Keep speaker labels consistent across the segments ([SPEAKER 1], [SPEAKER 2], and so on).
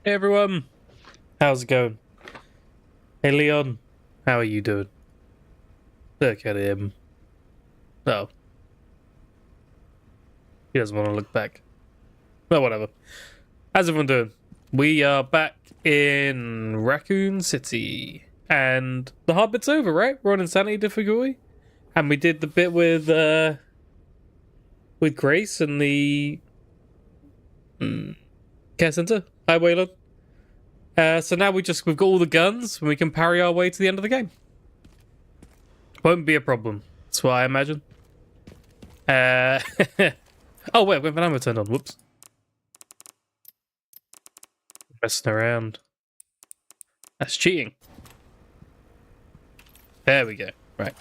[SPEAKER 1] Hey everyone, how's it going? Hey Leon, how are you doing? Look at him. Oh, he doesn't want to look back. Well, whatever. How's everyone doing? We are back in Raccoon City, and the hard bit's over, right? We're on insanity difficulty, and we did the bit with Grace and the care center. Hi, Waylon. So now we've got all the guns, and we can parry our way to the end of the game. Won't be a problem. That's what I imagine. Oh wait, weapon ammo turned on. Whoops. Messing around. That's cheating. There we go. Right.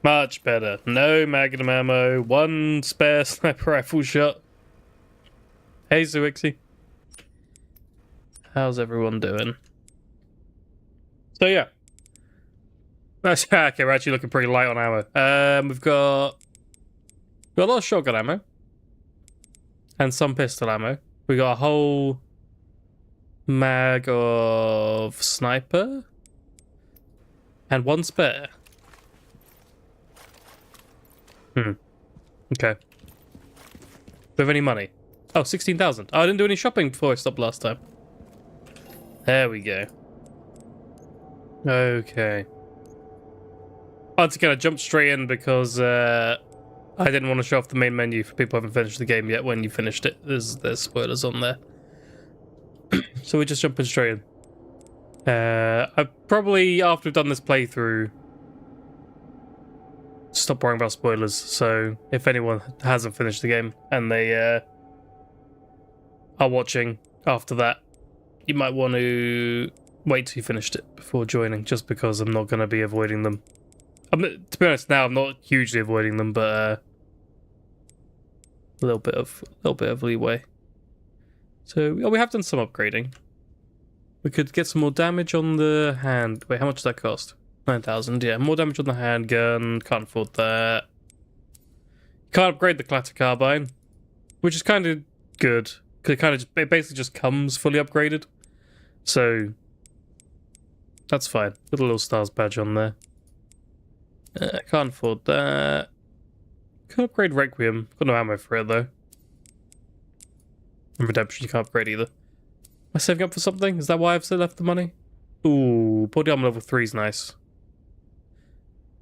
[SPEAKER 1] Much better. No magnum ammo. One spare sniper rifle shot. Hey, Zuixi. How's everyone doing? So yeah. Okay, we're actually looking pretty light on ammo. We've got a lot of shotgun ammo. And some pistol ammo. We got a whole mag of sniper. And one spare. Okay. Do we have any money? Oh, 16,000. Oh, I didn't do any shopping before I stopped last time. There we go. Okay. Once again, I jumped straight in because I didn't want to show off the main menu for people who haven't finished the game yet. When you finished it, there's spoilers on there. So we're just jumping straight in. I probably, after we've done this playthrough, stop worrying about spoilers. So if anyone hasn't finished the game and they are watching after that, you might want to wait till you finished it before joining, just because I'm not going to be avoiding them. To be honest, now I'm not hugely avoiding them, but a little bit of leeway. So we have done some upgrading. We could get some more damage on the hand. Wait, how much does that cost? 9,000. Yeah, more damage on the handgun. Can't afford that. Can't upgrade the clatter carbine, which is kind of good. Because it basically just comes fully upgraded. So that's fine. Got a little stars badge on there. Can't afford that. Can upgrade Requiem. Got no ammo for it though. And Redemption you can't upgrade either. Am I saving up for something? Is that why I've still left the money? Ooh, body armor level 3 is nice.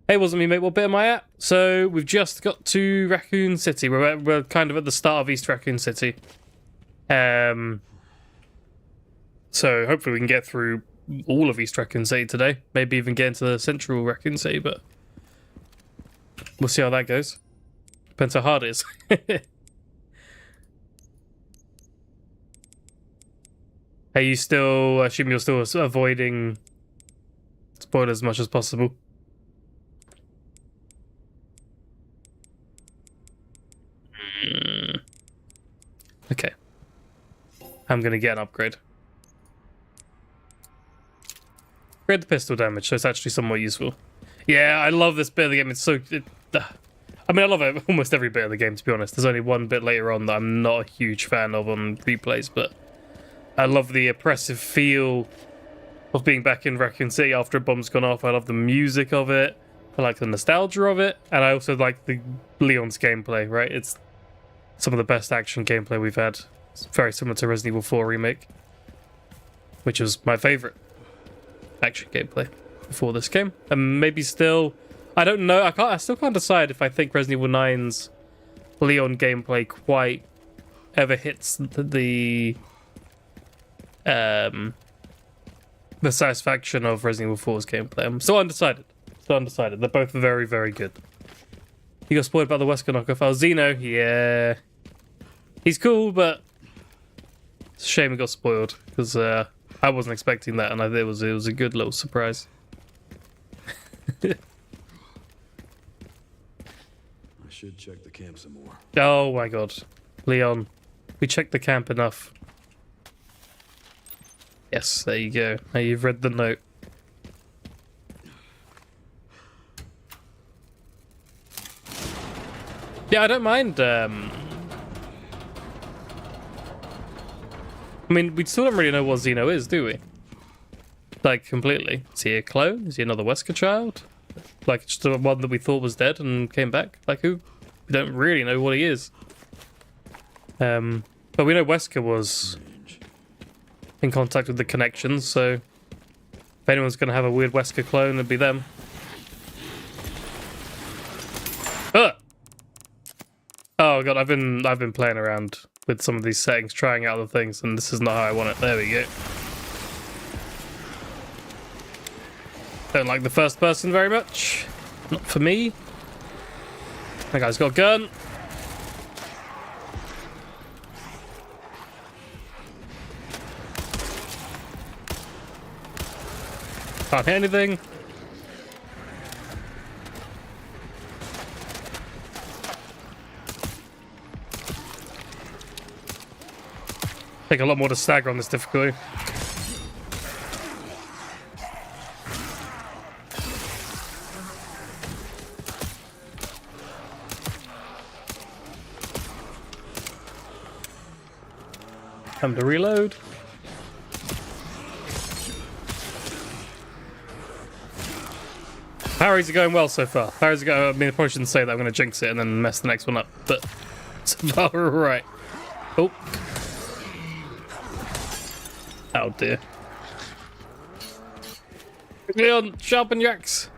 [SPEAKER 1] Hey, wasn't me, mate. What bit am I at? So we've just got to Raccoon City. We're kind of at the start of East Raccoon City. So hopefully we can get through all of East Raccoon City today. Maybe even get into the central Raccoon City, but we'll see how that goes. Depends how hard it is. Are you still, I assume you're still avoiding spoilers as much as possible? Okay. I'm gonna get an upgrade. Upgrade the pistol damage, so it's actually somewhat useful. Yeah, I love this bit of the game. It's so... I mean, I love it, almost every bit of the game, to be honest. There's only one bit later on that I'm not a huge fan of on replays, but I love the oppressive feel of being back in Raccoon City after a bomb's gone off. I love the music of it. I like the nostalgia of it. And I also like the Leon's gameplay, right? It's some of the best action gameplay we've had. It's very similar to Resident Evil 4 Remake, which was my favorite action gameplay before this game. And maybe still, I don't know. I still can't decide if I think Resident Evil 9's Leon gameplay quite ever hits the satisfaction of Resident Evil 4's gameplay. I'm still undecided. They're both very, very good. You got spoiled about the Wesker knockoff. Oh, Xeno, yeah. He's cool, but it's a shame he got spoiled, because I wasn't expecting that, and it was a good little surprise.
[SPEAKER 2] I should check the camp some more.
[SPEAKER 1] Oh my god. Leon, we checked the camp enough. Yes, there you go. Now you've read the note. Yeah, I don't mind I mean, we still don't really know what Xeno is, do we? Like, completely. Is he a clone? Is he another Wesker child? Like, just the one that we thought was dead and came back? Like, who? We don't really know what he is. But we know Wesker was in contact with the Connections, so if anyone's going to have a weird Wesker clone, it'd be them. Ugh! Oh god, I've been playing around with some of these settings, trying out other things, and this is not how I want it. There we go. Don't like the first person very much. Not for me. That guy's got a gun. Can't hit anything. Take a lot more to stagger on this difficulty. Time to reload. Parries are going well so far. Parries are going. I mean, I probably shouldn't say that. I'm going to jinx it and then mess the next one up. But so far, right. Oh. Oh dear. Leon, sharpen your axe.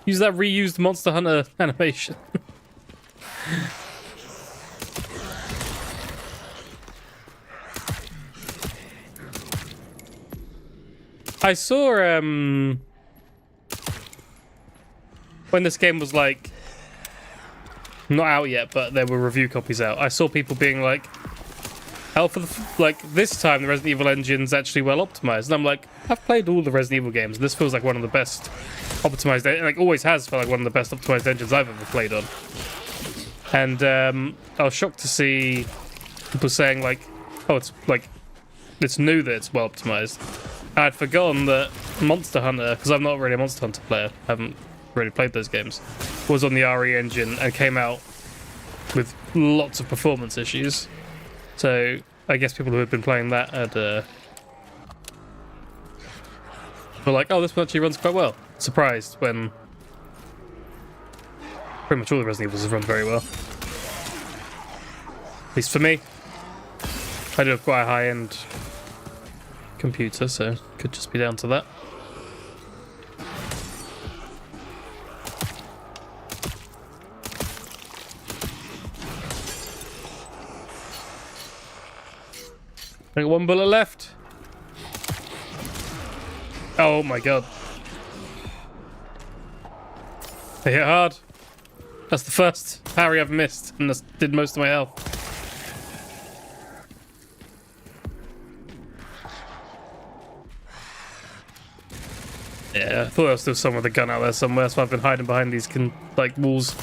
[SPEAKER 1] Use that reused Monster Hunter animation. I saw when this game was like not out yet, but there were review copies out. I saw people being like, "Hell for the like this time the Resident Evil engine's actually well optimized," and I'm like, I've played all the Resident Evil games. This feels like one of the best optimized, like always has felt like one of the best optimized engines I've ever played on. And I was shocked to see people saying like, "Oh, it's like it's new that it's well optimized." I'd forgotten that Monster Hunter, because I'm not really a Monster Hunter player, I haven't really played those games, was on the RE engine and came out with lots of performance issues. So I guess people who had been playing that had were like, "Oh, this one actually runs quite well." Surprised when pretty much all the Resident Evils have run very well. At least for me. I do have quite a high-end computer, so could just be down to that. I got one bullet left. Oh my god. They hit hard. That's the first parry I've missed, and that did most of my health. Yeah, I thought there was still someone with a gun out there somewhere, so I've been hiding behind these like walls.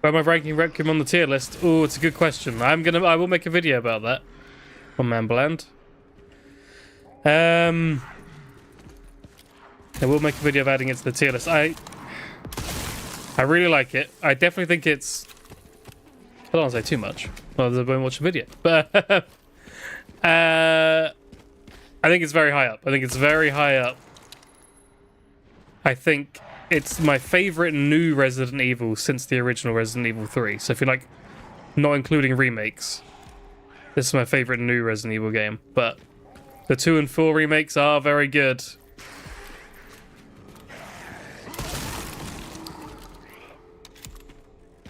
[SPEAKER 1] Where am I ranking Requiem on the tier list? Oh, it's a good question. I will make a video about that on Manbland. I will make a video of adding it to the tier list. I really like it. I definitely think it's... I don't want to say too much. Well, I won't watch the video. But I think it's very high up. I think it's very high up. I think it's my favorite new Resident Evil since the original Resident Evil 3. So if you're like not including remakes, this is my favorite new Resident Evil game. But the 2 and 4 remakes are very good.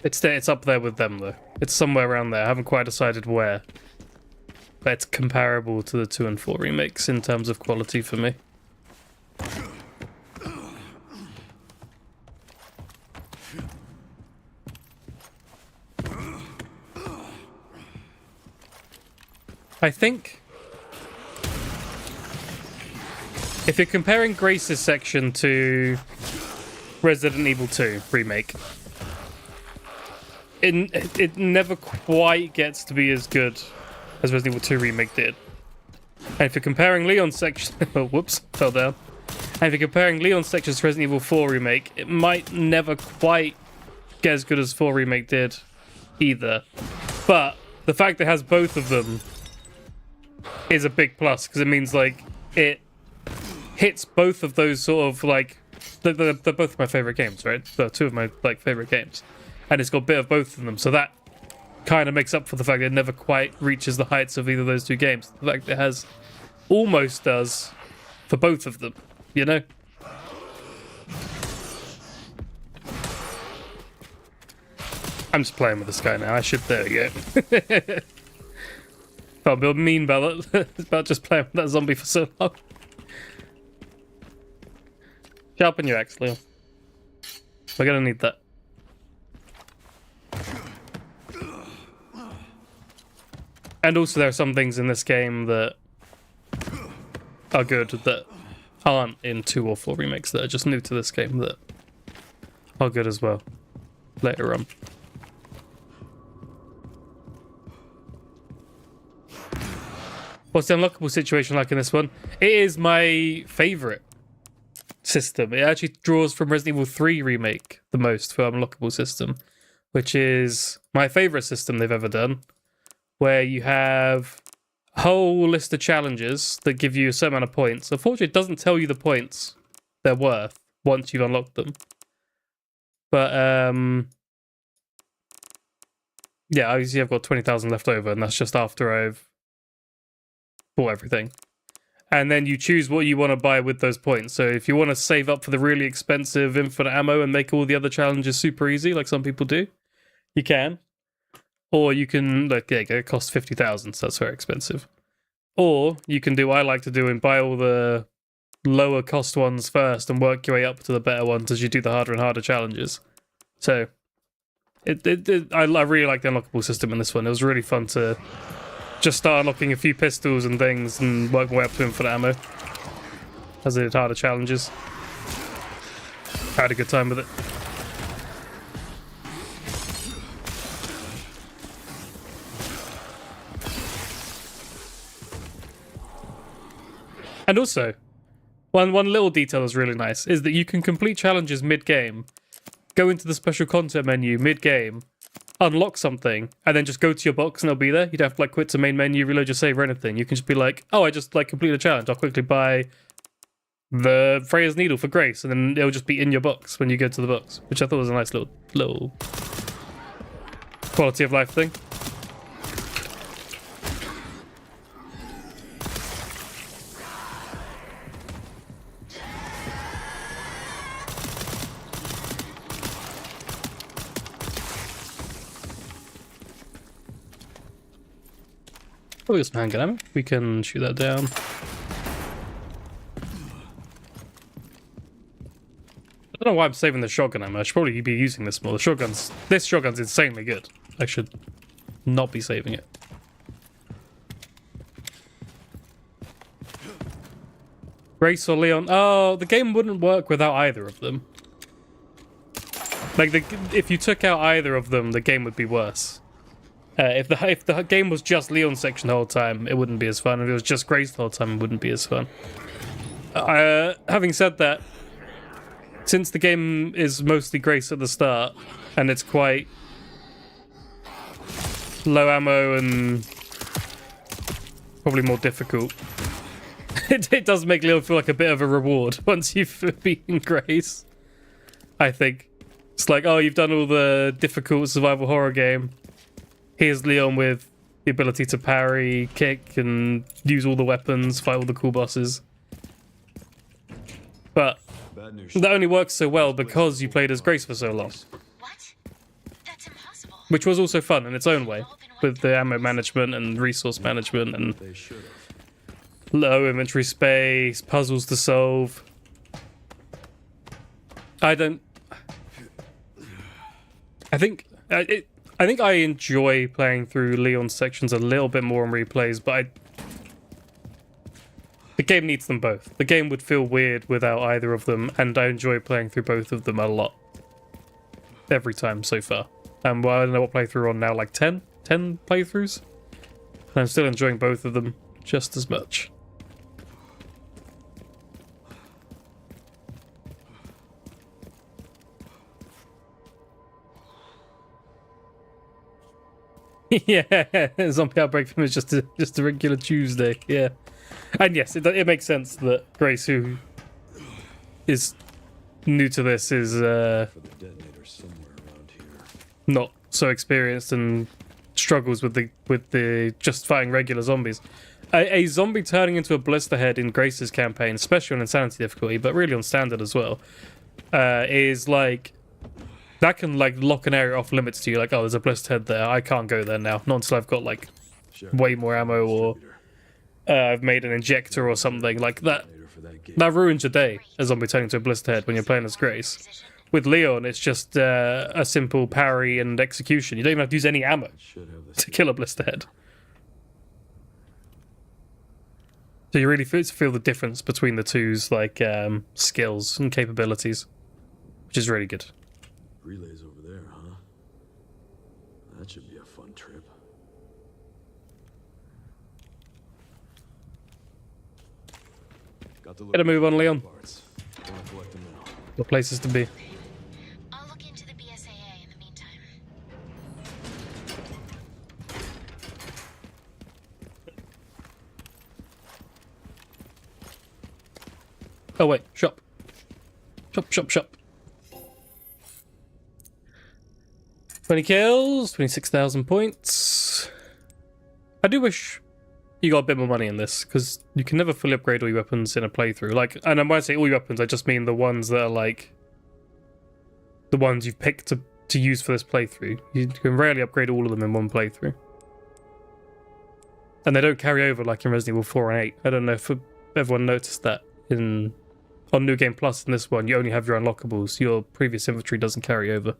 [SPEAKER 1] It's up there with them though. It's somewhere around there. I haven't quite decided where. But it's comparable to the 2 and 4 remakes in terms of quality for me. I think if you're comparing Grace's section to Resident Evil 2 remake, it never quite gets to be as good as Resident Evil 2 remake did. And if you're comparing Leon's section, oh, whoops, fell down. And if you're comparing Leon's section to Resident Evil 4 remake, it might never quite get as good as 4 Remake did either. But the fact that it has both of them is a big plus, because it means like it hits both of those sort of like they're both my favorite games, right? They're 2 of my like favorite games, and it's got a bit of both of them, so that kind of makes up for the fact that it never quite reaches the heights of either of those 2 games. The fact that it has almost does for both of them, you know? I'm just playing with this guy now. I should. There we go. I'll be mean about that. About just playing with that zombie for so long. Sharpen your axe, Leon. We're gonna need that. And also, there are some things in this game that are good that aren't in 2 or 4 remakes that are just new to this game that are good as well later on. What's the unlockable situation like in this one? It is my favorite system. It actually draws from Resident Evil 3 Remake the most for unlockable system, which is my favorite system they've ever done, where you have a whole list of challenges that give you a certain amount of points. Unfortunately, it doesn't tell you the points they're worth once you've unlocked them. But, yeah, obviously I've got 20,000 left over, and that's just after I've bought everything. And then you choose what you want to buy with those points. So if you want to save up for the really expensive infinite ammo and make all the other challenges super easy, like some people do, you can. Or you can, like, yeah, it costs 50,000, so that's very expensive. Or you can do what I like to do and buy all the lower cost ones first and work your way up to the better ones as you do the harder and harder challenges. So I really like the unlockable system in this one. It was really fun to just start unlocking a few pistols and things and work my way up to infinite ammo as I did harder challenges. I had a good time with it. And also, one little detail that's really nice is that you can complete challenges mid-game, go into the special content menu mid-game, unlock something, and then just go to your box and it'll be there. You don't have to like quit the main menu, reload your save or anything. You can just be like, oh, I just like completed a challenge. I'll quickly buy the Freya's Needle for Grace, and then it'll just be in your box when you go to the box, which I thought was a nice little quality of life thing. Oh, we got some handgun ammo. We can shoot that down. I don't know why I'm saving the shotgun ammo. I should probably be using this more. This shotgun's insanely good. I should not be saving it. Grace or Leon? Oh, the game wouldn't work without either of them. Like, if you took out either of them, the game would be worse. If the game was just Leon's section the whole time, it wouldn't be as fun. If it was just Grace the whole time, it wouldn't be as fun. Having said that, since the game is mostly Grace at the start, and it's quite low ammo and probably more difficult, it does make Leon feel like a bit of a reward once you've beaten Grace, I think. It's like, oh, you've done all the difficult survival horror game. Here's Leon with the ability to parry, kick, and use all the weapons, fight all the cool bosses. But that only works so well because you played as Grace for so long.
[SPEAKER 3] What? That's impossible.
[SPEAKER 1] Which was also fun in its own way, with the ammo management and resource management and low inventory space, puzzles to solve. I think I enjoy playing through Leon's sections a little bit more on replays, but the game needs them both. The game would feel weird without either of them, and I enjoy playing through both of them a lot. Every time so far. Well, I don't know what playthrough we're on now, like 10? 10 playthroughs? And I'm still enjoying both of them just as much. Yeah, zombie outbreak for him is just a regular Tuesday. Yeah, and yes, it makes sense that Grace, who is new to this, is
[SPEAKER 2] For the detonator somewhere around here.
[SPEAKER 1] not so experienced and struggles with the just fighting regular zombies. A zombie turning into a blisterhead in Grace's campaign, especially on insanity difficulty, but really on standard as well, is like that can like lock an area off limits to you. Like, oh, there's a blisterhead there. I can't go there now. Not until I've got like
[SPEAKER 2] Sheriff,
[SPEAKER 1] way more ammo or
[SPEAKER 2] distributor.
[SPEAKER 1] I've made an injector or something like that.
[SPEAKER 2] Detonator for that gate.
[SPEAKER 1] That ruins your day, a zombie turning into a blisterhead when you're playing as Grace. With Leon, it's just a simple parry and execution. You don't even have to use any ammo
[SPEAKER 2] Should have this.
[SPEAKER 1] to kill a blisterhead. So you really feel the difference between the two's like skills and capabilities, which is really good.
[SPEAKER 2] Relays over there, huh? That should be a fun trip. Got to
[SPEAKER 1] Better move on, Leon.
[SPEAKER 2] Parts. Gonna collect them now.
[SPEAKER 1] Got places to be.
[SPEAKER 3] I'll look into the BSAA in the meantime.
[SPEAKER 1] Oh wait, shop. Shop. 20 kills, 26,000 points. I do wish you got a bit more money in this, because you can never fully upgrade all your weapons in a playthrough. Like, and when I say all your weapons, I just mean the ones that are like the ones you've picked to use for this playthrough. You can rarely upgrade all of them in one playthrough. And they don't carry over like in Resident Evil 4 and 8. I don't know if everyone noticed that on New Game Plus in this one, you only have your unlockables. Your previous inventory doesn't carry over.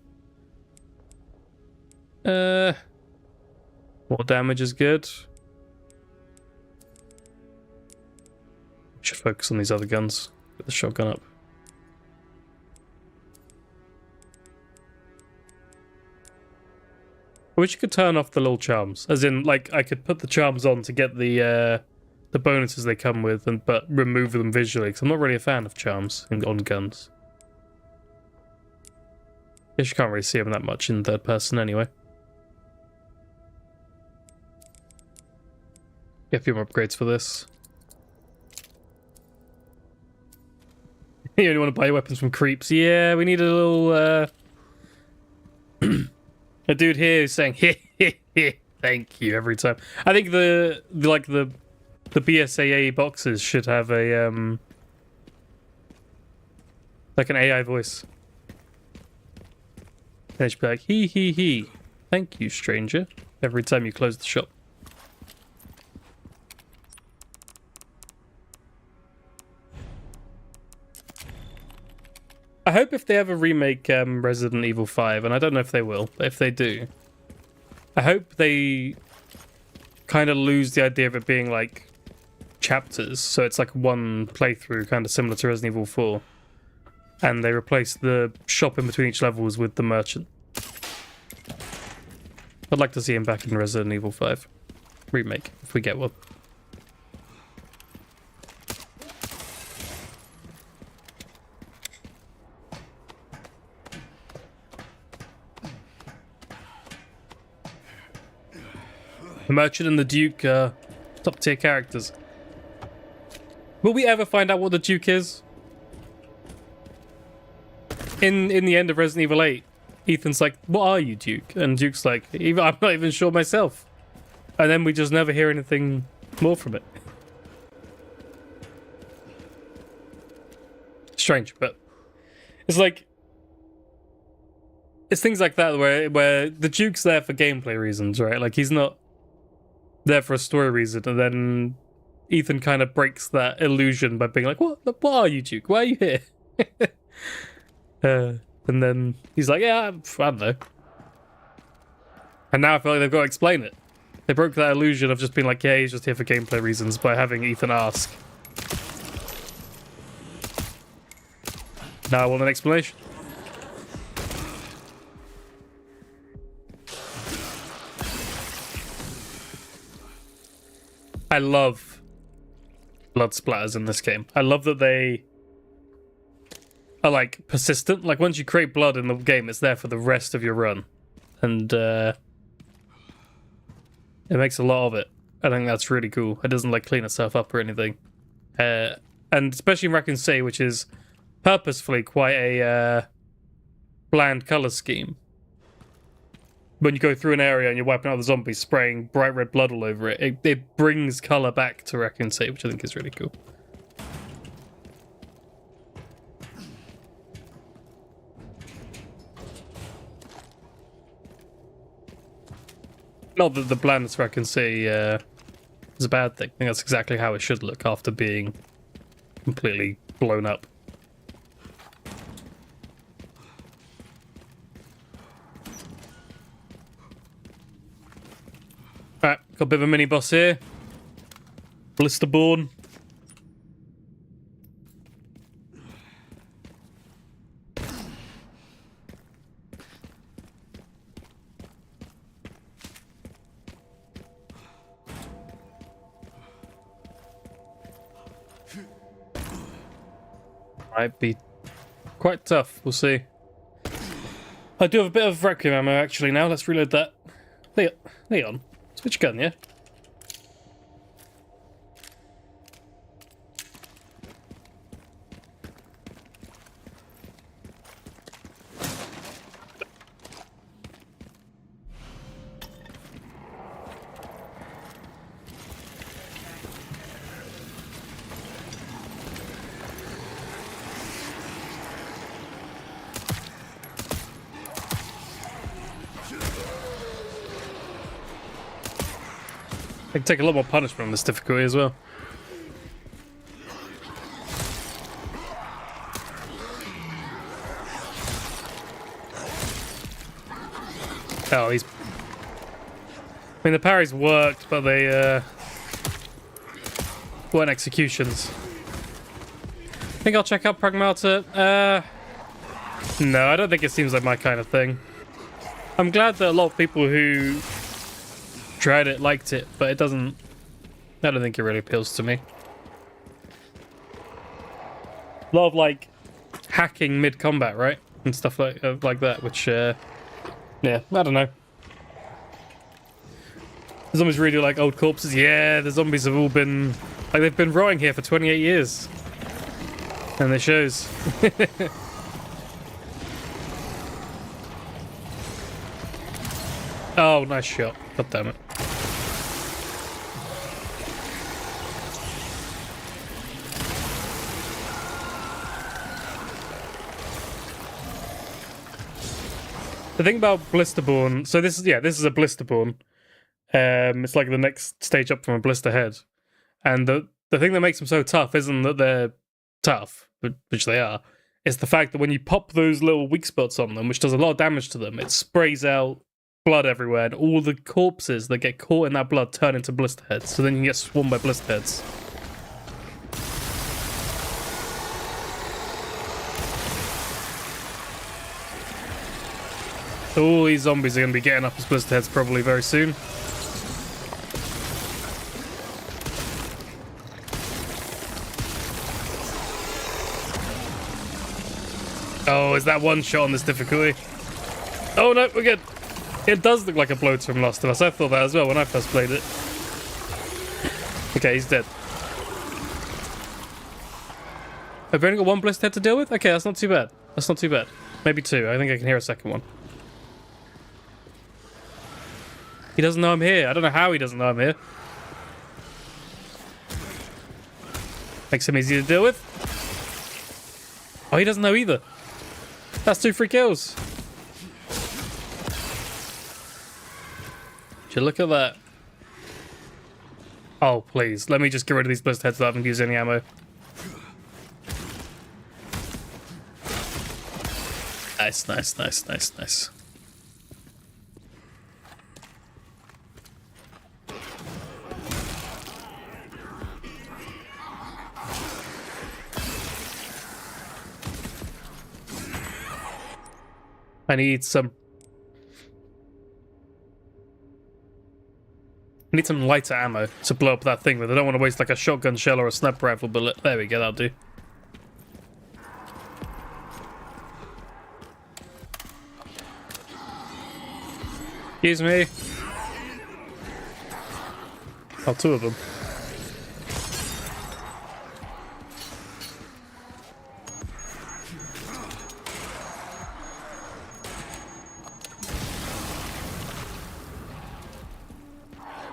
[SPEAKER 1] More damage is good. Should focus on these other guns. Get the shotgun up. I wish you could turn off the little charms. As in, like, I could put the charms on to get the bonuses they come with, but remove them visually, because I'm not really a fan of charms on guns. Guess you can't really see them that much in third person anyway. Get a few more upgrades for this. You only want to buy weapons from creeps. Yeah, we need a little a dude here who's saying thank you every time. I think the BSAA boxes should have a like an AI voice. And it should be like he. Thank you, stranger, every time you close the shop. I hope if they ever remake Resident Evil 5, and I don't know if they will, but if they do, I hope they kind of lose the idea of it being like chapters, so it's like one playthrough, kind of similar to Resident Evil 4, and they replace the shop in between each levels with the merchant. I'd like to see him back in Resident Evil 5 remake, if we get one. The Merchant and the Duke are top tier characters. Will we ever find out what the Duke is? In the end of Resident Evil 8, Ethan's like, "What are you, Duke?" And Duke's like, "I'm not even sure myself." And then we just never hear anything more from it. Strange, but it's like it's things like that where the Duke's there for gameplay reasons, right? Like he's not there for a story reason, and then Ethan kind of breaks that illusion by being like, what are you, Duke? Why are you here?" And then he's like, "Yeah, I don't know." And now I feel like they've got to explain it. They broke that illusion of just being like, yeah, he's just here for gameplay reasons by having Ethan ask. Now I want an explanation. I love blood splatters in this game. I love that they are like persistent. Like once you create blood in the game, it's there for the rest of your run. And It makes a lot of it. I think that's really cool. It doesn't like clean itself up or anything. And especially in Raccoon City, which is purposefully quite a bland color scheme. When you go through an area and you're wiping out the zombies, spraying bright red blood all over it, it brings color back to Raccoon City, which I think is really cool. Not that the blandness Raccoon City is a bad thing. I think that's exactly how it should look after being completely blown up. Alright, got a bit of a mini boss here. Blisterborn. Might be quite tough, we'll see. I do have a bit of Requiem ammo actually now, let's reload that. Leon, switch gun, yeah? I can take a lot more punishment on this difficulty as well. Oh, he's... I mean, the parries worked, but they weren't executions. I think I'll check out Pragmata. No, I don't think it seems like my kind of thing. I'm glad that a lot of people who tried it liked it, but it doesn't... I don't think it really appeals to me. A lot of, like, hacking mid-combat, right? And stuff like that, which, yeah, I don't know. The zombies really like old corpses. Yeah, the zombies have all been... Like, they've been rotting here for 28 years. And it shows. Oh, nice shot. God damn it. The thing about Blisterborn, so this is a Blisterborn. It's like the next stage up from a Blister Head. And the thing that makes them so tough isn't that they're tough, which they are. It's the fact that when you pop those little weak spots on them, which does a lot of damage to them, it sprays out blood everywhere, and all the corpses that get caught in that blood turn into Blister Heads. So then you can get swarmed by Blister Heads. All these zombies are going to be getting up as Blister Heads probably very soon. Oh, is that one shot on this difficulty? Oh no, we're good. It does look like a bloat from Last of Us. I thought that as well when I first played it. Okay, he's dead. Have we only got one Blister Head to deal with? Okay, that's not too bad. That's not too bad. Maybe two. I think I can hear a second one. He doesn't know I'm here. I don't know how he doesn't know I'm here. Makes him easy to deal with. Oh, he doesn't know either. That's 2 free kills. Would you look at that? Oh, please. Let me just get rid of these Blister Heads that I haven't used any ammo. Nice, nice, nice, nice, nice. I need some lighter ammo to blow up that thing with. I don't want to waste like a shotgun shell or a sniper rifle bullet. There we go, that'll do. Excuse me. Oh, two of them.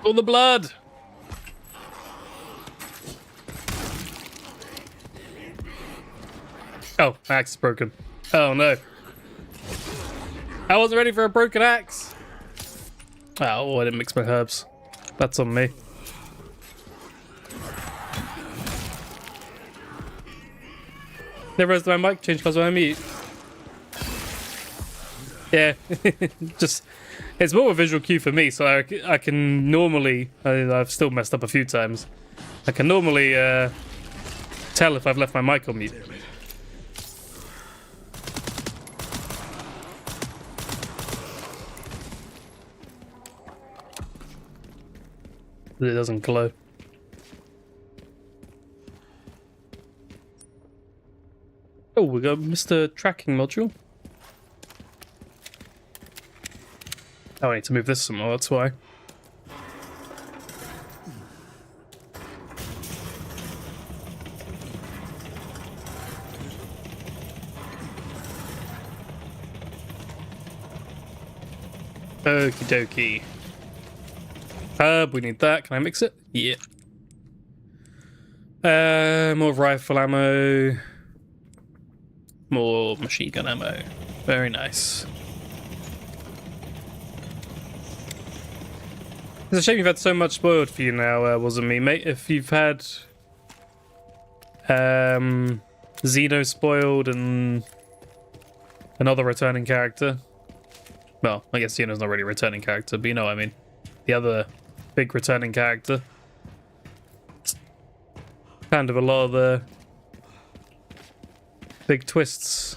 [SPEAKER 1] All the blood! Oh, axe is broken. Oh no. I wasn't ready for a broken axe. Oh, I didn't mix my herbs. That's on me. Never raised my mic, change cause when I mute. Yeah, just it's more of a visual cue for me, so I can normally I've still messed up a few times. I can normally tell if I've left my mic on mute. It doesn't glow. Oh, we got Mr. Tracking module. Oh, I need to move this some more, that's why. Okie dokie. Herb, we need that. Can I mix it? Yeah. More rifle ammo. More machine gun ammo. Very nice. It's a shame you've had so much spoiled for you now, wasn't me, mate? If you've had Xeno spoiled and another returning character. Well, I guess Xeno's not really a returning character, but you know what I mean. The other big returning character. It's kind of a lot of the big twists.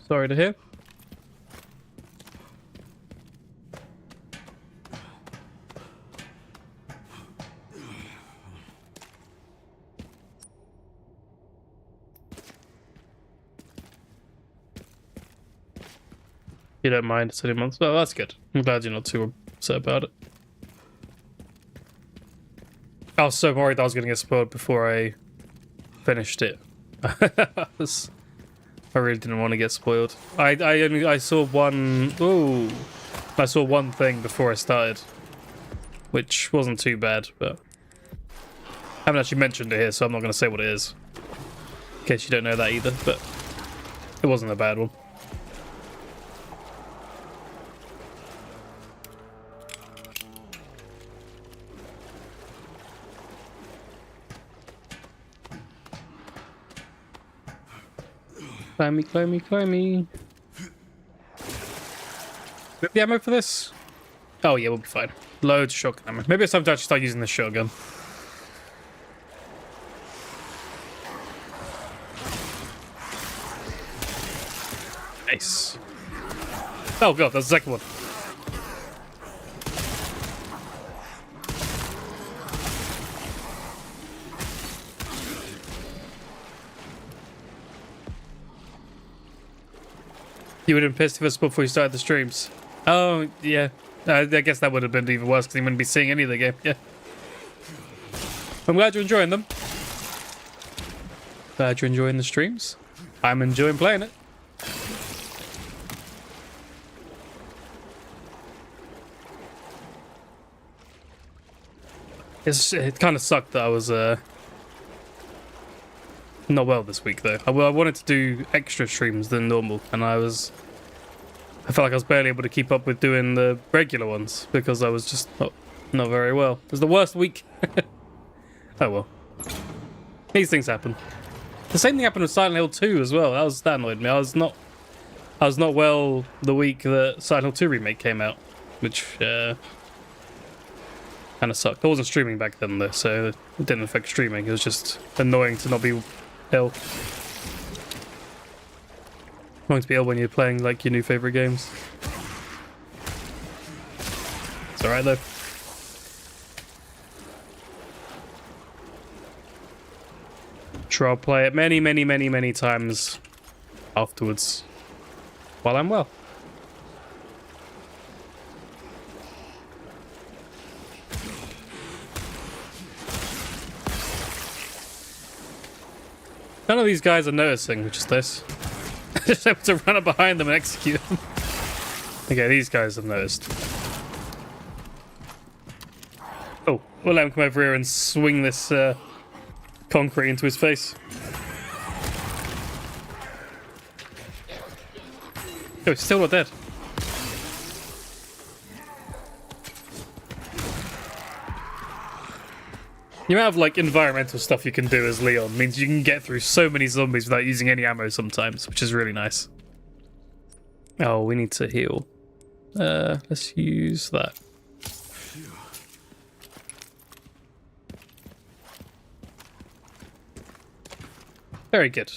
[SPEAKER 1] Sorry to hear. You don't mind it's only months? Well, that's good. I'm glad you're not too upset about it. I was so worried that I was going to get spoiled before I finished it. I really didn't want to get spoiled. I saw one. Ooh, I saw one thing before I started, which wasn't too bad, but I haven't actually mentioned it here, so I'm not going to say what it is, in case you don't know that either. But it wasn't a bad one. Climby, climby, climby. Do we have the ammo for this? Oh yeah, we'll be fine. Loads of shotgun ammo. Maybe it's time to actually start using this shotgun. Nice. Oh god, that's the second one. You would have been pissed if it was before you started the streams. Oh, yeah. I guess that would have been even worse because you wouldn't be seeing any of the game. Yeah. I'm glad you're enjoying them. Glad you're enjoying the streams. I'm enjoying playing it. It kind of sucked that I was not well this week though. I wanted to do extra streams than normal, and I felt like I was barely able to keep up with doing the regular ones because I was just not very well. It was the worst week. Oh well. These things happen. The same thing happened with Silent Hill 2 as well. That annoyed me. I was not well the week that Silent Hill 2 remake came out, which kind of sucked. I wasn't streaming back then though, so it didn't affect streaming. It was just annoying to not be ill. Annoying to be ill when you're playing like your new favorite games. It's alright though. Sure, I'll play it many, many, many, many times afterwards. while I'm well. None of these guys are noticing, which is this. Just able to run up behind them and execute them. Okay, these guys have noticed. Oh, we'll let him come over here and swing this concrete into his face. Oh, he's still not dead. The amount of like environmental stuff you can do as Leon means you can get through so many zombies without using any ammo sometimes, which is really nice. Oh, we need to heal. Let's use that. Very good.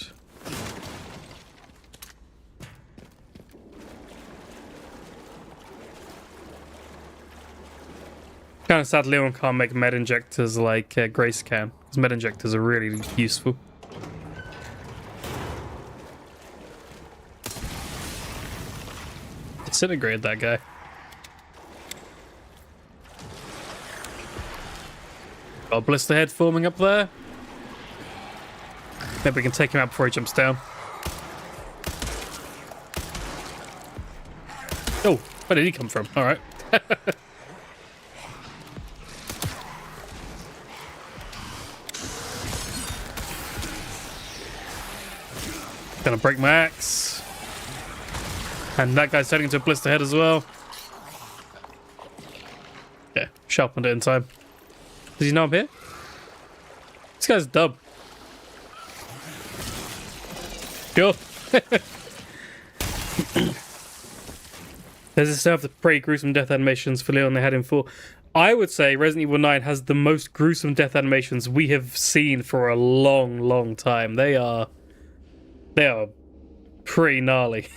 [SPEAKER 1] Kind of sad Leon can't make med injectors like Grace can, because med injectors are really useful. Disintegrated that guy. Got a blister head forming up there. Maybe we can take him out before he jumps down. Oh, where did he come from? All right. Gonna break my axe. And that guy's turning into a blister head as well. Yeah, sharpened it in time. Does he know I'm here? This guy's dumb. Sure. There's a set of the pretty gruesome death animations for Leon they had in 4. I would say Resident Evil 9 has the most gruesome death animations we have seen for a long, long time. They are pretty gnarly.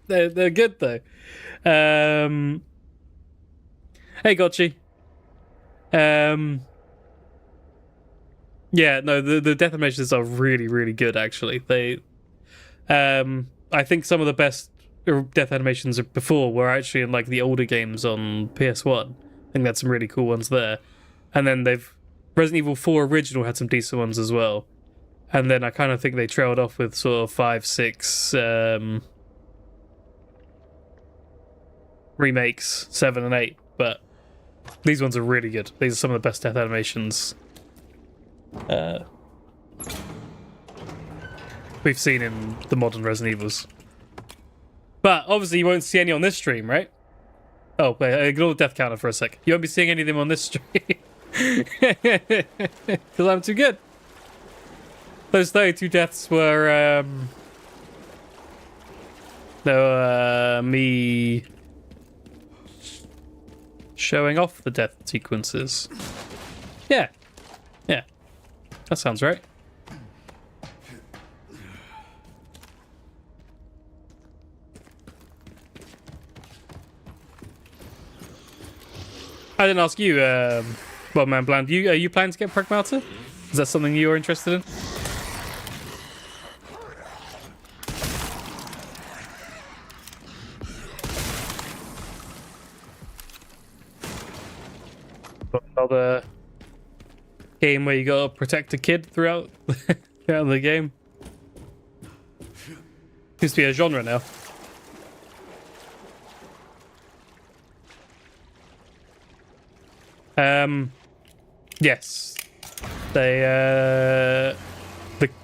[SPEAKER 1] they're good though. Hey Gotchi. Yeah, no, the death animations are really, really good actually. I think some of the best death animations before were actually in like the older games on PS1. I think that's some really cool ones there. And then Resident Evil 4 original had some decent ones as well. And then I kind of think they trailed off with sort of 5, 6 remakes, 7 and 8. But these ones are really good. These are some of the best death animations we've seen in the modern Resident Evils. But obviously you won't see any on this stream, right? Oh, wait, ignore the death counter for a sec. You won't be seeing any of them on this stream. Because I'm too good. Those 32 deaths were me showing off the death sequences. Yeah. Yeah. That sounds right. I didn't ask you, well, man, Bland, are you planning to get Pragmata? Is that something you're interested in? Another game where you gotta protect a kid throughout the game. Seems to be a genre now. Yes. They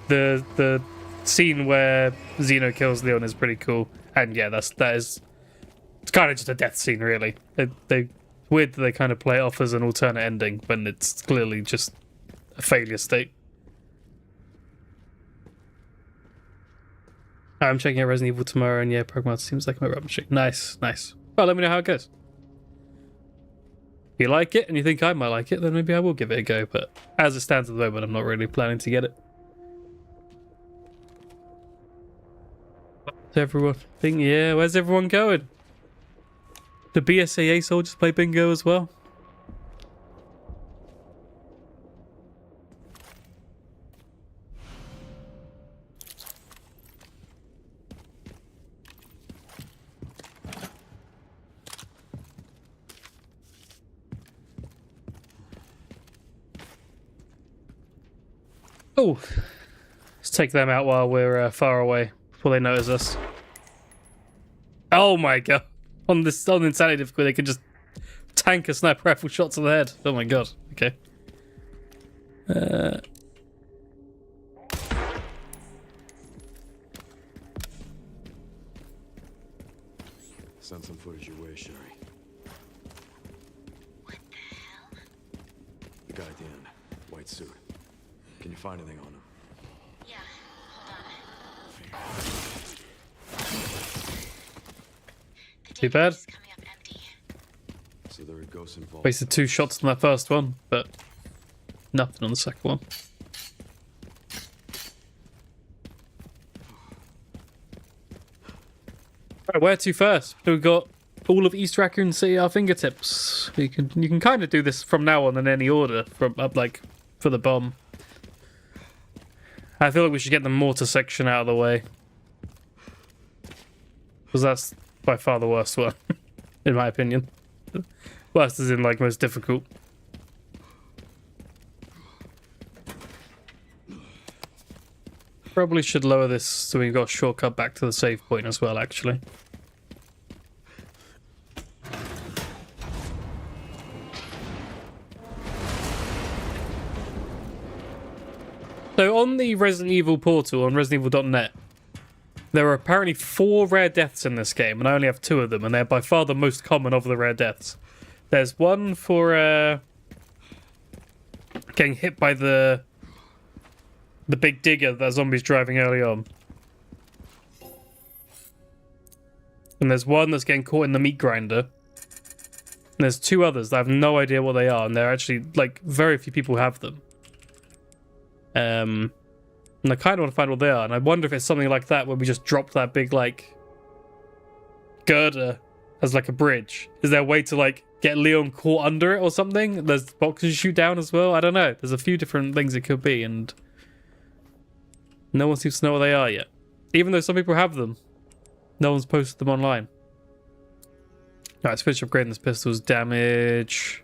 [SPEAKER 1] the scene where Xeno kills Leon is pretty cool, and yeah, it's kind of just a death scene, really. They weird that they kind of play it off as an alternate ending when it's clearly just a failure state. I'm checking out Resident Evil tomorrow, and yeah, Pragmata seems like my rubbish. Nice, nice. Well, let me know how it goes. If you like it, and you think I might like it, then maybe I will give it a go, but as it stands at the moment, I'm not really planning to get it. Where's everyone? Yeah, where's everyone going? The BSAA soldiers play bingo as well. Oh, let's take them out while we're far away before they notice us. Oh my god! On insanity difficulty, they can just tank a sniper rifle shot to the head. Oh my god. Okay.
[SPEAKER 2] Send some footage your way, Sherry.
[SPEAKER 3] What the hell?
[SPEAKER 2] The guy at the end, white suit. Can you find anything on him?
[SPEAKER 3] Yeah, hold on. The
[SPEAKER 1] Too
[SPEAKER 3] database
[SPEAKER 1] bad.
[SPEAKER 3] is coming up empty.
[SPEAKER 2] So there are ghosts involved.
[SPEAKER 1] Wasted 2 shots on that first one, but nothing on the second one. Right, where to first? So we've got all of East Raccoon City at our fingertips. You can kind of do this from now on in any order, from up like for the bomb. I feel like we should get the mortar section out of the way, because that's by far the worst one, in my opinion. Worst is in like most difficult. Probably should lower this so we've got a shortcut back to the save point as well, actually. So on the Resident Evil portal on ResidentEvil.net, there are apparently 4 rare deaths in this game, and I only have 2 of them, and they're by far the most common of the rare deaths. There's one for getting hit by the big digger that zombie's driving early on. And there's one that's getting caught in the meat grinder. And there's 2 others that I have no idea what they are, and they're actually, like, very few people have them. And I kind of want to find what they are, and I wonder if it's something like that where we just dropped that big, like, girder as, like, a bridge. Is there a way to, like, get Leon caught under it or something? There's boxes you shoot down as well? I don't know. There's a few different things it could be, and no one seems to know what they are yet. Even though some people have them, no one's posted them online. Alright, let's finish upgrading this pistol's damage.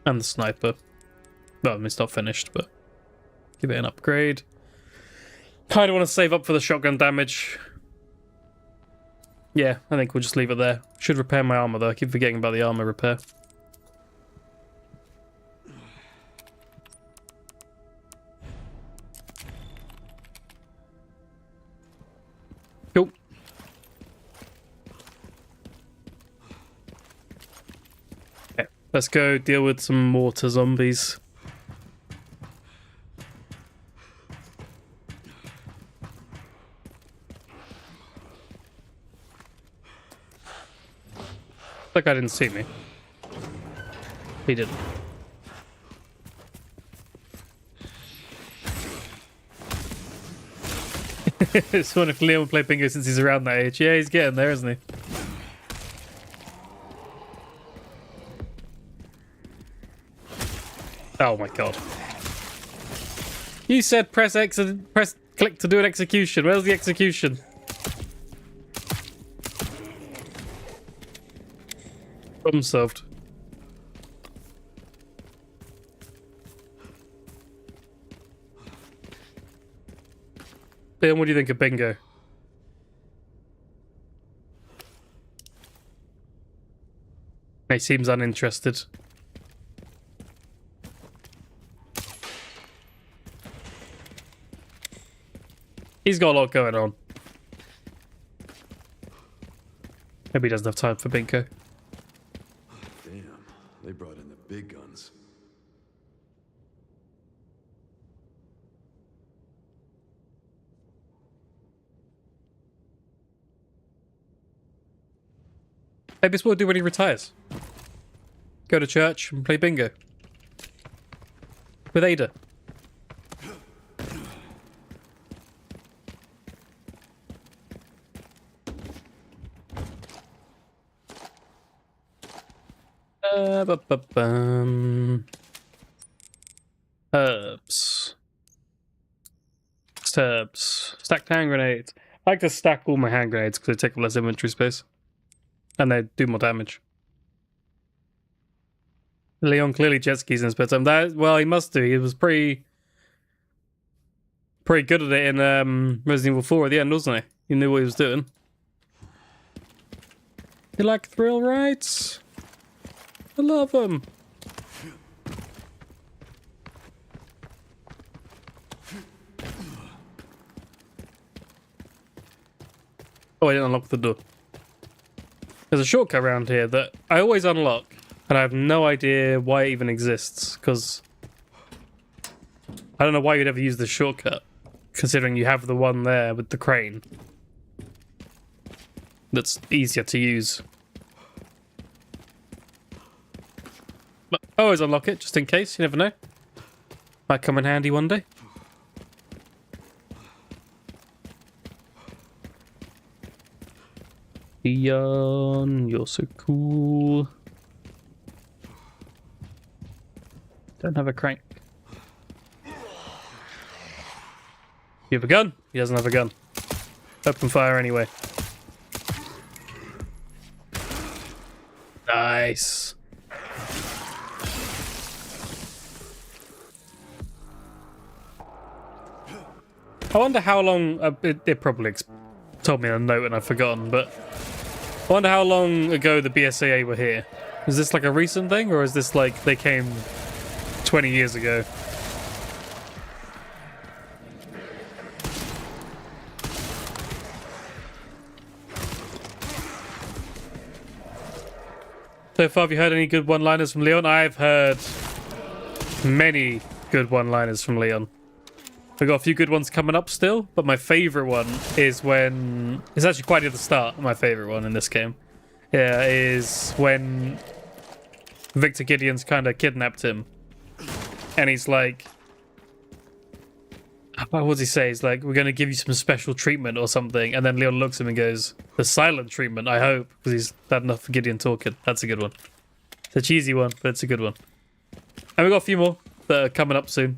[SPEAKER 1] And the sniper. Well, I mean, it's not finished, but give it an upgrade. Kind of want to save up for the shotgun damage. Yeah, I think we'll just leave it there. Should repair my armor, though. I keep forgetting about the armor repair. Cool. Okay, let's go deal with some mortar zombies. That guy didn't see me. He didn't. It's one if Leon will play bingo since he's around that age. Yeah, he's getting there, isn't he? Oh my god. You said press X and press click to do an execution. Where's the execution? Problem solved. Leon, what do you think of bingo? He seems uninterested. He's got a lot going on. Maybe he doesn't have time for bingo.
[SPEAKER 2] Damn, they brought in the big guns.
[SPEAKER 1] Maybe this will do when he retires. Go to church and play bingo. With Ada. Herbs. Herbs. Stacked hand grenades. I like to stack all my hand grenades because they take up less inventory space. And they do more damage. Leon clearly jet skis in his spare time. That, well, he must do. He was pretty good at it in Resident Evil 4 at the end, wasn't he? He knew what he was doing. You like thrill rides? I love them. Oh, I didn't unlock the door. There's a shortcut around here that I always unlock, and I have no idea why it even exists, because I don't know why you'd ever use the shortcut, considering you have the one there with the crane. That's easier to use. But I always unlock it, just in case, you never know. Might come in handy one day. Leon, you're so cool. Don't have a crank. You have a gun? He doesn't have a gun. Open fire anyway. Nice. I wonder how long... it probably told me in a note and I've forgotten, but... I wonder how long ago the BSAA were here. Is this like a recent thing, or is this like they came 20 years ago? So far, have you heard any good one-liners from Leon? I've heard many good one-liners from Leon. We've got a few good ones coming up still, but my favourite one is when... It's actually quite at the start, my favourite one in this game. Yeah, is when Victor Gideon's kind of kidnapped him. And he's like... What does he say? He's like, we're going to give you some special treatment or something. And then Leon looks at him and goes, the silent treatment, I hope. Because he's had enough for Gideon talking. That's a good one. It's a cheesy one, but it's a good one. And we've got a few more that are coming up soon.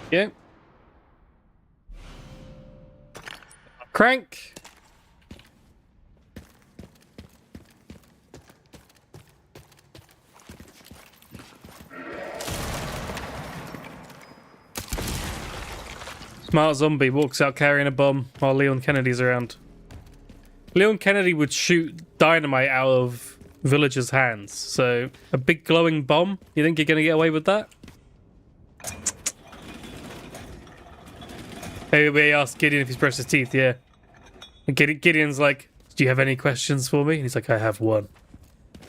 [SPEAKER 1] Yeah. Crank. Smart zombie walks out carrying a bomb while Leon Kennedy's around. Leon Kennedy would shoot dynamite out of villagers' hands. So a big glowing bomb? You think you're going to get away with that? Hey, we asked Gideon if he's brushed his teeth, yeah. And Gideon's like, do you have any questions for me? And he's like, I have one.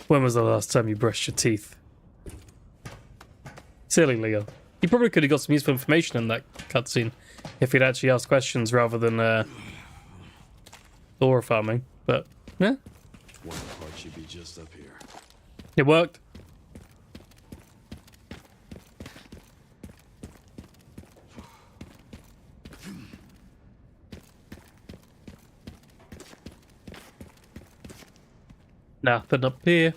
[SPEAKER 1] When was the last time you brushed your teeth? Silly Leon. He probably could have got some useful information in that cutscene if he'd actually asked questions rather than Laura farming. But, yeah.
[SPEAKER 2] One part should be just up here.
[SPEAKER 1] It worked. Nothing up here.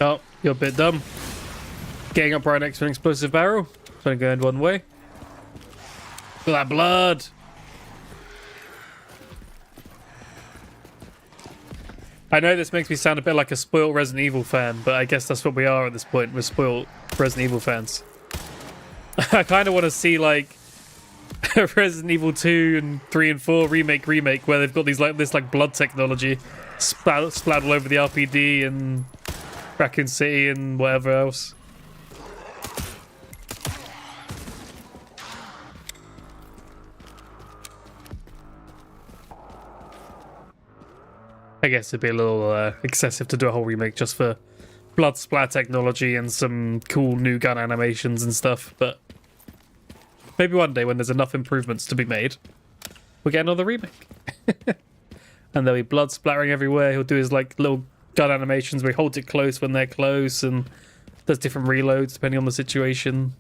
[SPEAKER 1] Oh, you're a bit dumb. Getting up right next to an explosive barrel. It's only going one way. Look at that blood. I know this makes me sound a bit like a spoiled Resident Evil fan, but I guess that's what we are at this point. We're spoiled Resident Evil fans. I kind of want to see like Resident Evil 2 and 3 and 4 remake where they've got these this blood technology splat all over the RPD and Raccoon City and whatever else. I guess it'd be a little excessive to do a whole remake just for blood splat technology and some cool new gun animations and stuff, but maybe one day when there's enough improvements to be made, we'll get another remake. And there'll be blood splattering everywhere. He'll do his like little gun animations where he holds it close when they're close and does different reloads depending on the situation.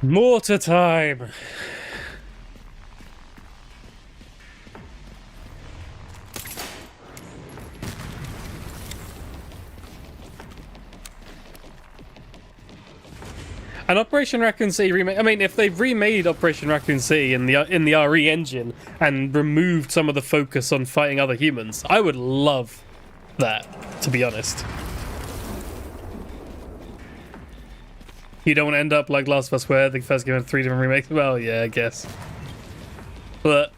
[SPEAKER 1] Mortar time. An Operation Raccoon City remake. I mean, if they've remade Operation Raccoon City in the RE engine and removed some of the focus on fighting other humans, I would love that, to be honest. You don't want to end up like Last of Us, where the first game had 3 different remakes. Well, yeah, I guess. But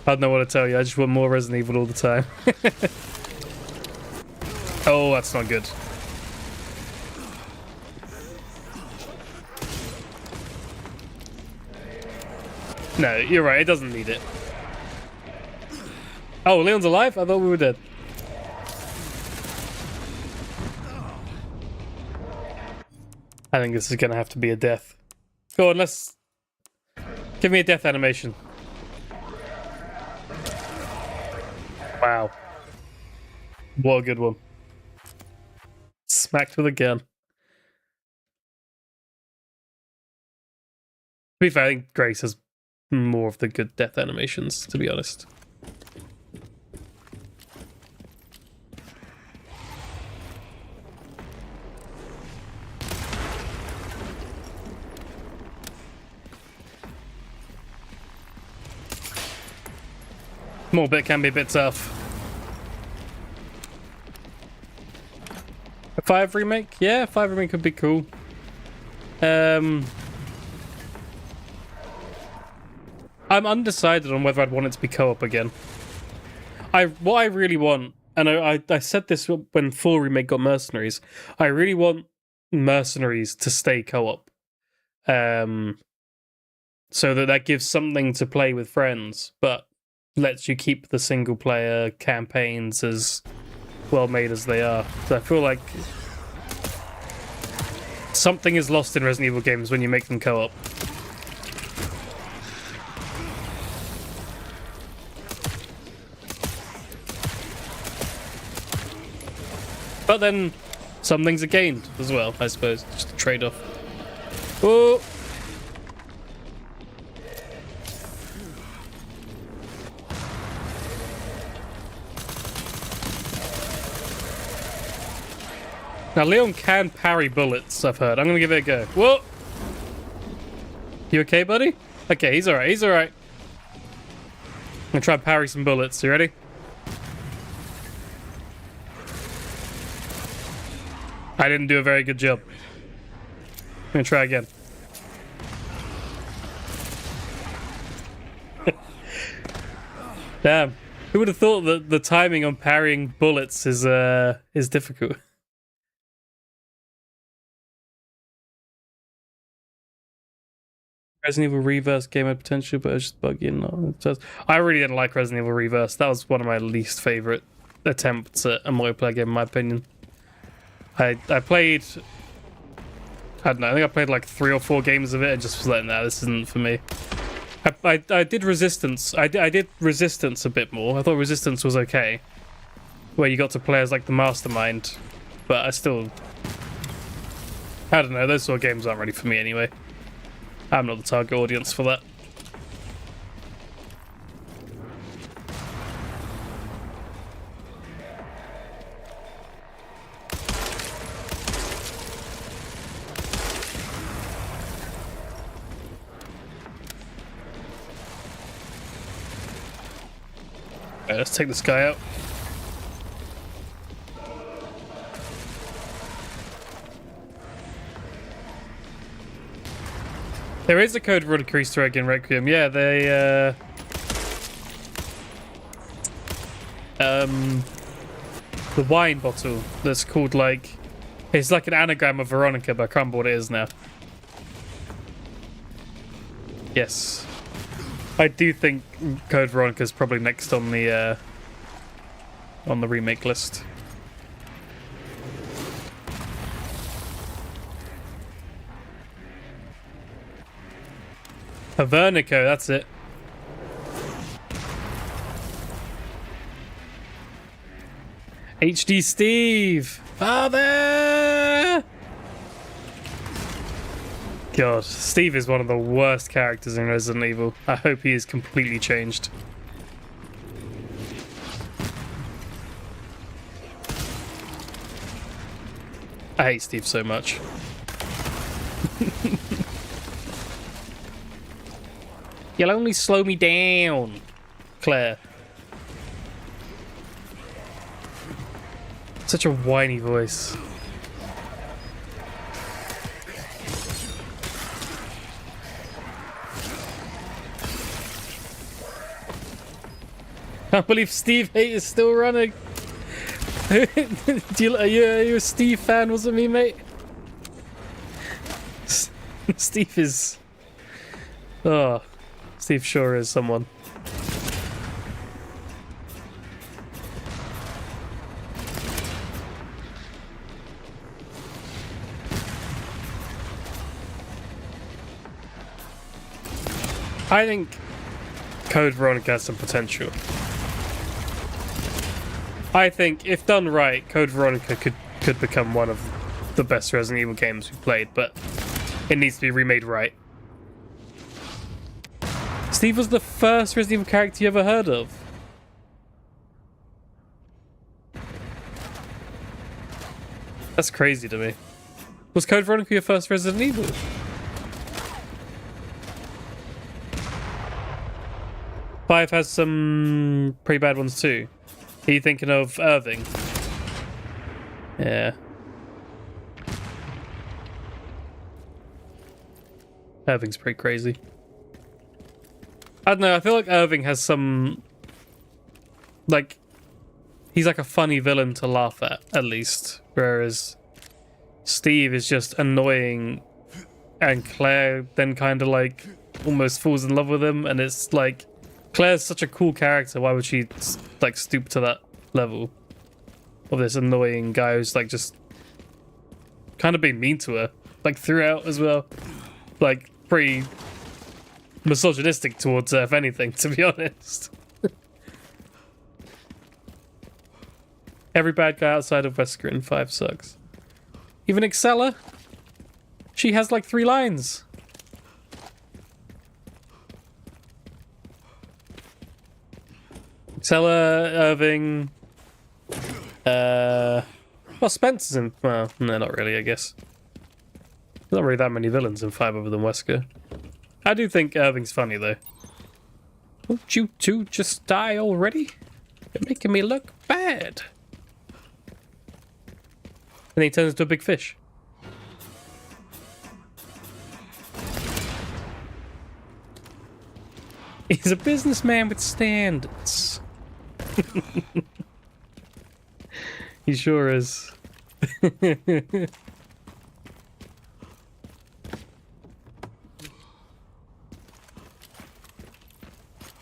[SPEAKER 1] I don't know what to tell you. I just want more Resident Evil all the time. Oh, that's not good. No, you're right. It doesn't need it. Oh, Leon's alive? I thought we were dead. I think this is going to have to be a death. Go on, let's... Give me a death animation. Wow. What a good one. Smacked with a gun. To be fair, I think Grace has more of the good death animations, to be honest. More bit can be a bit tough. A 5 remake? Yeah, 5 remake could be cool. I'm undecided on whether I'd want it to be co-op again. What I really want, and I said this when 4 remake got Mercenaries, I really want Mercenaries to stay co-op. So that gives something to play with friends, but lets you keep the single player campaigns as well made as they are. So I feel like something is lost in Resident Evil games when you make them co-op. But then some things are gained as well, I suppose. Just a trade-off. Oh! Now, Leon can parry bullets, I've heard. I'm gonna give it a go. Whoa! You okay, buddy? Okay, he's alright, he's alright. I'm gonna try and parry some bullets. You ready? I didn't do a very good job. I'm gonna try again. Damn. Who would have thought that the timing on parrying bullets is difficult? Resident Evil Reverse game had potential, but it was just buggy and not. I really didn't like Resident Evil Reverse. That was one of my least favorite attempts at a multiplayer game, in my opinion. I played, I don't know, I think I played like 3 or 4 games of it and just was like, nah, this isn't for me. I did Resistance. I did Resistance a bit more. I thought Resistance was okay, where you got to play as like the mastermind, but I don't know, those sort of games aren't really for me anyway. I'm not the target audience for that. Okay, let's take this guy out. There is a Code Veronica Easter egg in Requiem. Yeah, they the wine bottle that's called like, it's like an anagram of Veronica, but I can't remember what it is now. Yes, I do think Code Veronica is probably next on the remake list. Vernico, that's it. HD Steve! Father! God, Steve is one of the worst characters in Resident Evil. I hope he is completely changed. I hate Steve so much. You'll only slow me down, Claire. Such a whiny voice. Can't believe Steve Hate is still running. Are you a Steve fan? Was it me, mate? Steve is... Oh, Steve sure is someone. I think Code Veronica has some potential. I think, if done right, Code Veronica could become one of the best Resident Evil games we've played, but it needs to be remade right. Steve was the first Resident Evil character you ever heard of. That's crazy to me. Was Code Veronica your first Resident Evil? Five has some pretty bad ones too. Are you thinking of Irving? Yeah. Irving's pretty crazy. I don't know, I feel like Irving has some... Like, he's like a funny villain to laugh at least. Whereas Steve is just annoying, and Claire then kind of like almost falls in love with him, and it's like, Claire's such a cool character, why would she like stoop to that level of this annoying guy who's like just kind of being mean to her, like throughout as well, like pretty misogynistic towards her, if anything, to be honest. Every bad guy outside of Wesker in 5 sucks. Even Excella, she has like 3 lines. Excella, Irving, well, Spencer's in, well, no, not really, I guess. There's not really that many villains in 5 other than Wesker. I do think Irving's funny, though. Won't you two just die already? You're making me look bad. And then he turns into a big fish. He's a businessman with standards. He sure is.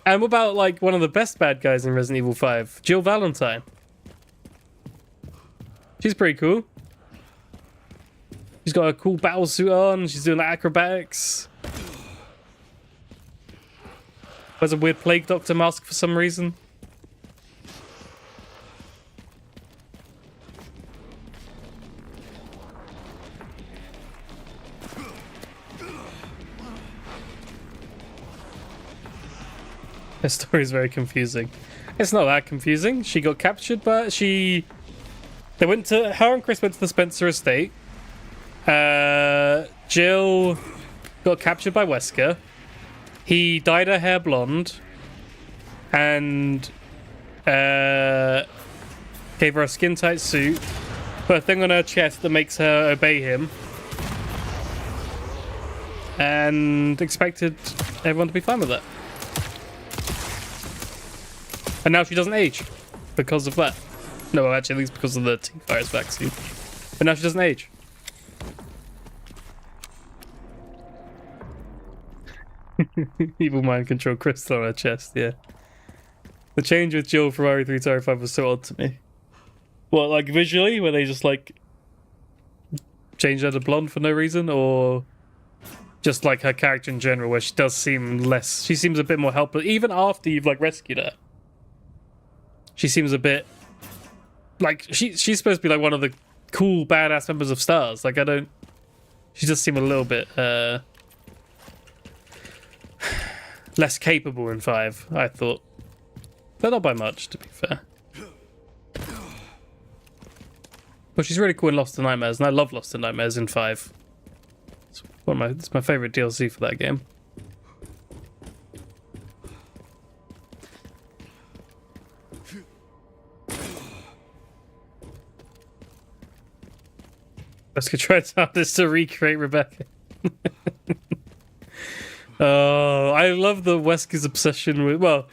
[SPEAKER 1] And what about, like, one of the best bad guys in Resident Evil 5? Jill Valentine. She's pretty cool. She's got a cool battle suit on. She's doing acrobatics. Has a weird plague doctor mask for some reason. Her story is very confusing. It's not that confusing. She got captured, but her and Chris went to the Spencer estate. Jill got captured by Wesker. He dyed her hair blonde and gave her a skin-tight suit, put a thing on her chest that makes her obey him, and expected everyone to be fine with that. And now she doesn't age because of that. No, actually, at least because of the T-virus vaccine. But now she doesn't age. Evil mind control crystal on her chest, yeah. The change with Jill from RE3 to RE5 was so odd to me. What, like visually, where they just like change her to blonde for no reason, or just like her character in general, where she does seem less, she seems a bit more helpless, even after you've like rescued her. She seems a bit like she's supposed to be like one of the cool badass members of STARS. Like I don't She does seem a little bit less capable in 5, I thought. But not by much, to be fair. Well, she's really cool in Lost in Nightmares, and I love Lost in Nightmares in 5. It's my favourite DLC for that game. Let's go try this to recreate Rebecca. Oh, I love the Wesker's obsession with... Well,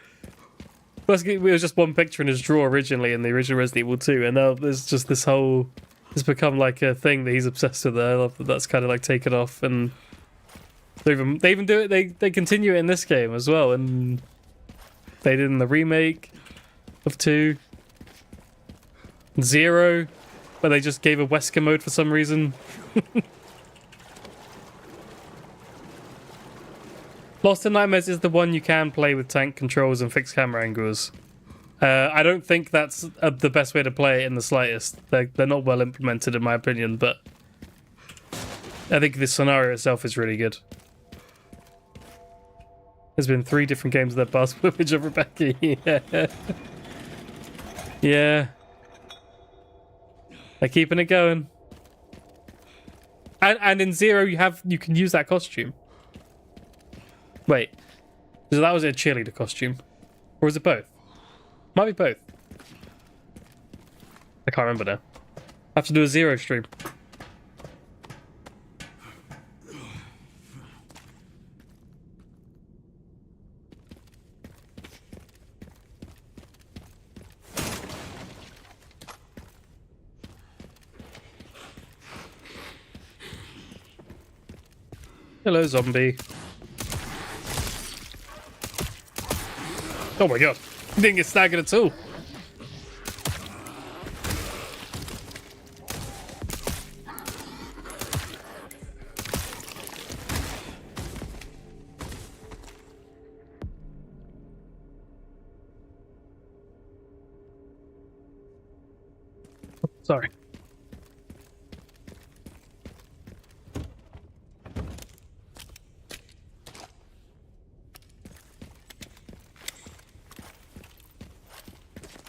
[SPEAKER 1] Wesker, it was just one picture in his drawer originally in the original Resident Evil 2, and now there's just this whole... It's become like a thing that he's obsessed with. I love that that's kind of like taken off, and they even do it. They continue it in this game as well, and they did in the remake of 2, 0, where they just gave a Wesker mode for some reason. Lost in Nightmares is the one you can play with tank controls and fixed camera angles. I don't think that's the best way to play it in the slightest. They're not well implemented in my opinion, but I think the scenario itself is really good. There's been 3 different games of that past footage of Rebecca. Yeah. Yeah. They're keeping it going. And in 0 you can use that costume. Wait. So that was a cheerleader costume. Or was it both? Might be both. I can't remember now. I have to do a 0 stream. Hello, zombie. Oh my god. Didn't get staggered at all. Sorry.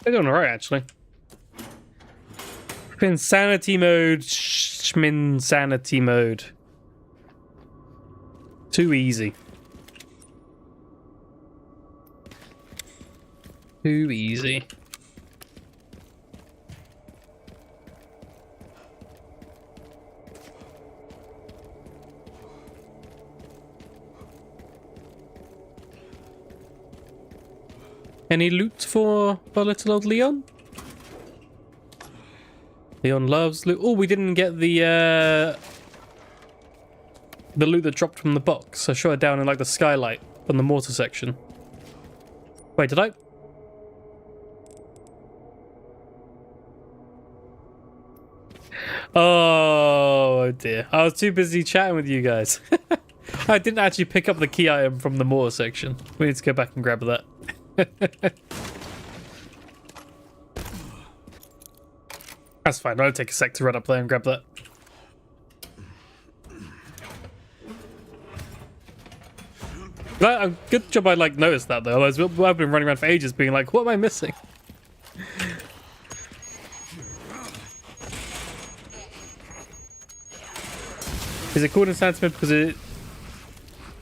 [SPEAKER 1] They're doing alright, actually. Insanity mode. Schminsanity mode. Too easy. Too easy. Any loot for little old Leon? Leon loves loot. Oh, we didn't get the loot that dropped from the box. I shot it down in like the skylight on the mortar section. Wait, did I? Oh dear. I was too busy chatting with you guys. I didn't actually pick up the key item from the mortar section. We need to go back and grab that. That's fine. I'll take a sec to run up there and grab that. Good job I like noticed that though. Otherwise, I've been running around for ages being like, what am I missing? Is it called Insanity Mode because it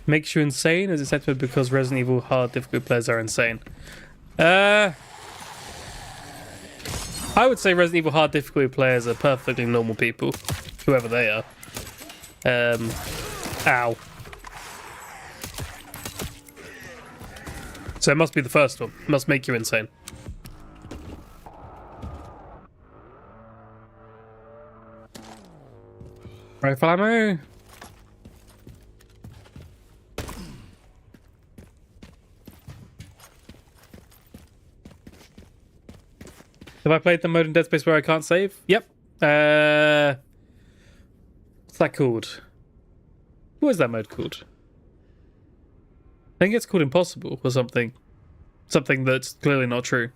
[SPEAKER 1] makes you insane? Or is it Insanity Mode because Resident Evil hard difficult players are insane? I would say Resident Evil hard difficulty players are perfectly normal people, whoever they are. Ow. So it must be the first one. It must make you insane. Rifle ammo. Have I played the mode in Dead Space where I can't save? Yep. What's that called? What is that mode called? I think it's called Impossible or something. Something that's clearly not true.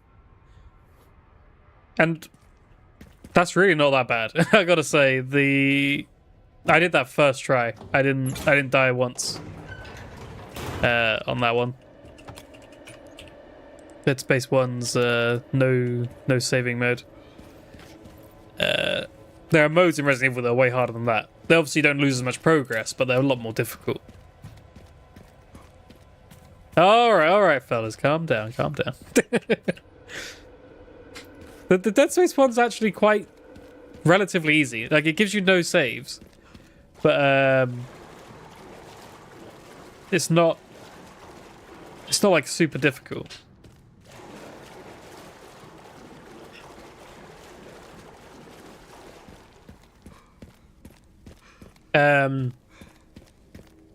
[SPEAKER 1] And that's really not that bad. I gotta say, I did that first try. I didn't die once. On that one. Dead Space 1's no saving mode. There are modes in Resident Evil that are way harder than that. They obviously don't lose as much progress, but they're a lot more difficult. Alright, fellas, calm down. The Dead Space 1's actually quite relatively easy. Like, it gives you no saves. But, it's not like super difficult.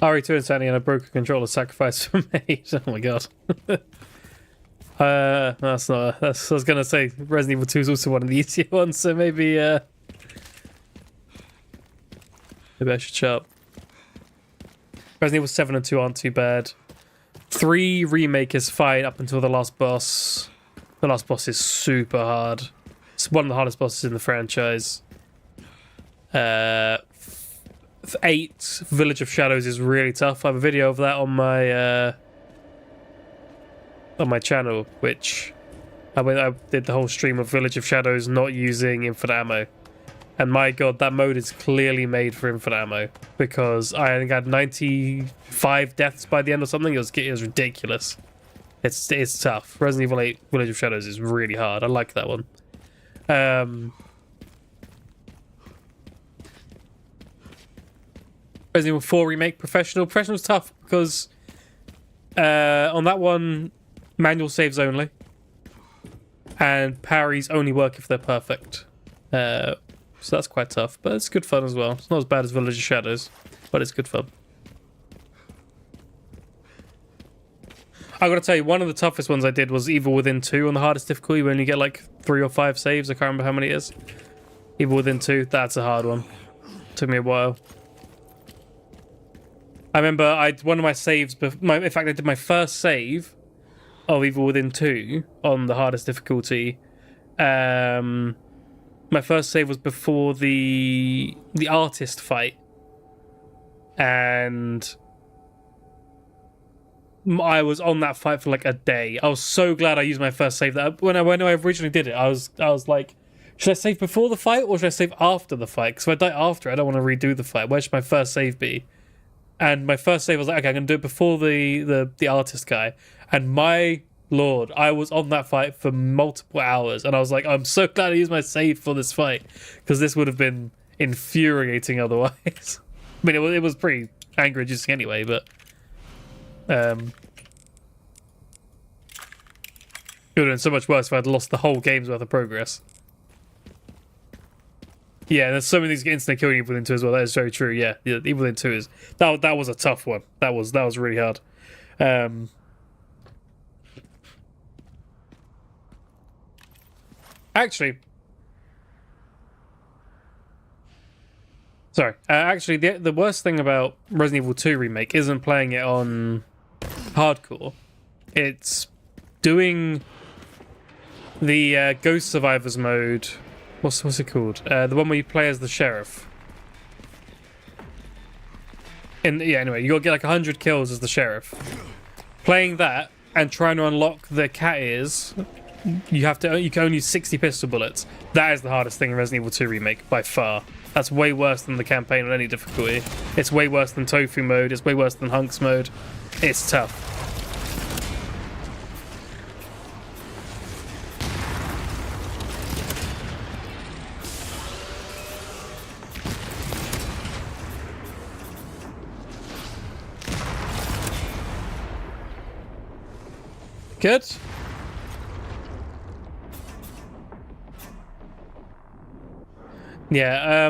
[SPEAKER 1] RE2 insanity and a broken controller sacrifice for me. Oh my god. That's not. I was gonna say Resident Evil 2 is also one of the easier ones, so maybe maybe I should shut up. Resident Evil 7 and 2 aren't too bad. 3 remake is fine up until the last boss. The last boss is super hard. It's one of the hardest bosses in the franchise. 8 Village of Shadows is really tough. I have a video of that on my channel, which I did the whole stream of Village of Shadows not using infinite ammo. And my god, that mode is clearly made for infinite ammo, because I think I had 95 deaths by the end or something. It was ridiculous. It's tough. Resident Evil 8 Village of Shadows is really hard. I like that one. Resident Evil 4 Remake Professional. Professional's tough because on that one, manual saves only. And parries only work if they're perfect. So that's quite tough, but it's good fun as well. It's not as bad as Village of Shadows, but it's good fun. I gotta tell you, one of the toughest ones I did was Evil Within 2 on the hardest difficulty, when you get like 3 or 5 saves. I can't remember how many it is. Evil Within 2, that's a hard one. Took me a while. I remember one of my saves, in fact I did my first save of Evil Within 2 on the hardest difficulty. My first save was before the artist fight. And I was on that fight for like a day. I was so glad I used my first save. That when I originally did it, I was like, should I save before the fight or should I save after the fight? Because if I die after, I don't want to redo the fight. Where should my first save be? And my first save was like, okay, I'm going to do it before the artist guy. And my lord, I was on that fight for multiple hours. And I was like, I'm so glad I used my save for this fight, because this would have been infuriating otherwise. I mean, it was pretty anger-inducing anyway, but it would have been so much worse if I'd lost the whole game's worth of progress. Yeah, there's so many things get instantly killing Evil Within 2 as well. That is very true. Yeah, Evil Within 2 is that was a tough one. That was really hard. Actually, the worst thing about Resident Evil 2 Remake isn't playing it on hardcore. It's doing the Ghost Survivors mode. What's it called? The one where you play as the sheriff. Anyway, you gotta get like 100 kills as the sheriff. Playing that and trying to unlock the cat ears, you can only use 60 pistol bullets. That is the hardest thing in Resident Evil 2 Remake by far. That's way worse than the campaign on any difficulty. It's way worse than Tofu mode. It's way worse than Hunks mode. It's tough. Good. Yeah,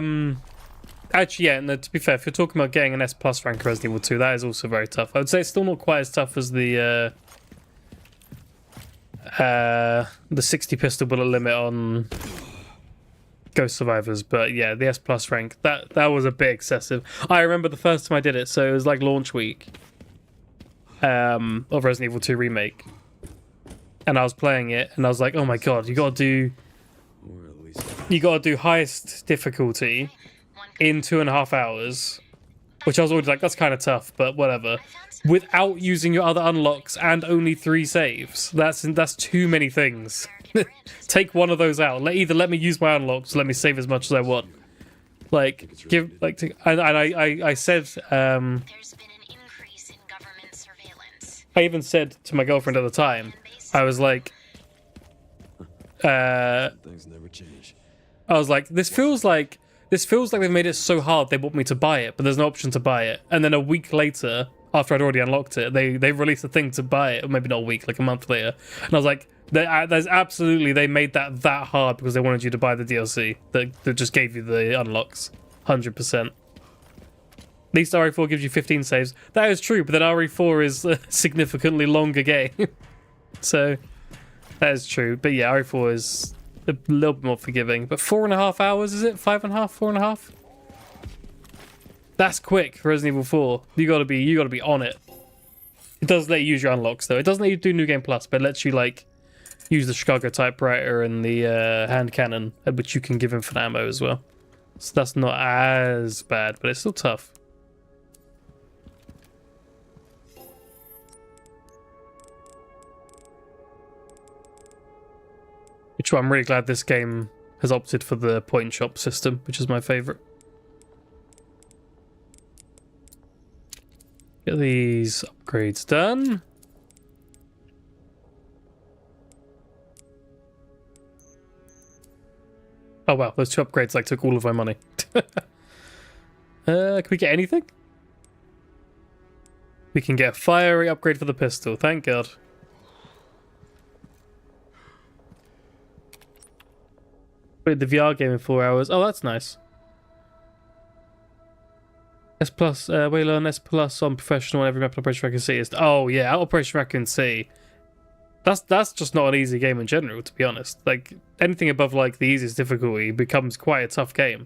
[SPEAKER 1] actually, yeah, no, to be fair, if you're talking about getting an S+ rank in Resident Evil 2, that is also very tough. I would say it's still not quite as tough as the 60 pistol bullet limit on Ghost Survivors, but yeah, the S+ rank, that was a bit excessive. I remember the first time I did it, so it was like launch week of Resident Evil 2 Remake. And I was playing it, and I was like, "Oh my god, you gotta do highest difficulty, in 2.5 hours, which I was already like, that's kind of tough, but whatever. Without using your other unlocks and only 3 saves. That's too many things. Take one of those out. Either let me use my unlocks, or let me save as much as I want. Like, I said,
[SPEAKER 3] There's been an increase in government surveillance.
[SPEAKER 1] I even said to my girlfriend at the time, I was like,
[SPEAKER 2] Things never change.
[SPEAKER 1] I was like, this feels like they've made it so hard they want me to buy it, but there's no option to buy it. And then a week later, after I'd already unlocked it, they released a thing to buy it, or maybe not a week, like a month later. And I was like, there's absolutely, they made that hard because they wanted you to buy the DLC that just gave you the unlocks, 100%. At least RE4 gives you 15 saves. That is true, but then RE4 is a significantly longer game. So that is true. But yeah, RE4 is a little bit more forgiving. But 4.5 hours, is it? 5.5, 4.5? That's quick for Resident Evil 4. You gotta be on it. It does let you use your unlocks though. It doesn't let you do New Game Plus, but it lets you like use the Chicago typewriter and the hand cannon, which you can give infinite ammo as well. So that's not as bad, but it's still tough. Which I'm really glad this game has opted for the point shop system, which is my favorite. Get these upgrades done. Oh wow, those 2 upgrades like took all of my money. Can we get anything? We can get a fiery upgrade for the pistol, thank God. Played the VR game in 4 hours. Oh, that's nice. S plus, we learn S plus on professional on every map in Operation Raccoon City. Oh yeah, Operation Raccoon City. That's just not an easy game in general, to be honest. Like anything above like the easiest difficulty becomes quite a tough game.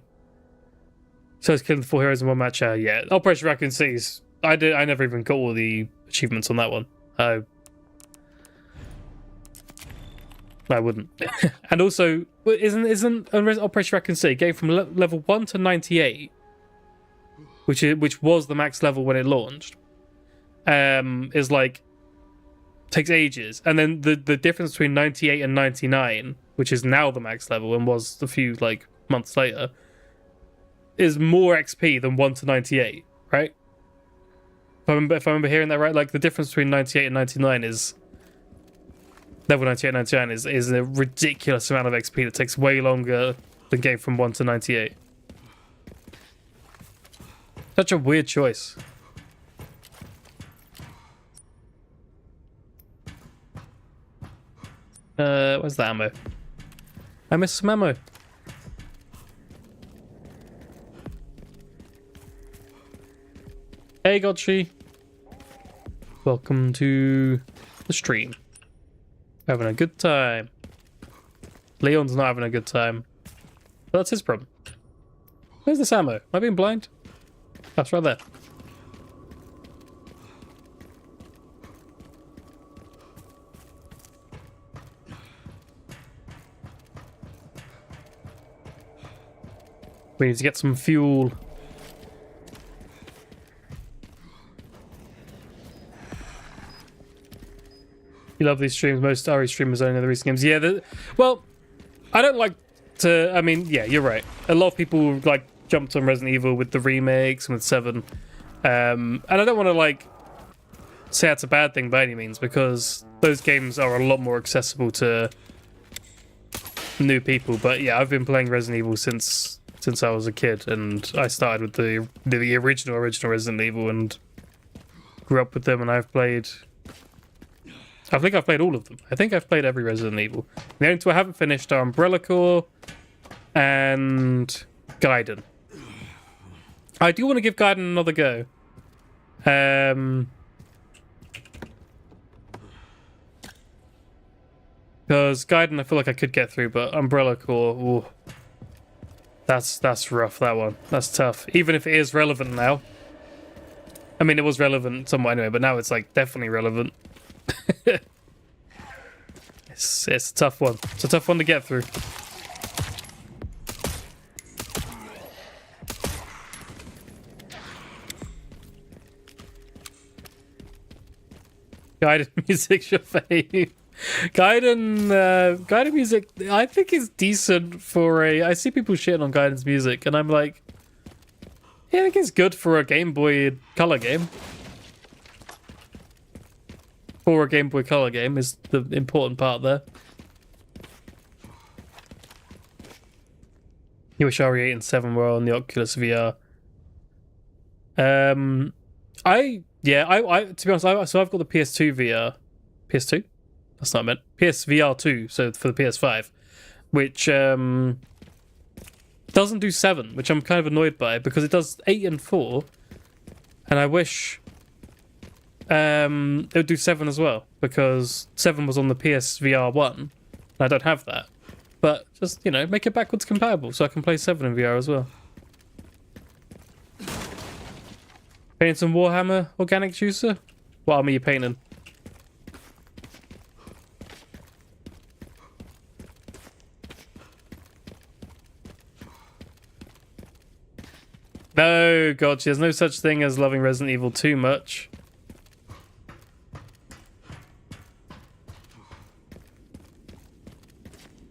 [SPEAKER 1] So it's killing 4 heroes in 1 match. Yeah, Operation Raccoon City's. I never even got all the achievements on that one. I wouldn't. And also, isn't Operation Raccoon City going from level 1 to 98? Which was the max level when it launched, is like takes ages, and then the difference between 98 and 99, which is now the max level and was a few like months later, is more XP than 1 to 98, right? If I remember hearing that right, like the difference between 98 and 99 is level 98 and 99 is a ridiculous amount of XP that takes way longer than getting from 1 to 98. Such a weird choice. Where's the ammo? I missed some ammo. Hey, Godshi. Welcome to the stream. Having a good time. Leon's not having a good time. But that's his problem. Where's this ammo? Am I being blind? That's right there. We need to get some fuel. You love these streams. Most RE streamers only know the recent games. Yeah, well, I don't like to... I mean, yeah, you're right. A lot of people like jumped on Resident Evil with the remakes and with 7. And I don't want to like say that's a bad thing by any means, because those games are a lot more accessible to new people. But yeah, I've been playing Resident Evil since I was a kid, and I started with the original Resident Evil and grew up with them, and I think I've played all of them. I think I've played every Resident Evil. The only 2 I haven't finished are Umbrella Corps and Gaiden. I do want to give Gaiden another go. Because Gaiden I feel like I could get through, but Umbrella Corps, ooh, that's rough, that one. That's tough. Even if it is relevant now. I mean, it was relevant somewhat anyway, but now it's like definitely relevant. It's a tough one. It's a tough one to get through. Guided music's your fave. Guided music, I think is decent for a. I see people shitting on Guidance music, and I'm like, yeah, I think it's good for a Game Boy Color game. For a Game Boy Color game is the important part there. You wish RE8 and 7 were on the Oculus VR. I to be honest, so I've got the PS2 VR. PS2? That's not meant. PSVR 2, so for the PS5, which doesn't do 7, which I'm kind of annoyed by because it does 8 and 4, and I wish it would do 7 as well because 7 was on the PSVR 1, and I don't have that. But just, you know, make it backwards compatible so I can play 7 in VR as well. Painting some Warhammer organic juicer? What army are you painting? No, gotcha. There's no such thing as loving Resident Evil too much.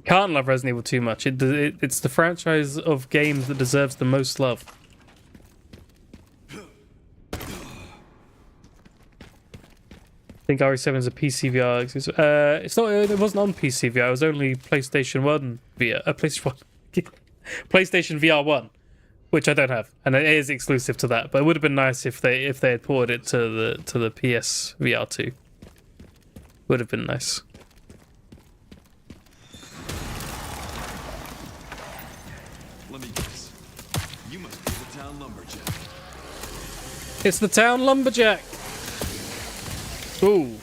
[SPEAKER 1] Can't love Resident Evil too much. It's the franchise of games that deserves the most love. I think RE7 is a PC VR exclusive. It's not. It wasn't on PC VR. It was only PlayStation 1 VR. PlayStation 1. PlayStation VR 1, which I don't have, and it is exclusive to that. But it would have been nice if they had ported it to the PS VR 2. Would have been nice.
[SPEAKER 2] Let me guess. You must be the town lumberjack.
[SPEAKER 1] It's the town lumberjack. Ooh.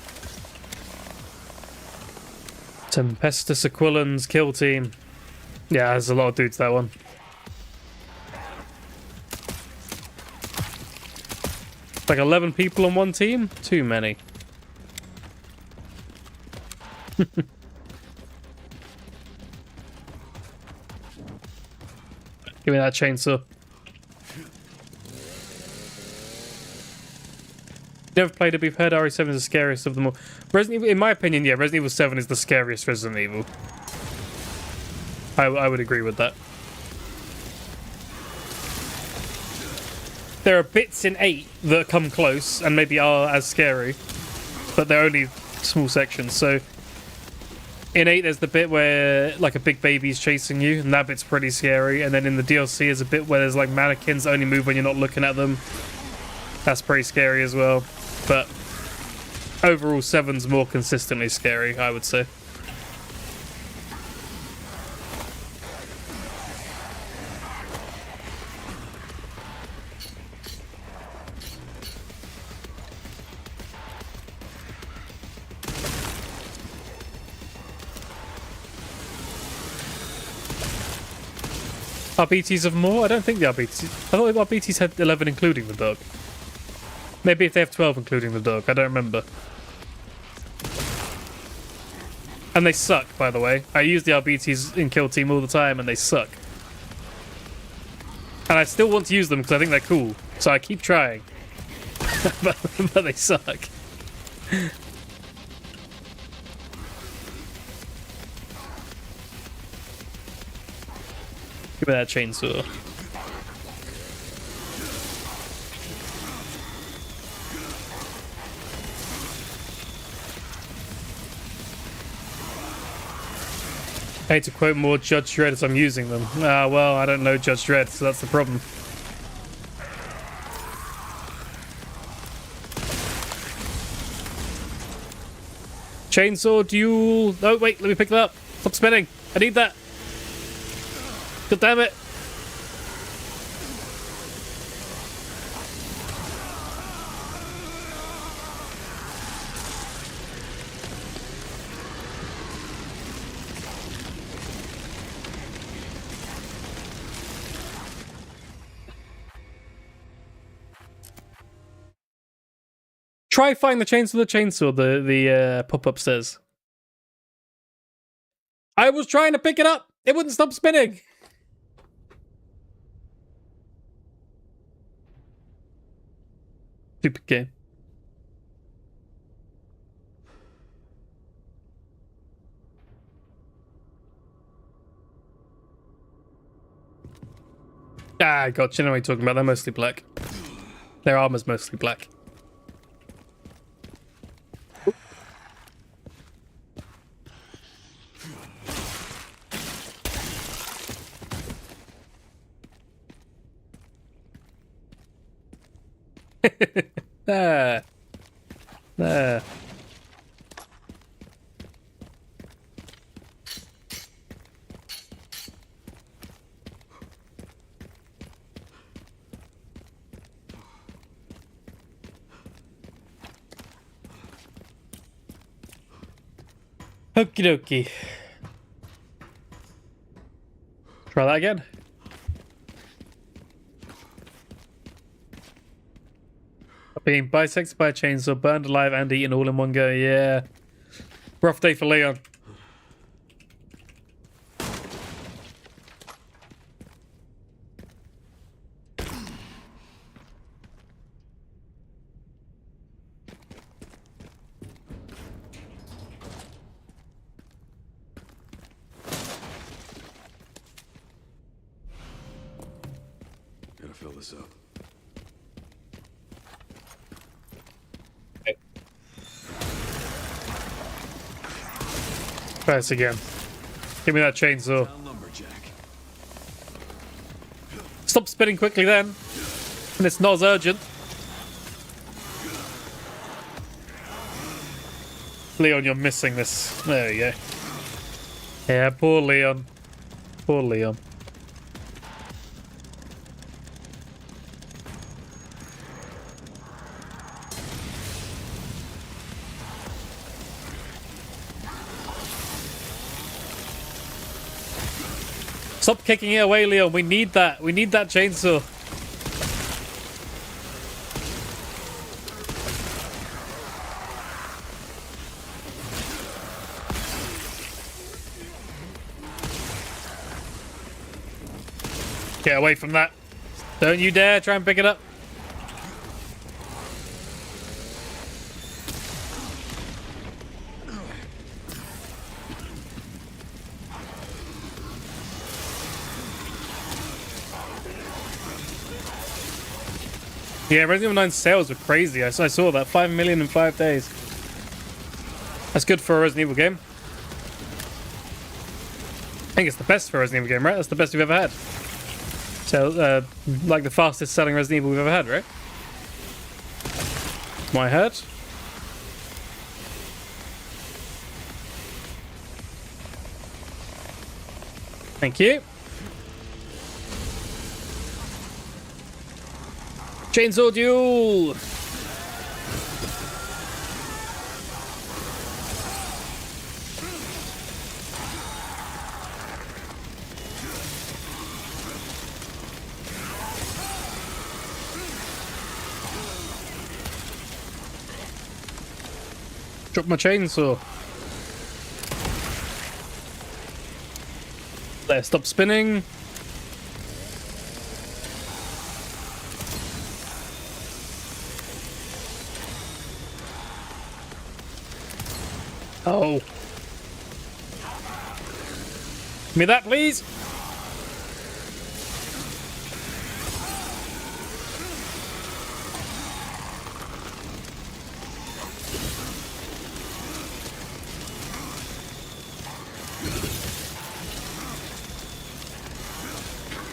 [SPEAKER 1] Tempestus Aquilon's kill team. Yeah, there's a lot of dudes that one. Like 11 people on one team? Too many. Give me that chainsaw. Never played it, but we've heard RE7 is the scariest of them all. Resident Evil, in my opinion, yeah, Resident Evil 7 is the scariest Resident Evil. I would agree with that. There are bits in 8 that come close and maybe are as scary, but they're only small sections. So in 8 there's the bit where like a big baby's chasing you, and that bit's pretty scary. And then in the DLC is a bit where there's like mannequins that only move when you're not looking at them. That's pretty scary as well. But overall 7's more consistently scary, I would say. RBTs have more? I don't think the RBTs... I thought the RBTs had 11 including the dog. Maybe if they have 12 including the dog. I don't remember. And they suck, by the way. I use the RBTs in Kill Team all the time and they suck. And I still want to use them because I think they're cool. So I keep trying. but they suck. Give me that chainsaw. I need to quote more Judge Dredd as I'm using them. Ah, well, I don't know Judge Dredd, so that's the problem. Chainsaw duel. Oh, wait, let me pick that up. Stop spinning. I need that. God damn it. Try find the chainsaw, the pop-up stairs. I was trying to pick it up. It wouldn't stop spinning. Stupid game. Ah, gotcha. You know what you're talking about. They're mostly black. Their armor's mostly black. Ah. Ah. Okie dokie. Try that again. Being bisected by a chainsaw, burned alive, and eaten all in one go. Yeah. Rough day for Leon.
[SPEAKER 2] Gotta fill this up.
[SPEAKER 1] Try this again. Give me that chainsaw.
[SPEAKER 2] Lumberjack.
[SPEAKER 1] Stop spinning quickly then. And it's not as urgent. Leon, you're missing this. There you go. Yeah, poor Leon. Poor Leon. Stop kicking it away, Leon. We need that. We need that chainsaw. Get away from that. Don't you dare try and pick it up. Yeah, Resident Evil 9 sales were crazy. I saw that. 5 million in 5 days. That's good for a Resident Evil game. I think it's the best for a Resident Evil game, right? That's the best we've ever had. So, like the fastest selling Resident Evil we've ever had, right? What I heard. Thank you. Chainsaw duel! Drop my chainsaw. There, stop spinning. Oh. Give me that, please.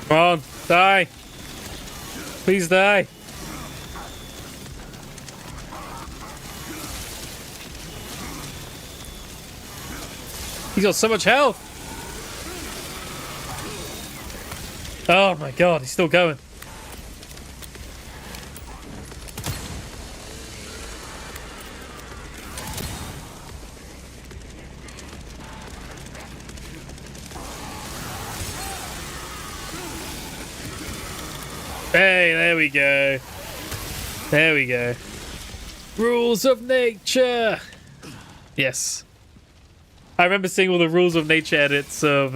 [SPEAKER 1] Come on, die. Please die. He's got so much health. Oh my god, he's still going. Hey, there we go. There we go. Rules of nature. Yes. I remember seeing all the rules of nature edits of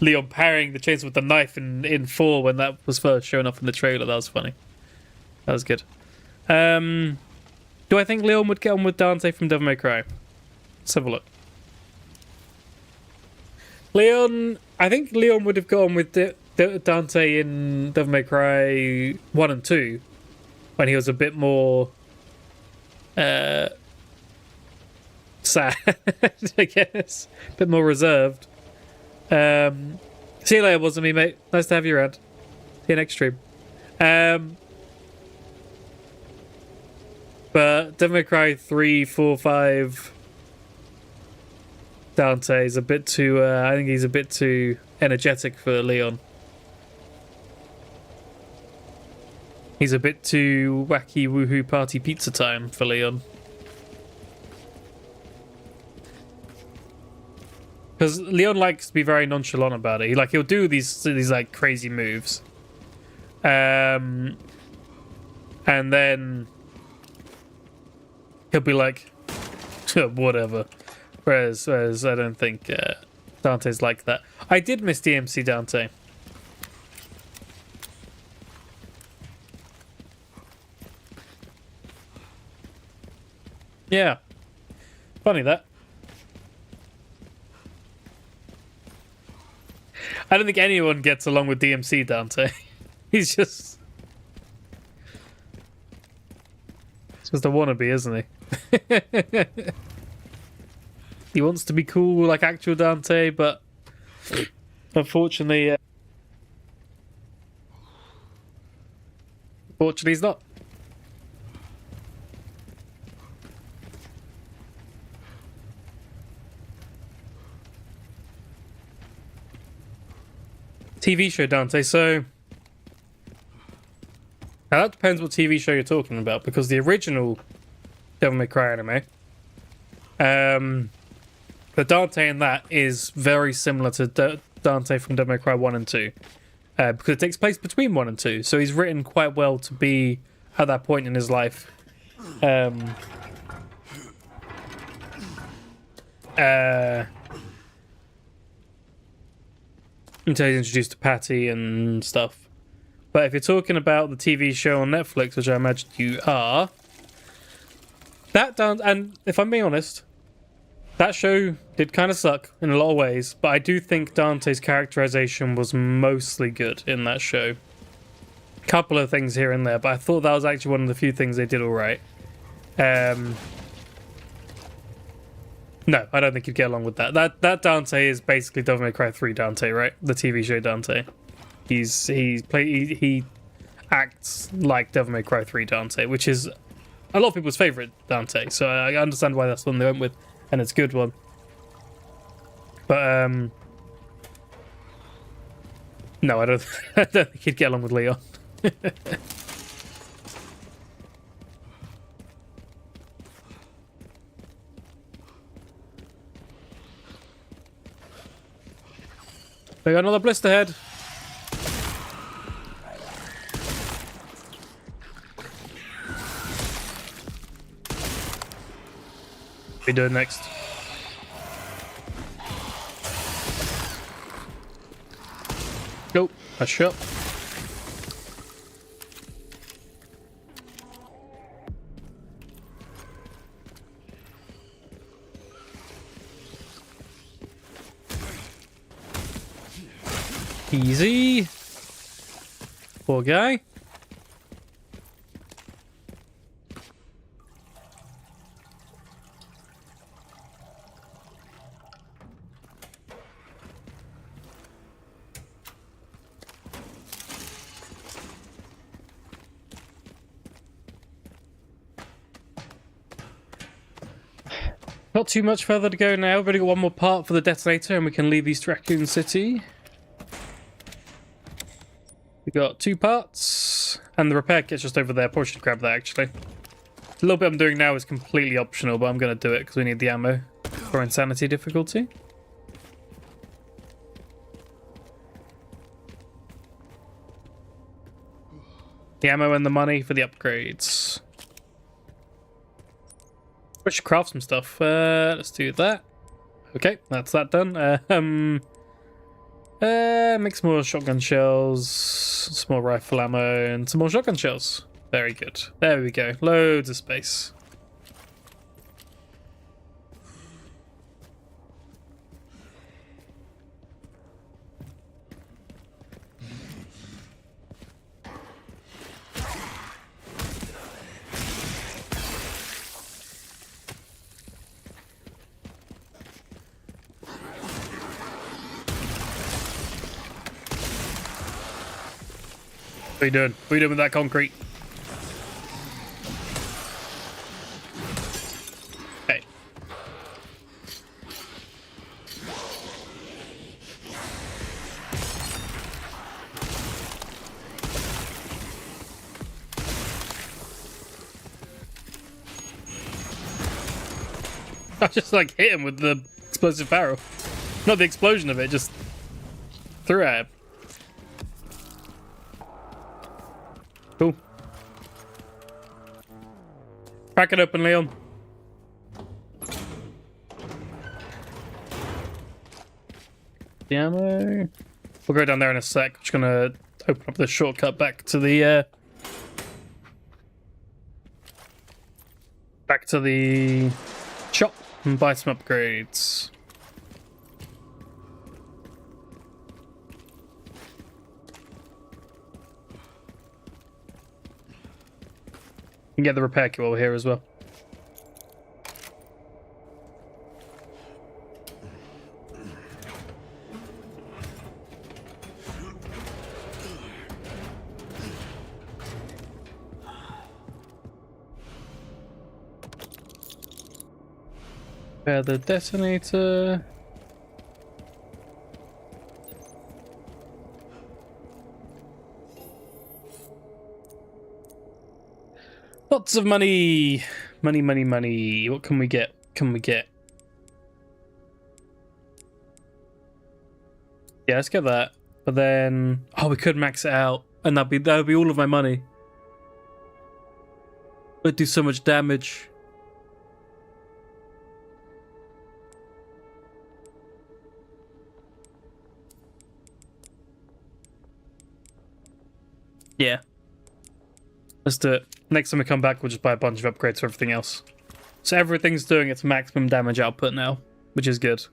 [SPEAKER 1] Leon parrying the chainsaw with the knife in 4 when that was first shown up in the trailer. That was funny. That was good. Do I think Leon would get on with Dante from Devil May Cry? Let's have a look. Leon, I think Leon would have gone with Dante in Devil May Cry 1 and 2, when he was a bit more sad, I guess. A bit more reserved. See you later, wasn't me, mate. Nice to have you around. See you next stream. But Devil May Cry 3, 4, 5... Dante is a bit too, I think he's a bit too energetic for Leon. He's a bit too wacky woohoo party pizza time for Leon. Because Leon likes to be very nonchalant about it. He'll do these like crazy moves. And then he'll be like, whatever. Whereas I don't think Dante's like that. I did miss DMC Dante. Yeah. Funny that. I don't think anyone gets along with DMC Dante. He's just a wannabe, isn't he? He wants to be cool like actual Dante, but unfortunately, he's not. TV show Dante, so now that depends what TV show you're talking about, because the original Devil May Cry anime, the Dante in that is very similar to Dante from Devil May Cry 1 and 2, because it takes place between 1 and 2, so he's written quite well to be at that point in his life. Until he's introduced to Patty and stuff. But if you're talking about the TV show on Netflix, which I imagine you are, and if I'm being honest, that show did kind of suck in a lot of ways, but I do think Dante's characterization was mostly good in that show. A couple of things here and there, but I thought that was actually one of the few things they did alright. No, I don't think you'd get along with that. That Dante is basically Devil May Cry 3 Dante, right? The TV show Dante. He acts like Devil May Cry 3 Dante, which is a lot of people's favorite Dante. So I understand why that's the one they went with, and it's a good one. But no, I don't think he'd get along with Leon. We got another blister head. What we doing next? Nope, a shot. Easy. Poor guy. Not too much further to go now. We've only got one more part for the detonator and we can leave East Raccoon City. We got 2 parts, and the repair kit's just over there. Probably should grab that actually. The little bit I'm doing now is completely optional, but I'm going to do it because we need the ammo for insanity difficulty. The ammo and the money for the upgrades. We should craft some stuff. Let's do that. Okay, that's that done. Make some more shotgun shells, some more rifle ammo, and some more shotgun shells. Very good. There we go. Loads of space. What are you doing? What are you doing with that concrete? Hey. I just like hit him with the explosive barrel. Not the explosion of it, just threw at him. Cool. Crack it open, Leon. The ammo. We'll go down there in a sec. Just gonna open up the shortcut back to the shop and buy some upgrades. You can get the repair kit over here as well. Repair the detonator. Lots of money. Money, money, money. What can we get? Can we get? Yeah, let's get that. But then, oh, we could max it out, and that'd be all of my money. It'd do so much damage. Yeah. Let's do it. Next time we come back, we'll just buy a bunch of upgrades for everything else. So everything's doing its maximum damage output now, which is good.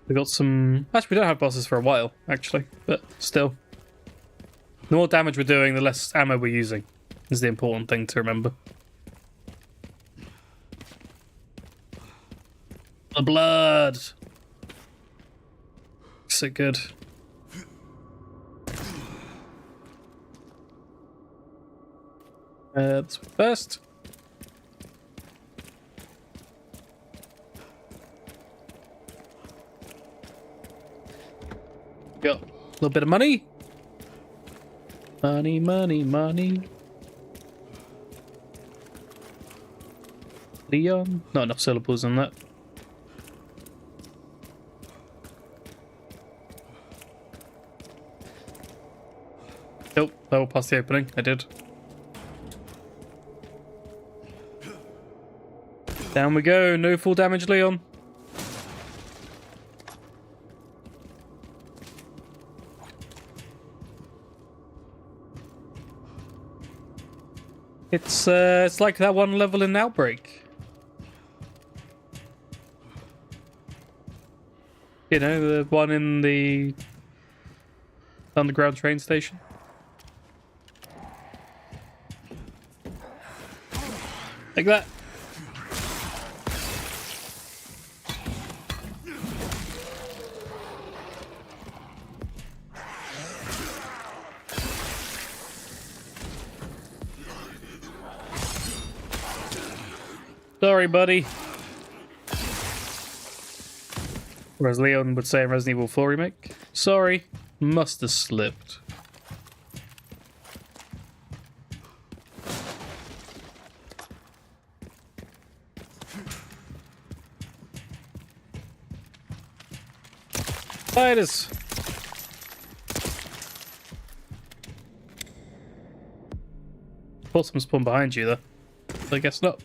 [SPEAKER 1] We got some... Actually, we don't have bosses for a while, actually, but still. The more damage we're doing, the less ammo we're using, is the important thing to remember. The blood! So good. That's first. Got a little bit of money. Money, money, money. Leon? Not enough syllables on that. Nope, I will pass the opening. I did. Down we go. No full damage, Leon. It's like that one level in Outbreak. You know, the one in the underground train station. Like that. Sorry, buddy. Or as Leon would say in Resident Evil 4 Remake, sorry, must have slipped. Spiders! Thought some spawn behind you though. I guess not.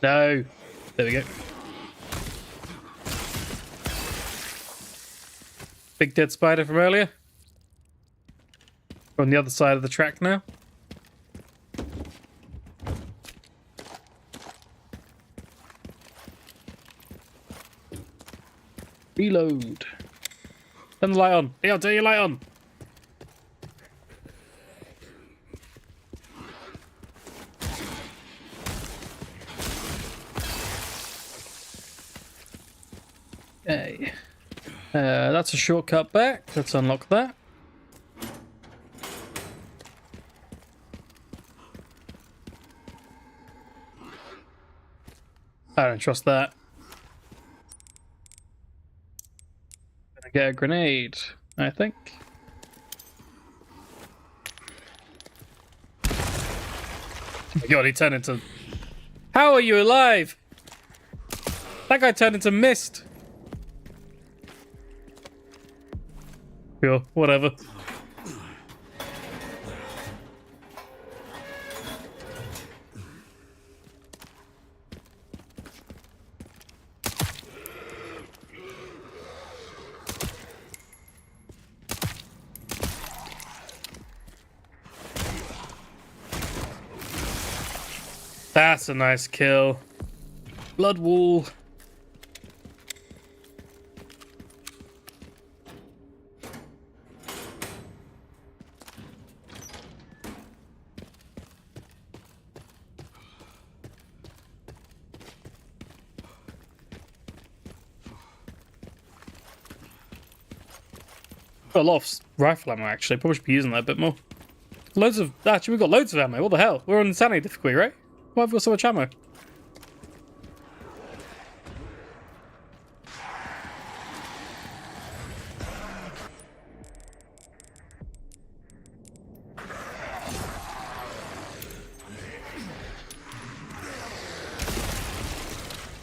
[SPEAKER 1] No. There we go. Big dead spider from earlier. We're on the other side of the track now. Reload. Turn the light on. Leon, turn your light on. That's a shortcut back. Let's unlock that. I don't trust that. Gonna get a grenade, I think. Oh my god, he turned into... How are you alive? That guy turned into mist. Sure, whatever. That's a nice kill. Blood wall. Got a lot of rifle ammo actually. Probably should be using that a bit more. Loads of... Actually, we've got loads of ammo. What the hell? We're on insanity difficulty, right? Why have we got so much ammo?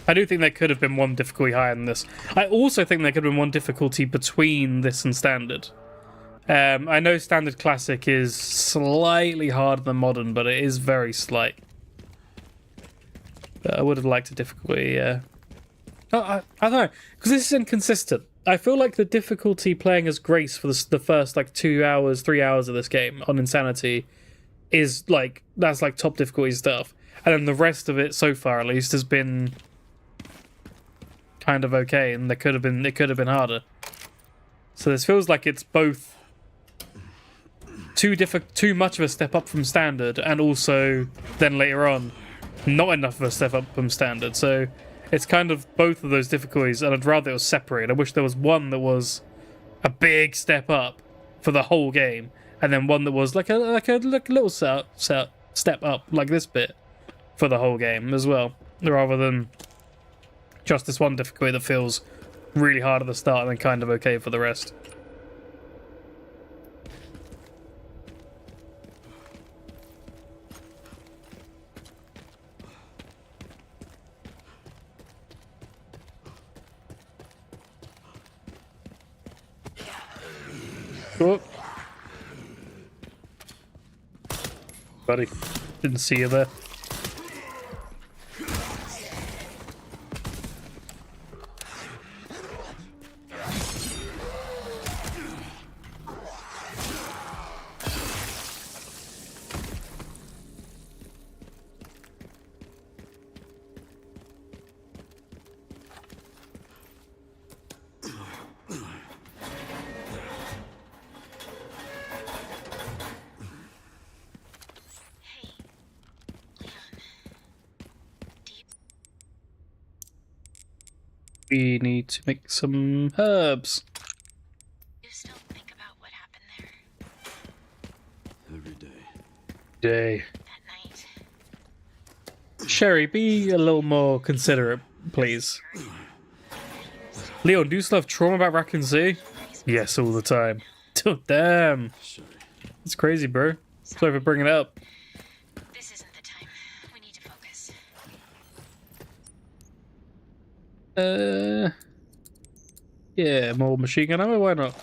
[SPEAKER 1] I do think there could have been one difficulty higher than this. I also think there could have been one difficulty between this and standard. I know standard classic is slightly harder than modern, but it is very slight. But I would have liked a difficulty. I don't know, because this is inconsistent. I feel like the difficulty playing as Grace for the first like 2 hours, 3 hours of this game on Insanity is like that's like top difficulty stuff, and then the rest of it so far at least has been kind of okay, and it could have been harder. So this feels like it's both too much of a step up from standard, and also then later on not enough of a step up from standard. So it's kind of both of those difficulties, and I'd rather it was separated. I wish there was one that was a big step up for the whole game, and then one that was like a little step up like this bit for the whole game as well, rather than just this one difficulty that feels really hard at the start and then kind of okay for the rest. Oh. Buddy, didn't see you there. We need to make some herbs.
[SPEAKER 3] You still think about what happened there
[SPEAKER 2] Every day.
[SPEAKER 1] Day.
[SPEAKER 3] that night?
[SPEAKER 1] Sherry, be a little more considerate, please. Leon, do you still have trauma about Raccoon City? Yes, all the time. Oh, damn.
[SPEAKER 2] Sorry.
[SPEAKER 1] It's crazy, bro. Sorry for bringing it up.
[SPEAKER 3] This isn't the time. We need to focus.
[SPEAKER 1] Yeah, more machine gun ammo, why not?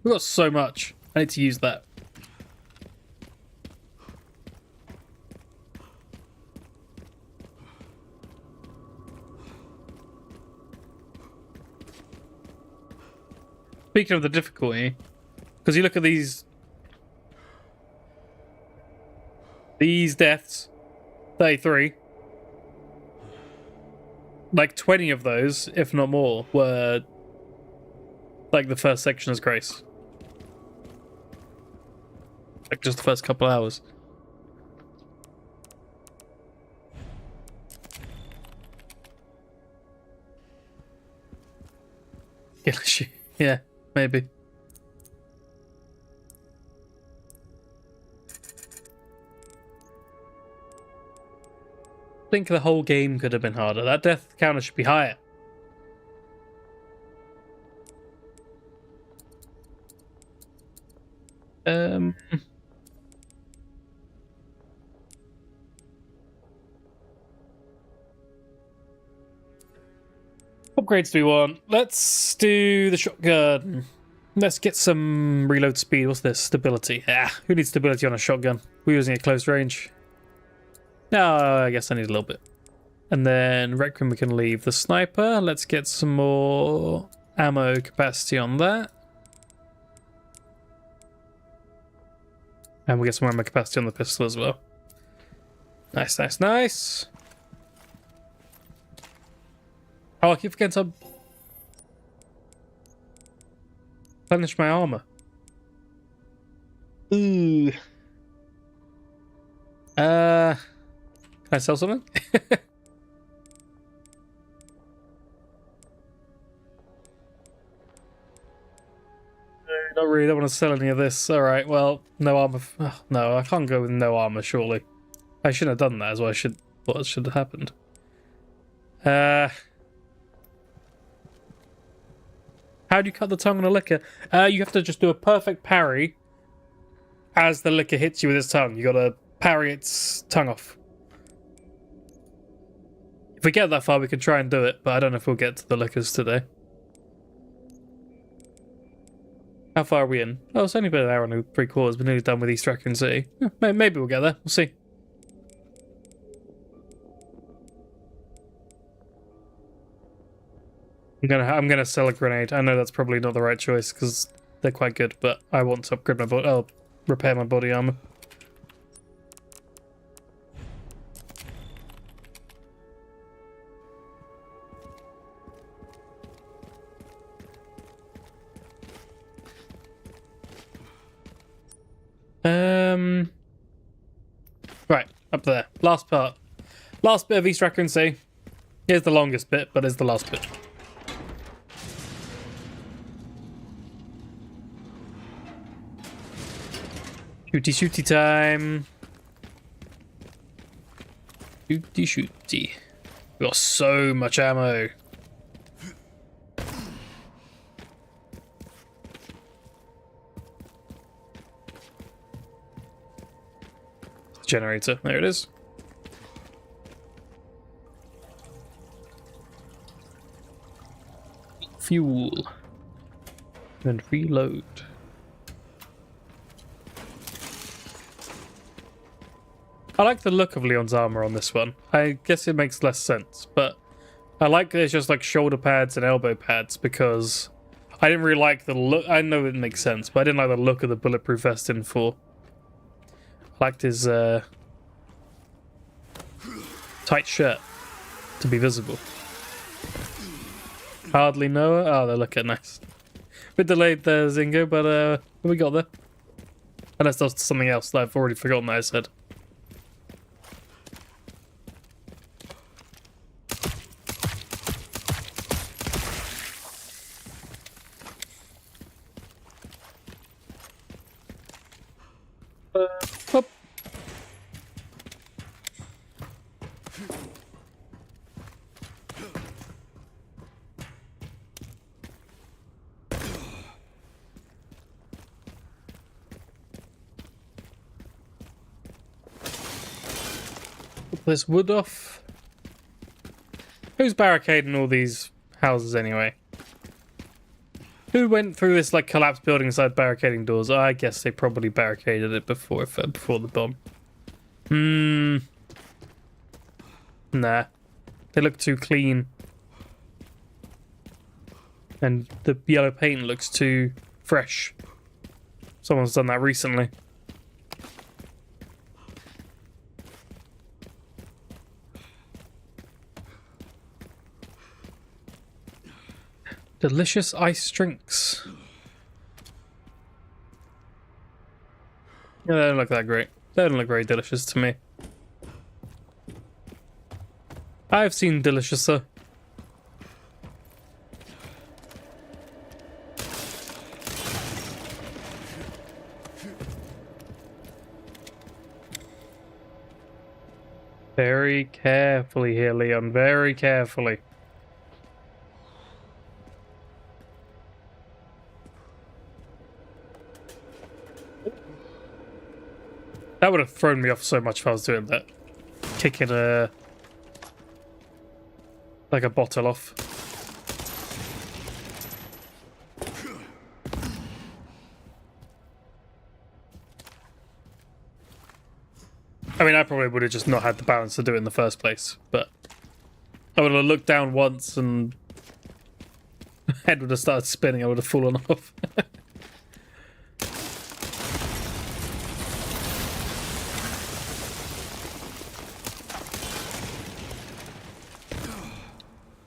[SPEAKER 1] We've got so much. I need to use that. Speaking of the difficulty, because you look at these deaths, 33, like 20 of those, if not more, were like the first section as Grace. Like just the first couple hours. Yeah, maybe. I think the whole game could have been harder. That death counter should be higher. Um, upgrades do we want? Let's do the shotgun. Let's get some reload speed. What's this? Stability. Ah, who needs stability on a shotgun? We're using it close range. No, I guess I need a little bit. And then Requiem we can leave. The sniper, let's get some more ammo capacity on that. And we'll get some ammo capacity on the pistol as well. Nice, nice, nice. Oh, I keep forgetting to replenish my armor. Ooh. Can I sell something? Not really, don't want to sell any of this. Alright, well, no armor. Oh, no, I can't go with no armor, surely. I shouldn't have done that, is what should have happened. How do you cut the tongue on a licker? You have to just do a perfect parry as the licker hits you with its tongue. You gotta parry its tongue off. If we get that far, we can try and do it, but I don't know if we'll get to the lickers today. How far are we in? Oh, it's only been an hour and 3/4. We're nearly done with East Raccoon City. Maybe we'll get there. We'll see. I'm gonna sell a grenade. I know that's probably not the right choice because they're quite good, but I want to upgrade my body. I'll repair my body armor. Right, up there. Last part. Last bit of East Raccoon City. Here's the longest bit, but it's the last bit. Shooty time. Shooty. We got so much ammo. Generator. There it is. Fuel. And reload. I like the look of Leon's armor on this one. I guess it makes less sense, but I like that it's just like shoulder pads and elbow pads because I didn't really like the look. I know it makes sense, but I didn't like the look of the bulletproof vest in 4. I liked his tight shirt to be visible. Hardly know her. Oh, they look at nice. Bit delayed there, Zingo, but we got there. Unless that's something else that I've already forgotten that I said. Hop. Put this wood off. Who's barricading all these houses anyway? Who went through this like collapsed building and started barricading doors? I guess they probably barricaded it before the bomb. Nah. They look too clean. And the yellow paint looks too fresh. Someone's done that recently. Delicious ice drinks. Yeah, they don't look that great. They don't look very delicious to me. I've seen deliciouser. Very carefully here, Leon. Very carefully. That would have thrown me off so much if I was doing that. Kicking like a bottle off. I mean, I probably would have just not had the balance to do it in the first place, but I would have looked down once and head would have started spinning. I would have fallen off.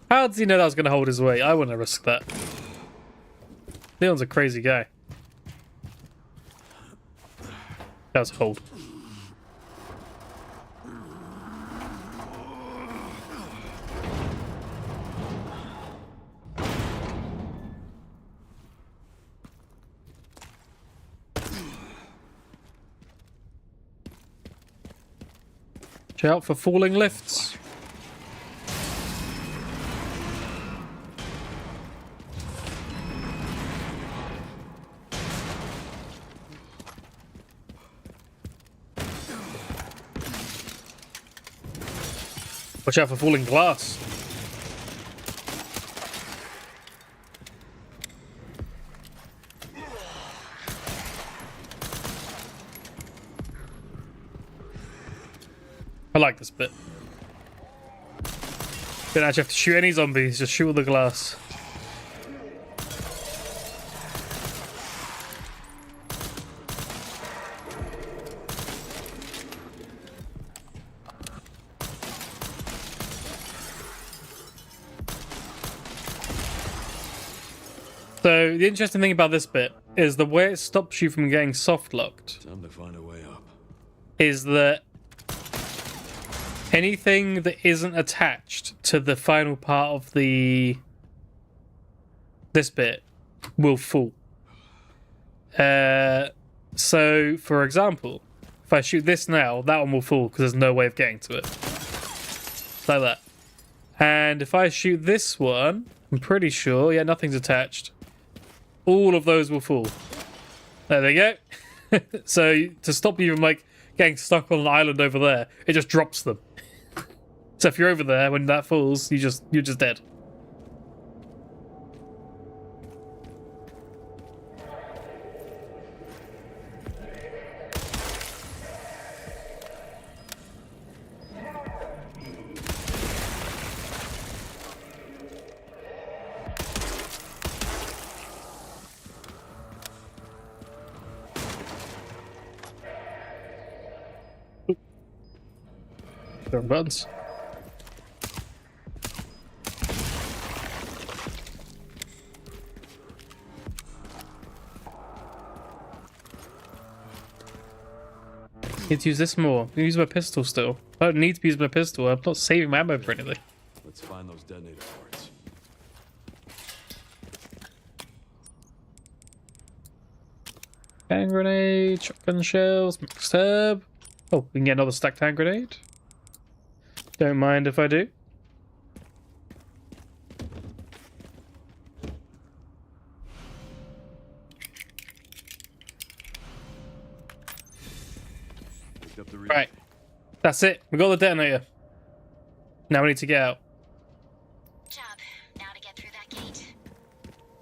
[SPEAKER 1] How did he know that was going to hold his weight? I wouldn't have risked that. Leon's a crazy guy. That was hold. Watch out for falling lifts. Watch out for falling glass. I like this bit. Don't actually have to shoot any zombies, just shoot with the glass. So the interesting thing about this bit is the way it stops you from getting soft locked
[SPEAKER 2] Time to find a way up.
[SPEAKER 1] is that anything that isn't attached to the final part of this bit will fall. So for example, if I shoot this now, that one will fall because there's no way of getting to it. Like that. And if I shoot this one, I'm pretty sure, yeah, nothing's attached. All of those will fall. There they go. So to stop you from like getting stuck on an island over there, it just drops them. So if you're over there when that falls, you're just dead. Wrong buttons. Need to use this more. I use my pistol still. I don't need to use my pistol. I'm not saving my ammo for anything.
[SPEAKER 2] Let's find those detonator parts.
[SPEAKER 1] Hand grenade, shotgun shells, mixed herb. Oh, we can get another stacked hand grenade. Don't mind if I do.
[SPEAKER 2] Picked up the
[SPEAKER 1] Right. That's it. We got the detonator. Now we need to get out.
[SPEAKER 3] Job. Now to get through that gate.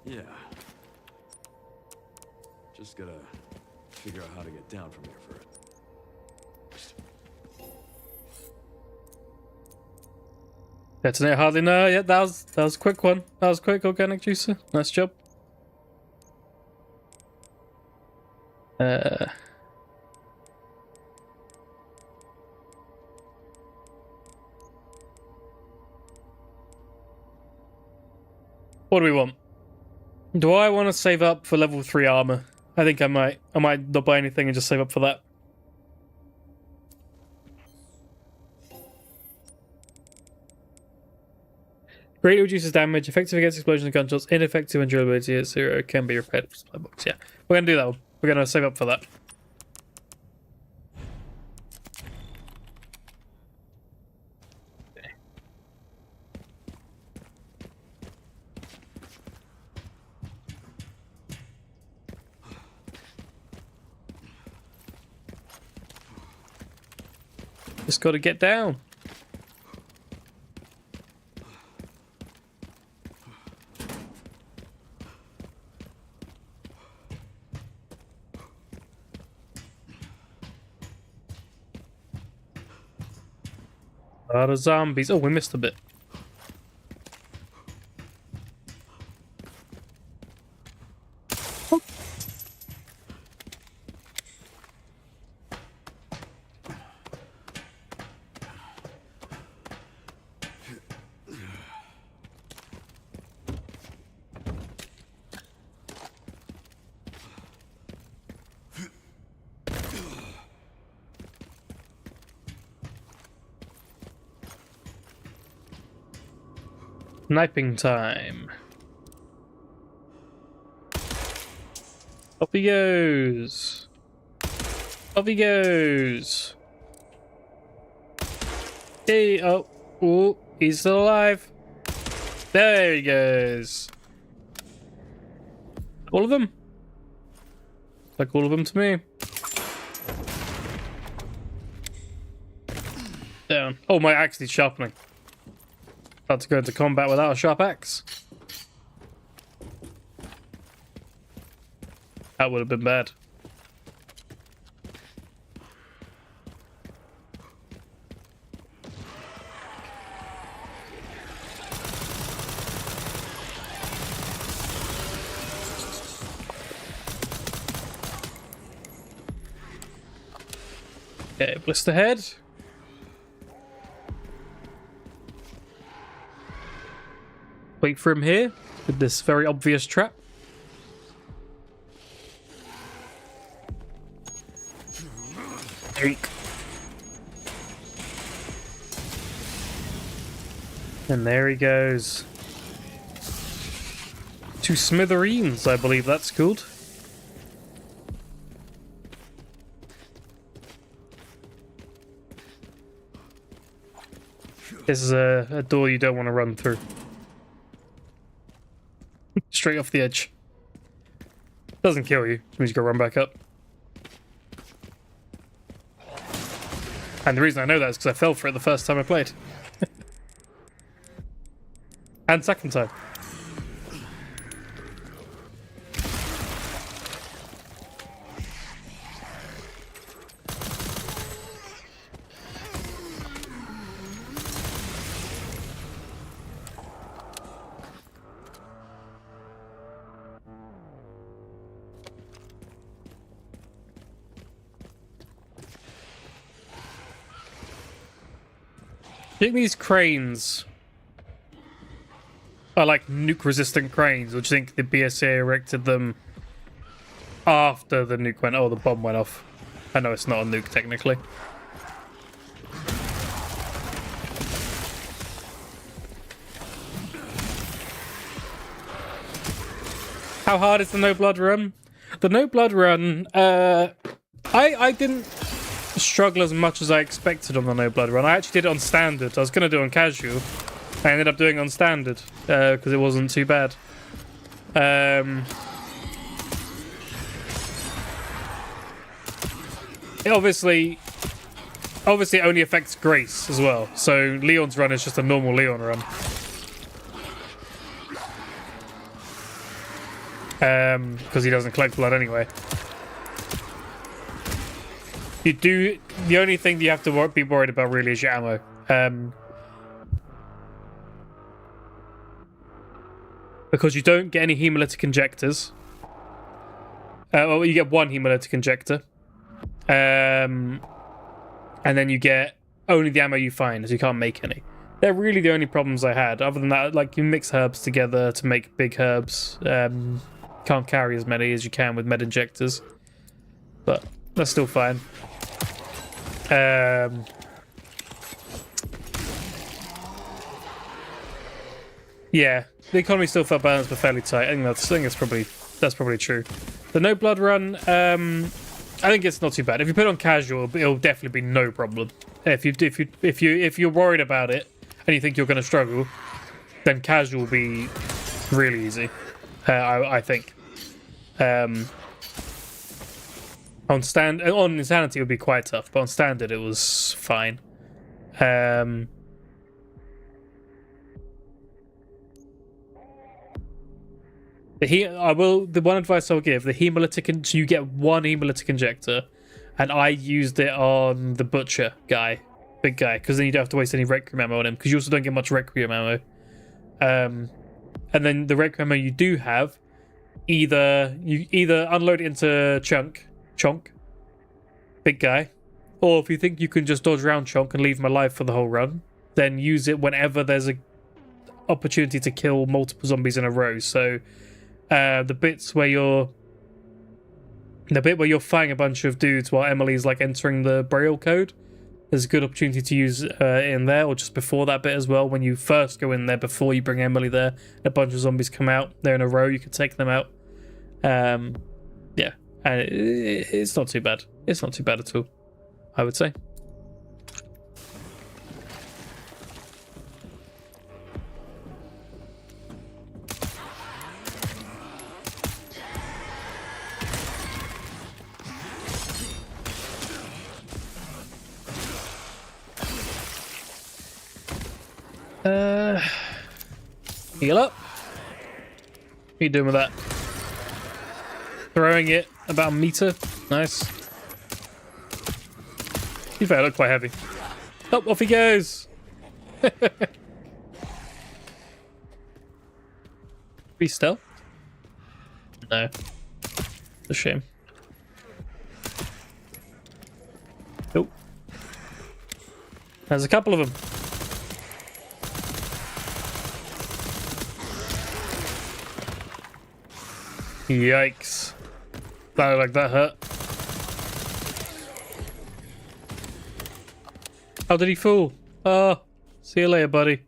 [SPEAKER 2] Yeah. Just gotta figure out how to get down from here first.
[SPEAKER 1] Detonator hardly no. Yeah, that was a quick one. That was quick, organic juicer. Nice job. What do we want? Do I want to save up for level 3 armor? I think I might. I might not buy anything and just save up for that. Greatly reduces damage, effective against explosions and gunshots, ineffective and durability at 0, can be repaired with supply box. Yeah, we're going to do that one. We're going to save up for that. Just got to get down. A lot of zombies. Oh, we missed a bit. Sniping time. Up he goes. Up he goes. Hey, oh, oh, he's still alive. There he goes. All of them? Like all of them to me. Down. Oh, my axe needs sharpening. About to go into combat without a sharp axe. That would have been bad. Okay, blister head. Wait for him here with this very obvious trap. Eek. And there he goes. To smithereens, I believe that's called. This is a door you don't want to run through. Straight off the edge. Doesn't kill you. You just go run back up. And the reason I know that is because I fell for it the first time I played. And second time. I think these cranes are like nuke-resistant cranes, which I think the BSA erected them after the nuke went. Oh, the bomb went off. I know it's not a nuke technically. How hard is the No Blood run? The No Blood run, I didn't struggle as much as I expected on the No Blood run. I actually did it on standard. I was going to do it on casual. I ended up doing it on standard because it wasn't too bad. It obviously it only affects Grace as well. So Leon's run is just a normal Leon run. Because he doesn't collect blood anyway. The only thing you have to be worried about really is your ammo. Because you don't get any hemolytic injectors. Well, you get one hemolytic injector. And then you get only the ammo you find, as you can't make any. They're really the only problems I had. Other than that, like, you mix herbs together to make big herbs. Can't carry as many as you can with med injectors. But that's still fine. Yeah, the economy still felt balanced but fairly tight. I think that's probably true. The No Blood run, I think it's not too bad. If you put it on casual, it'll definitely be no problem. If you're worried about it and you think you're going to struggle, then casual will be really easy. I think. On Insanity it would be quite tough, but on standard it was fine. The one advice I'll give, the hemolytic, so you get one hemolytic injector, and I used it on the butcher guy, big guy, because then you don't have to waste any Requiem ammo on him, because you also don't get much Requiem ammo. And then the Requiem ammo you do have, either unload it into Chonk, big guy, or if you think you can just dodge around Chonk and leave him alive for the whole run, then use it whenever there's a opportunity to kill multiple zombies in a row. So the bit where you're fighting a bunch of dudes while Emily's like entering the Braille code, there's a good opportunity to use in there, or just before that bit as well. When you first go in there, before you bring Emily there, a bunch of zombies come out. They're in a row. You can take them out. Yeah, and it's not too bad. It's not too bad at all, I would say. Heal up. What are you doing with that? Throwing it about a meter. Nice. You fair, look quite heavy. Oh, off he goes. Be stealth? No. It's a shame. Oh. There's a couple of them. Yikes. That looked like that hurt. How did he fall? Oh, see you later, buddy.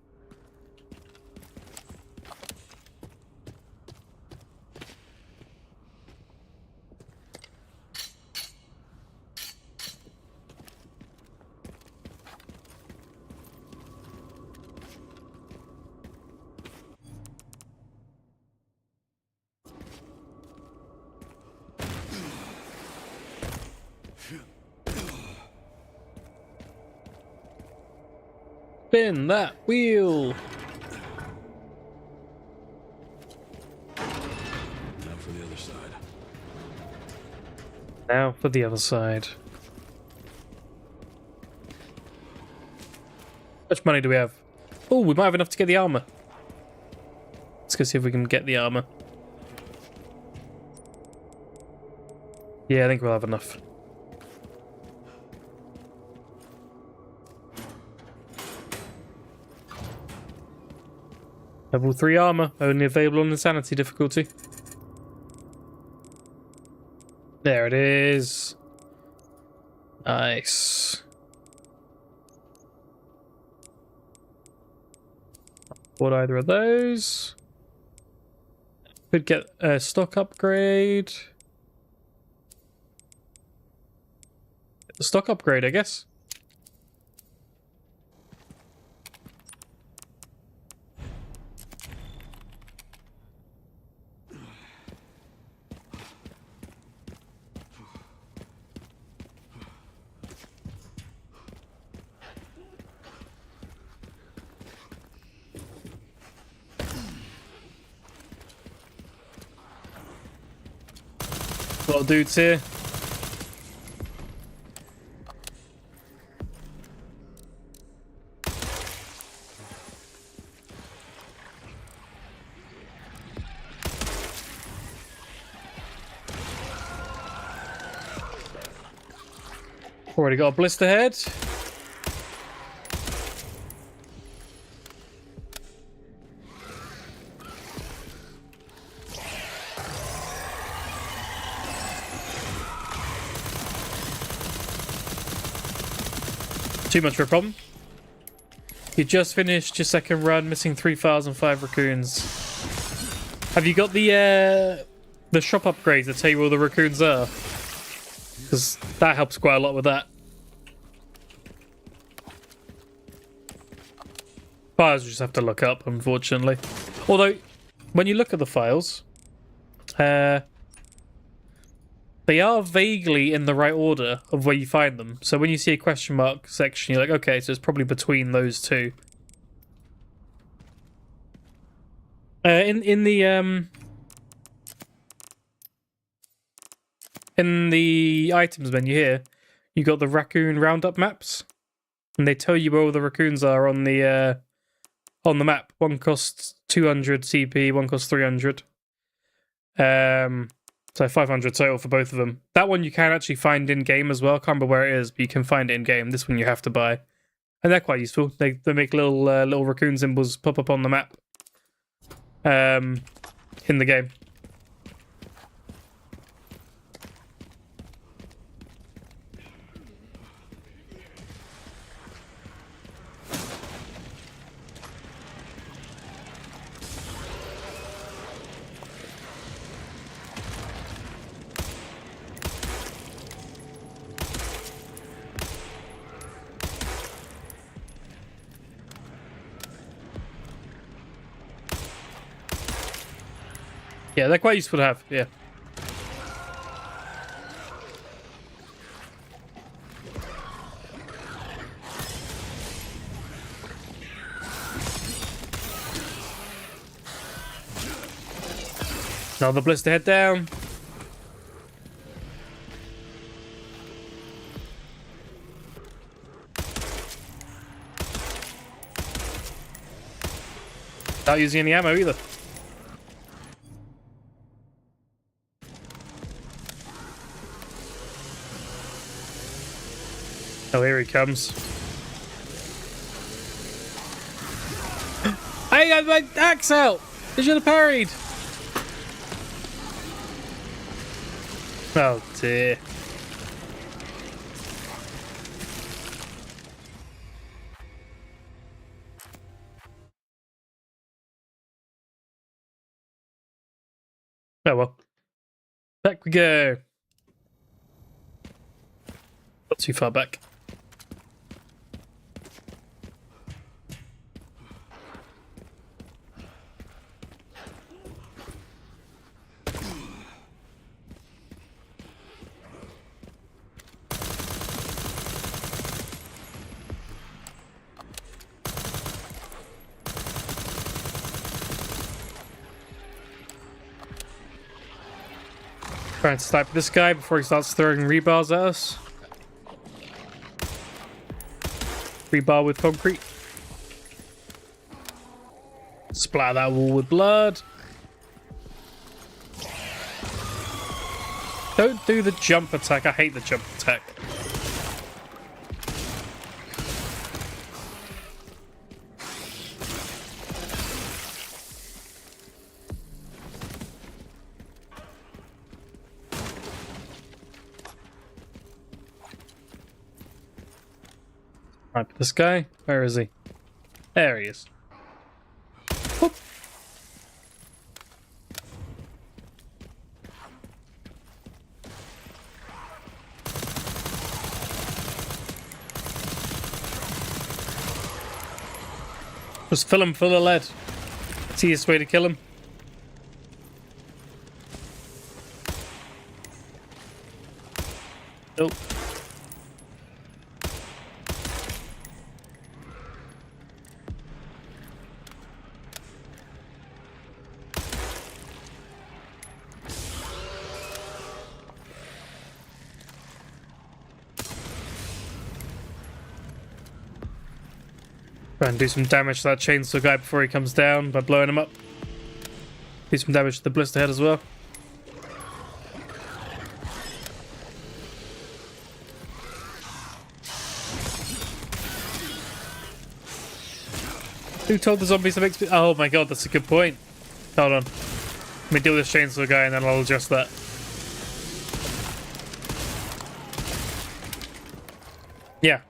[SPEAKER 1] Spin that wheel.
[SPEAKER 2] Now for the other side.
[SPEAKER 1] Now for the other side. How much money do we have? Oh, we might have enough to get the armor. Let's go see if we can get the armor. Yeah, I think we'll have enough. Level 3 armor, only available on Insanity difficulty. There it is. Nice. Bought either of those. Could get a stock upgrade. Get the stock upgrade, I guess. A lot of dudes here. Already got a blister head. Too much for a problem. You just finished your second run, missing 3 files and 5 raccoons. Have you got the shop upgrades that tell you where all the raccoons are? Because that helps quite a lot with that. Files you just have to look up, unfortunately. Although, when you look at the files, They are vaguely in the right order of where you find them. So when you see a question mark section, you're like, okay, so it's probably between those two. In the items menu here, you got the raccoon roundup maps, and they tell you where all the raccoons are on the map. One costs 200 CP, one costs 300. So 500 total for both of them. That one you can actually find in game as well. I can't remember where it is, but you can find it in game. This one you have to buy, and they're quite useful. They make little raccoon symbols pop up on the map. In the game. Yeah, they're quite useful to have, yeah. Now the blister head down. Not using any ammo either. Oh, here he comes. I got my axe out! You should have parried! Oh dear. Oh well. Back we go. Not too far back. Trying to snipe this guy before he starts throwing rebars at us. Rebar with concrete. Splatter that wall with blood. Don't do the jump attack. I hate the jump attack. Right, this guy, where is he? There he is. Whoop. Just fill him full of lead. It's the easiest way to kill him. Nope. Try and do some damage to that chainsaw guy before he comes down by blowing him up. Do some damage to the blister head as well. Who told the zombies to make speed? Oh my god, that's a good point. Hold on. Let me deal with this chainsaw guy and then I'll adjust that. Yeah,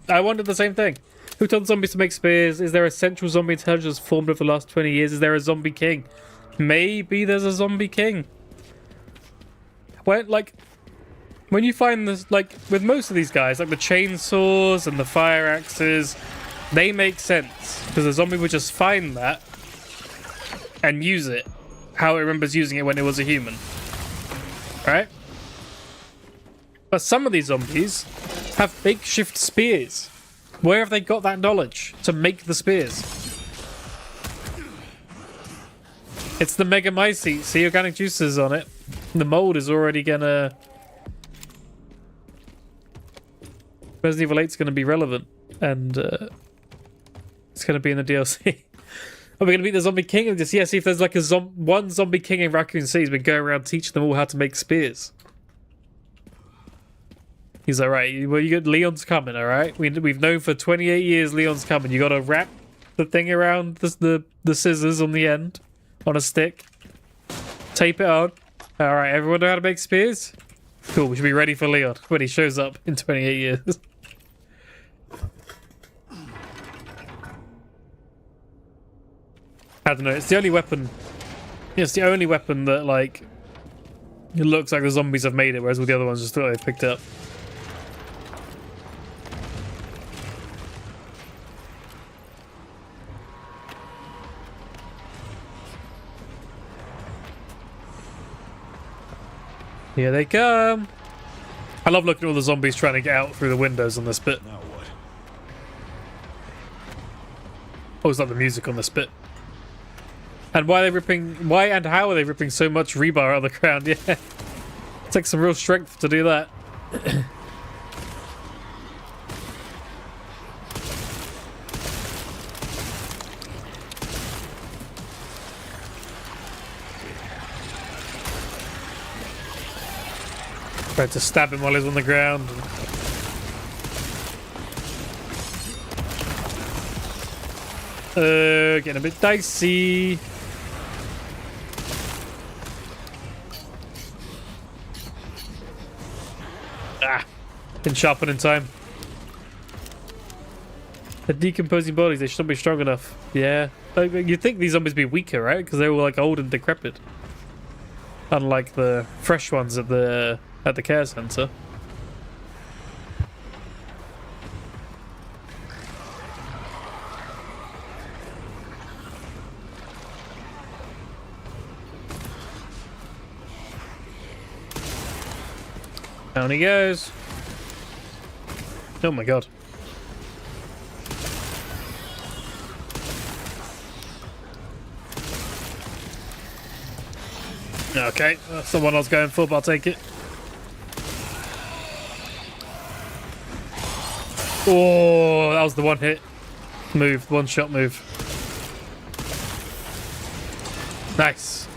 [SPEAKER 1] I wondered the same thing. Who told zombies to make spears? Is there a central zombie intelligence formed over the last 20 years? Is there a zombie king? Maybe there's a zombie king. When you find this, like, with most of these guys, like the chainsaws and the fire axes, they make sense. Because the zombie would just find that and use it how it remembers using it when it was a human. Right? But some of these zombies have makeshift spears. Where have they got that knowledge to make the spears? It's the Mega Mycete. See, organic juices on it. The mold is already gonna... Resident Evil 8's gonna be relevant. And it's gonna be in the DLC. Are we gonna beat the Zombie King and just, yeah, see if there's like a one Zombie King in Raccoon City who's been going around teaching them all how to make spears. He's like, right, well, you got Leon's coming, all right? We've known for 28 years Leon's coming. You got to wrap the thing around the scissors on the end on a stick. Tape it on. All right, everyone know how to make spears? Cool, we should be ready for Leon when he shows up in 28 years. I don't know, it's the only weapon... It's the only weapon that, like... It looks like the zombies have made it, whereas all the other ones just look like they've picked it up. Here they come. I love looking at all the zombies trying to get out through the windows on this bit.
[SPEAKER 2] Now what?
[SPEAKER 1] I always love the music on this bit. And why are they ripping... Why and how are they ripping so much rebar out of the ground? Yeah. It takes some real strength to do that. Tried to stab him while he's on the ground. Getting a bit dicey. Ah, didn't sharpen in time. The decomposing bodies, they shouldn't be strong enough. Yeah. You'd think these zombies would be weaker, right? Because they were like old and decrepit. Unlike the fresh ones at the care center. Down he goes. Oh my god. Okay, that's the one I was going for, but I'll take it. Oh, that was the one hit move, one shot move. Nice.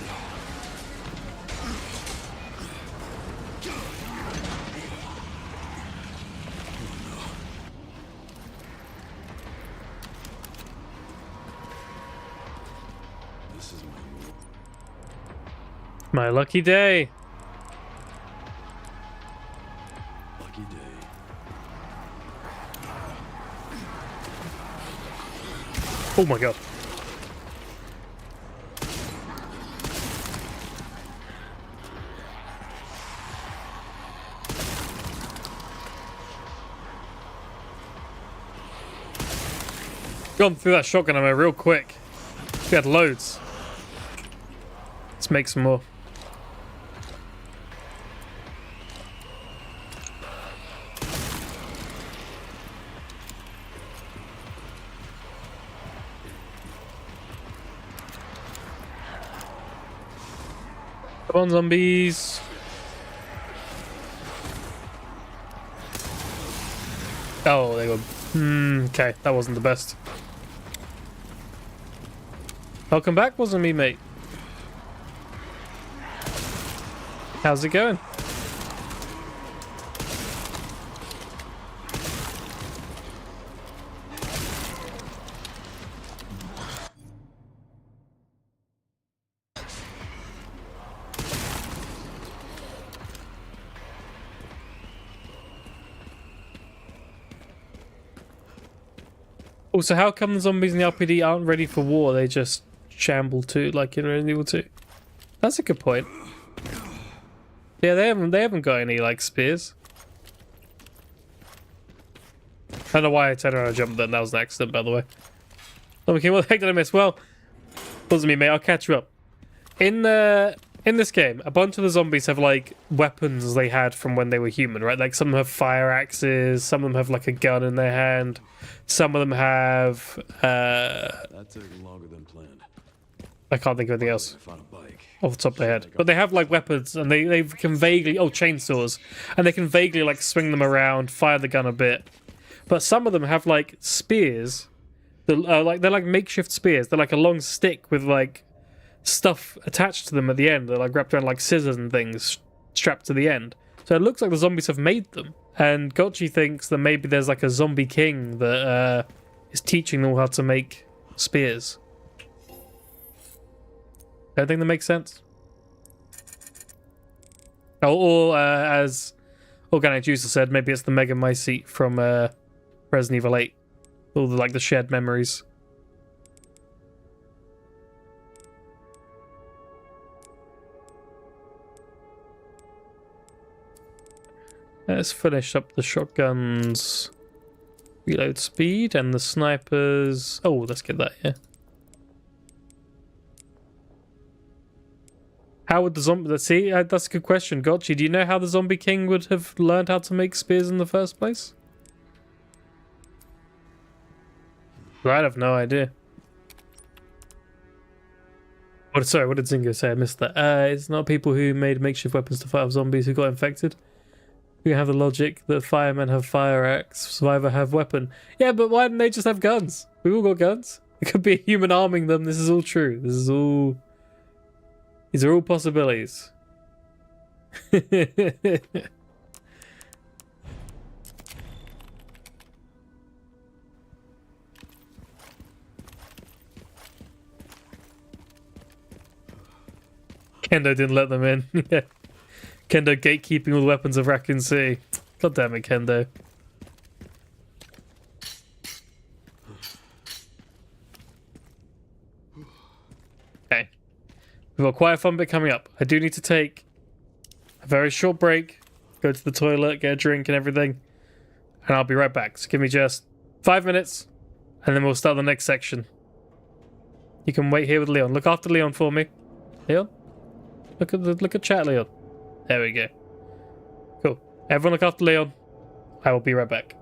[SPEAKER 2] This is
[SPEAKER 1] My lucky day.
[SPEAKER 2] lucky day.
[SPEAKER 1] Oh my god. Gone through that shotgun ammo real quick. We had loads. Let's make some more. Come on, zombies. Oh, they go. Okay, that wasn't the best. Welcome back, wasn't me, mate. How's it going? Also, how come the zombies in the RPD aren't ready for war? They just shamble too, like in Resident Evil 2. That's a good point. Yeah, they haven't got any like spears. I don't know why I turned around and jumped then. That was an accident, by the way. Okay, what the heck did I miss? Well, wasn't me, mate. I'll catch you up. In in this game, a bunch of the zombies have like weapons they had from when they were human, right? Like some of them have fire axes, some of them have like a gun in their hand, some of them have
[SPEAKER 2] That took longer than planned.
[SPEAKER 1] I can't think of anything else
[SPEAKER 2] I found a bike.
[SPEAKER 1] off the top of my head. But they have like weapons and they can vaguely chainsaws. And they can vaguely like swing them around, fire the gun a bit. But some of them have like spears. They're like makeshift spears. They're like a long stick with like stuff attached to them at the end. They're like wrapped around like scissors and things strapped to the end. So it looks like the zombies have made them. And Gotchi thinks that maybe there's like a zombie king that is teaching them how to make spears. Don't think that makes sense. Or as Organic Juicer said, maybe it's the Mega Mycete from Resident Evil 8. All the like the shared memories. Let's finish up the shotguns. Reload speed and the snipers. Oh, let's get that, yeah. How would the zombie... See, that's a good question. Gotchi, do you know how the Zombie King would have learned how to make spears in the first place? I have no idea. Oh, sorry, what did Zingo say? I missed that. It's not people who made makeshift weapons to fight off zombies who got infected. You have the logic that firemen have fire axe, survivor have weapon. Yeah, but why didn't they just have guns? We've all got guns. It could be a human arming them. This is all true. This is all... These are all possibilities. Kendo didn't let them in. Yeah. Kendo gatekeeping all the weapons of Raccoon City. God damn it, Kendo. Okay. We've got quite a fun bit coming up. I do need to take a very short break, go to the toilet, get a drink and everything, and I'll be right back. So give me just 5 minutes, and then we'll start the next section. You can wait here with Leon. Look after Leon for me. Leon? Look at chat, Leon. There we go. Cool. Everyone look after Leon. I will be right back.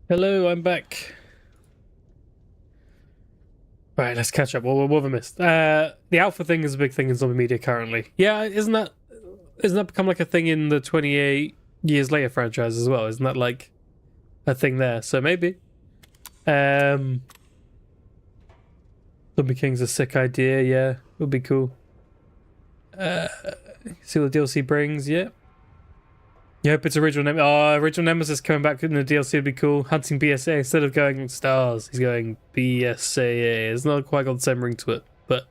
[SPEAKER 1] Hello, I'm back. Right, let's catch up. What have I missed? The alpha thing is a big thing in zombie media currently. Yeah, isn't that become like a thing in the 28 Years Later franchise as well? Isn't that like a thing there? So maybe. Zombie King's a sick idea. Yeah, would be cool. See what the DLC brings. Yeah. You hope it's original. Original Nemesis coming back in the DLC would be cool. Hunting BSA instead of going stars, he's going BSAA. It's not quite got the same ring to it, but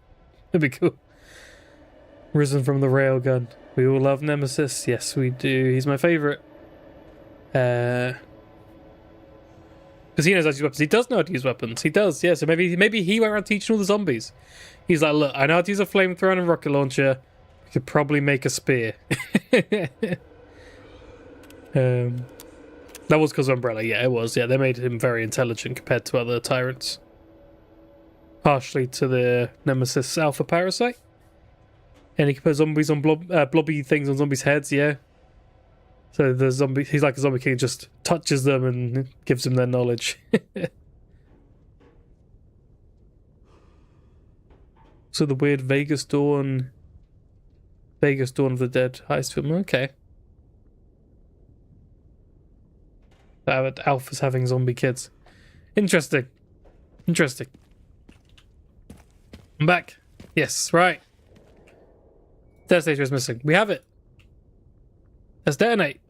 [SPEAKER 1] it'd be cool. Risen from the railgun. We all love Nemesis. Yes, we do. He's my favorite. Because he knows how to use weapons. He does know how to use weapons. He does. Yeah. So maybe he went around teaching all the zombies. He's like, look, I know how to use a flamethrower and a rocket launcher. We could probably make a spear. That was because of Umbrella. Yeah, it was. Yeah, they made him very intelligent compared to other tyrants. Partially to the Nemesis Alpha Parasite. And he can put zombies on blobby things on zombies' heads, yeah. So the zombie, he's like a zombie king, just touches them and gives them their knowledge. So the weird Vegas Dawn of the Dead heist film. Okay. Alpha's having zombie kids. Interesting. Interesting. I'm back. Yes, right. Detonator is missing. We have it. Let's detonate.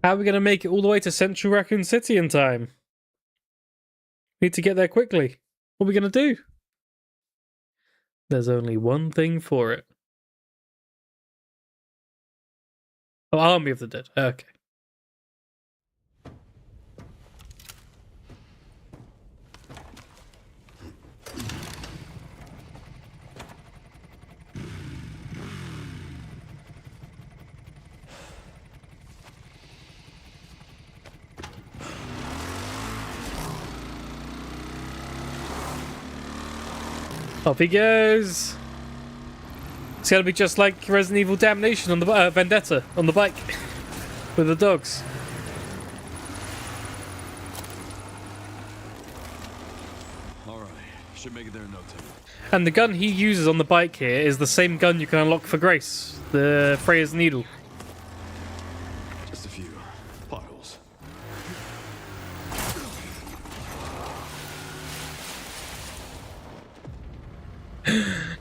[SPEAKER 1] How are we going to make it all the way to Central Raccoon City in time? Need to get there quickly. What are we going to do? There's only one thing for it. Oh, Army of the Dead. Okay. Off he goes. It's gonna be just like Resident Evil Damnation on the Vendetta on the bike with the dogs.
[SPEAKER 2] All right, should make it there in no time.
[SPEAKER 1] And the gun he uses on the bike here is the same gun you can unlock for Grace, the Freya's Needle.
[SPEAKER 2] Just a few potholes.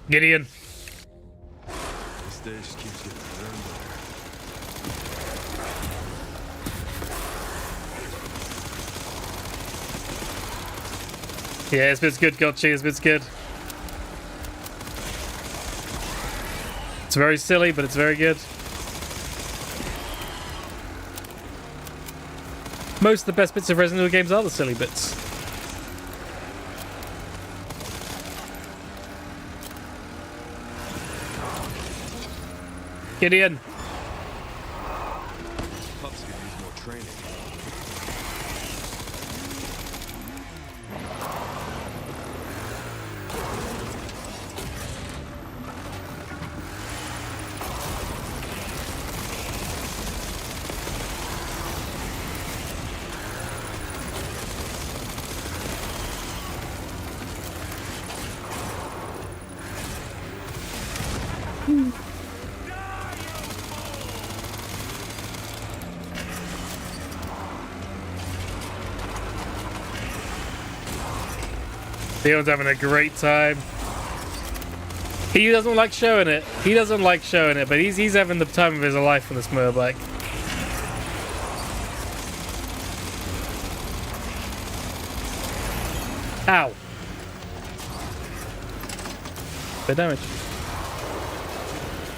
[SPEAKER 1] Gideon.
[SPEAKER 2] This day just keeps getting better and better.
[SPEAKER 1] Yeah, this bit's good, Gotchi. This bit's good. It's very silly, but it's very good. Most of the best bits of Resident Evil games are the silly bits. Gideon.
[SPEAKER 2] Pups could use more training.
[SPEAKER 1] Leon's having a great time. He doesn't like showing it. He doesn't like showing it, but he's having the time of his life on this motorbike. Ow. Bit damage.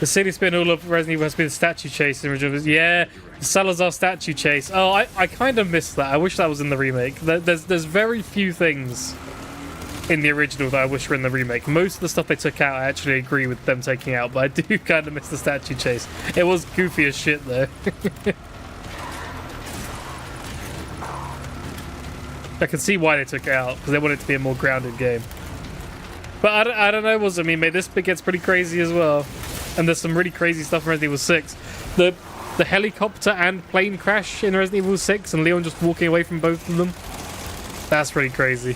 [SPEAKER 1] The city spin all of Resident Evil has been a statue chase in original. Yeah, the Salazar statue chase. Oh, I kind of missed that. I wish that was in the remake. There's very few things in the original that I wish were in the remake. Most of the stuff they took out, I actually agree with them taking out, but I do kind of miss the statue chase. It was goofy as shit, though. I can see why they took it out, because they wanted it to be a more grounded game. But I don't know, I mean, this bit gets pretty crazy as well. And there's some really crazy stuff in Resident Evil 6. The helicopter and plane crash in Resident Evil 6 and Leon just walking away from both of them. That's pretty crazy.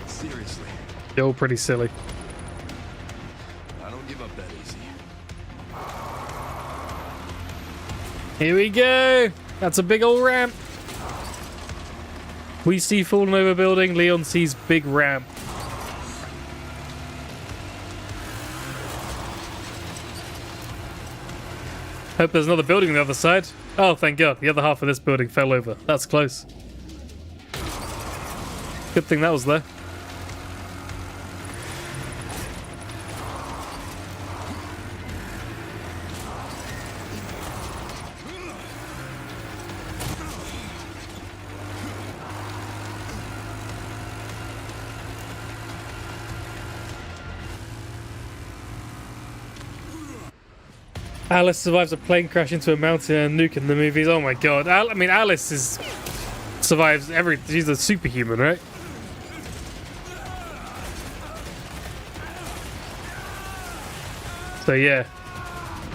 [SPEAKER 2] Seriously,
[SPEAKER 1] They're all pretty silly.
[SPEAKER 2] I don't give up that easy.
[SPEAKER 1] Here we go. That's a big old ramp. We see fallen over building. Leon sees big ramp. Hope there's another building on the other side. Oh, thank God. The other half of this building fell over. That's close. Good thing that was there. Alice survives a plane crash into a mountain and nuke in the movies. Oh my God. I mean, Alice survives every... She's a superhuman, right? So yeah,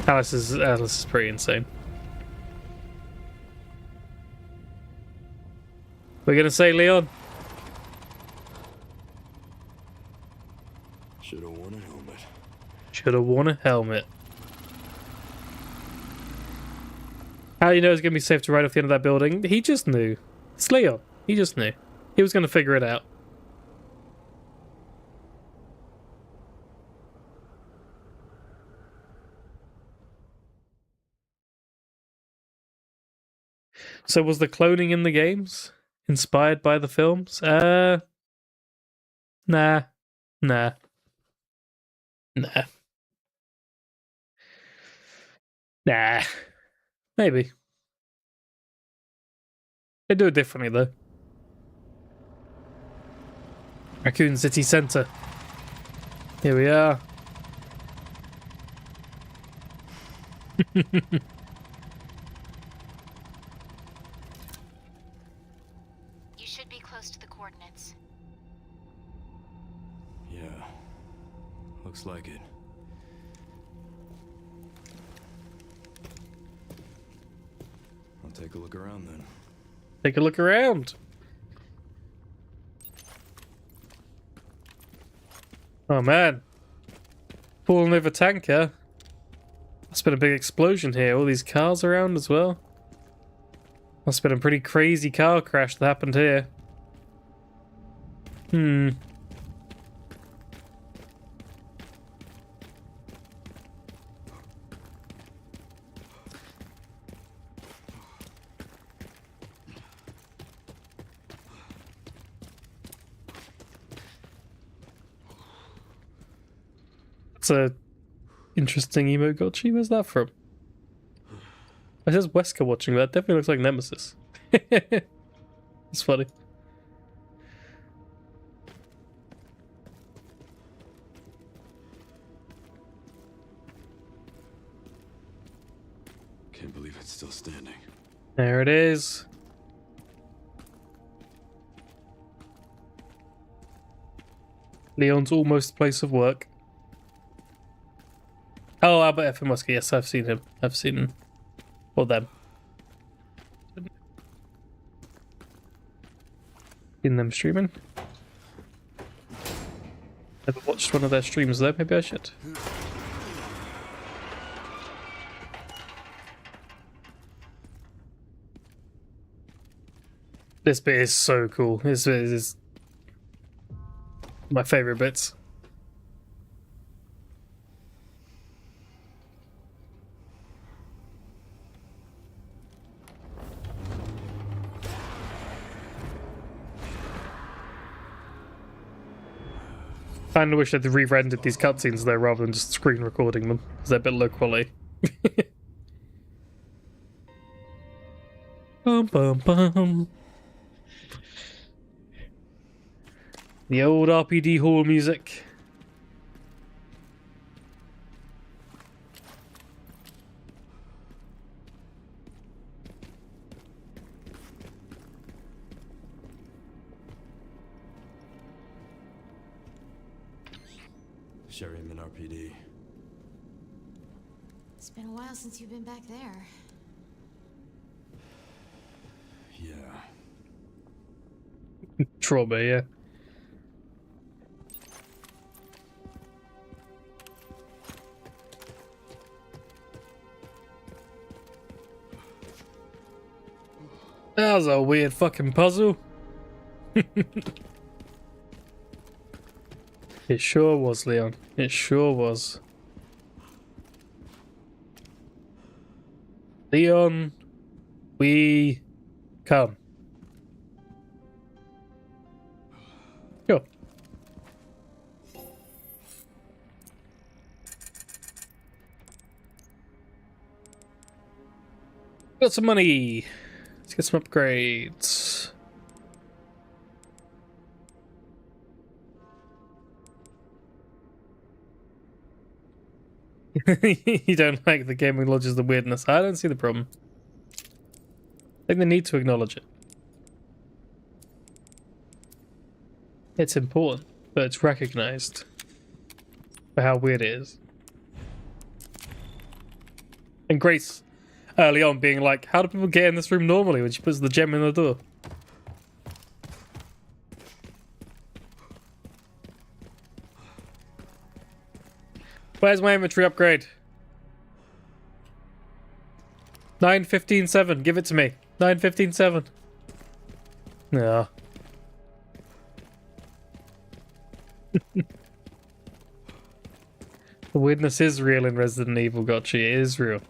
[SPEAKER 1] Alice is pretty insane. We're gonna say Leon.
[SPEAKER 2] Should have worn a helmet.
[SPEAKER 1] Should have worn a helmet. How do you know it's gonna be safe to ride off the end of that building? He just knew. It's Leon. He just knew. He was gonna figure it out. So was the cloning in the games inspired by the films? Nah. Nah. Nah. Nah. Maybe. They do it differently though. Raccoon City Centre. Here we are.
[SPEAKER 3] You should be close to the coordinates.
[SPEAKER 2] Yeah, looks like it. I'll take a look around then.
[SPEAKER 1] Take a look around. Oh man. Falling over tanker. There's been a big explosion here. All these cars around as well. Must have been a pretty crazy car crash that happened here. That's a interesting emogotchi. Where's that from? It says Wesker watching, but that definitely looks like Nemesis. It's funny.
[SPEAKER 2] Can't believe it's still standing.
[SPEAKER 1] There it is. Leon's almost place of work. Oh, Albert F. Musker. Yes, I've seen him. I've seen him. Or them. Seen them streaming. Never watched one of their streams though. Maybe I should. This bit is so cool. This bit is my favorite bits. I kind of wish they'd re-rendered these cutscenes though, rather than just screen recording them, because they're a bit low quality. Bum bum bum. The old RPD hall music.
[SPEAKER 2] Sherryman RPD.
[SPEAKER 4] It's been a while since you've been back there.
[SPEAKER 2] Yeah.
[SPEAKER 1] Trauma, yeah. That was a weird fucking puzzle. It sure was, Leon. It sure was. Leon, we come. Sure. Got some money. Let's get some upgrades. You don't like the game acknowledges the weirdness. I don't see the problem. I think they need to acknowledge it. It's important, but it's recognized for how weird it is. And Grace early on being like, how do people get in this room normally when she puts the gem in the door? Where's my inventory upgrade? 9:15:7. Give it to me. 9:15:7. Yeah. The weirdness is real in Resident Evil, gotcha. It is real.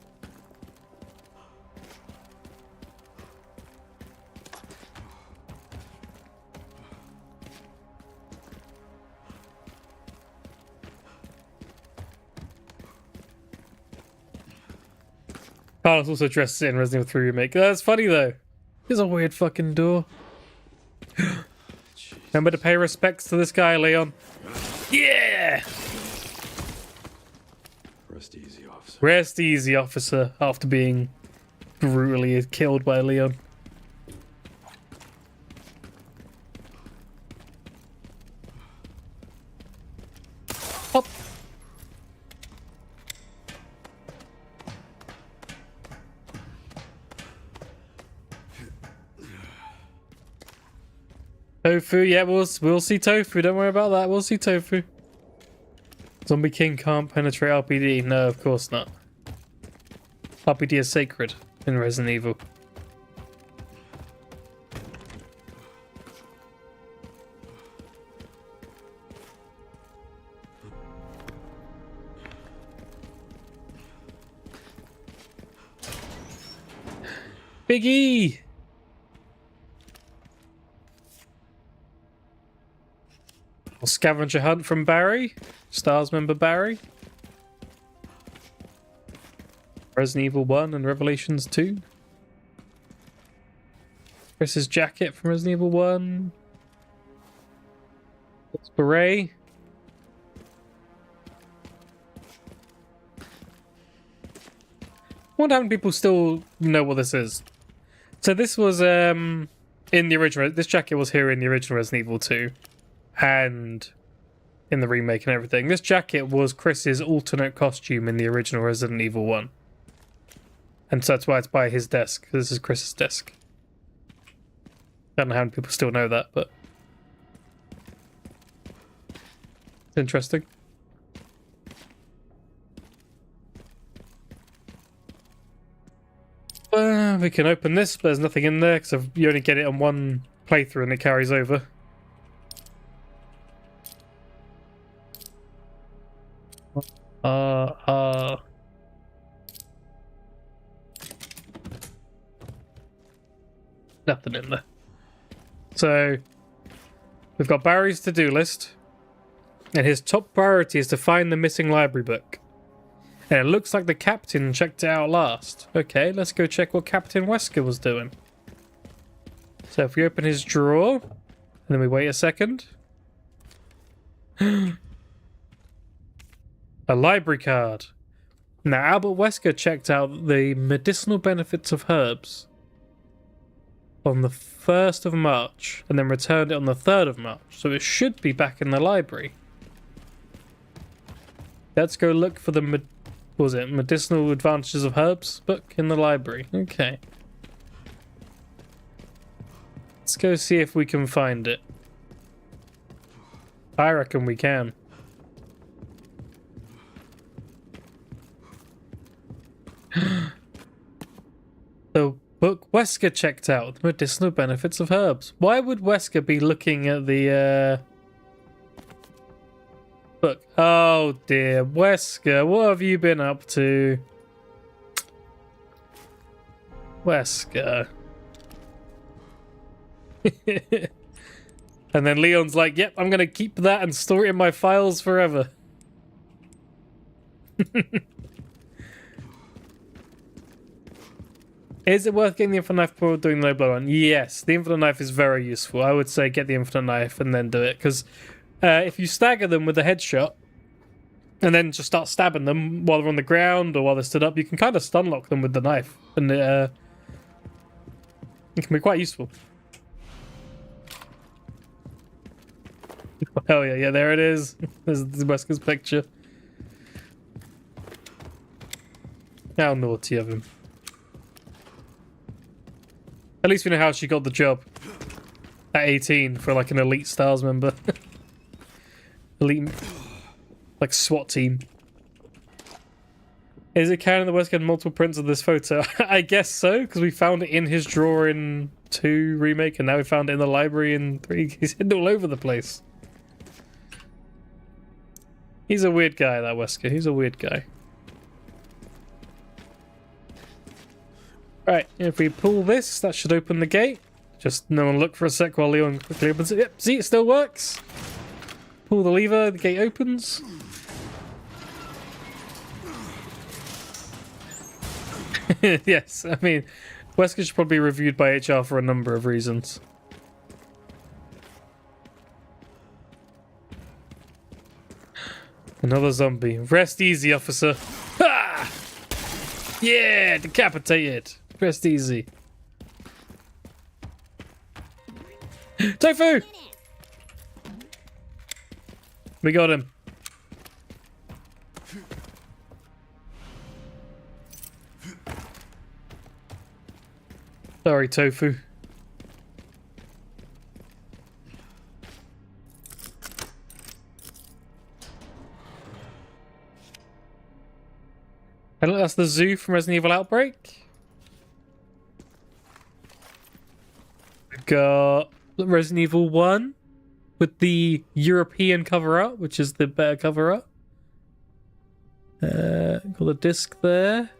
[SPEAKER 1] Carlos also dressed in Resident Evil 3 Remake. That's funny though. Here's a weird fucking door. Remember to pay respects to this guy, Leon. Yeah!
[SPEAKER 2] Rest easy, officer.
[SPEAKER 1] Rest easy, officer, after being brutally killed by Leon. Hop. Tofu, yeah, we'll see Tofu. Don't worry about that. We'll see Tofu. Zombie King can't penetrate RPD. No, of course not. RPD is sacred in Resident Evil. Big E! Scavenger hunt from Barry. Stars member Barry. Resident Evil 1 and Revelations 2. Chris's jacket from Resident Evil 1. It's beret. I wonder how many people still know what this is. So this was in the original. This jacket was here in the original Resident Evil 2. And in the remake and everything. This jacket was Chris's alternate costume in the original Resident Evil 1. And so that's why it's by his desk. This is Chris's desk. I don't know how many people still know that, but it's interesting. We can open this, but there's nothing in there because you only get it on one playthrough and it carries over. Nothing in there. So we've got Barry's to-do list, and his top priority is to find the missing library book. And it looks like the captain checked it out last. Okay, let's go check what Captain Wesker was doing. So if we open his drawer, and then we wait a second, A library card. Now, Albert Wesker checked out the medicinal benefits of herbs on the 1st of March and then returned it on the 3rd of March. So it should be back in the library. Let's go look for the medicinal advantages of herbs book in the library. Okay. Let's go see if we can find it. I reckon we can. The book Wesker checked out, the medicinal benefits of herbs. Why would Wesker be looking at the book? Oh dear, Wesker, what have you been up to? Wesker. And then Leon's like, yep, I'm gonna keep that and store it in my files forever. Is it worth getting the infinite knife before doing the low blow one? Yes, the infinite knife is very useful. I would say get the infinite knife and then do it, because if you stagger them with a headshot and then just start stabbing them while they're on the ground or while they're stood up, you can kind of stun lock them with the knife, and it can be quite useful. Hell yeah, yeah, there it is. There's Wesker's picture. How naughty of him. At least we know how she got the job. At 18 for like an elite Stars member. Elite, like SWAT team. Is it canon that Wesker had multiple prints of this photo? I guess so, because we found it in his drawer in 2 Remake, and now we found it in the library in 3. He's hidden all over the place. He's a weird guy, that Wesker. He's a weird guy. Right, if we pull this, that should open the gate. Just no one look for a sec while Leon quickly opens it. Yep, see, it still works. Pull the lever, the gate opens. Yes, I mean, Wesker should probably be reviewed by HR for a number of reasons. Another zombie. Rest easy, officer. Ha! Yeah, decapitated. Rest easy. Tofu! We got him. Sorry, Tofu. I think that's the zoo from Resident Evil Outbreak. We've got Resident Evil 1 with the European cover-up, which is the better cover-up. Got the disc there.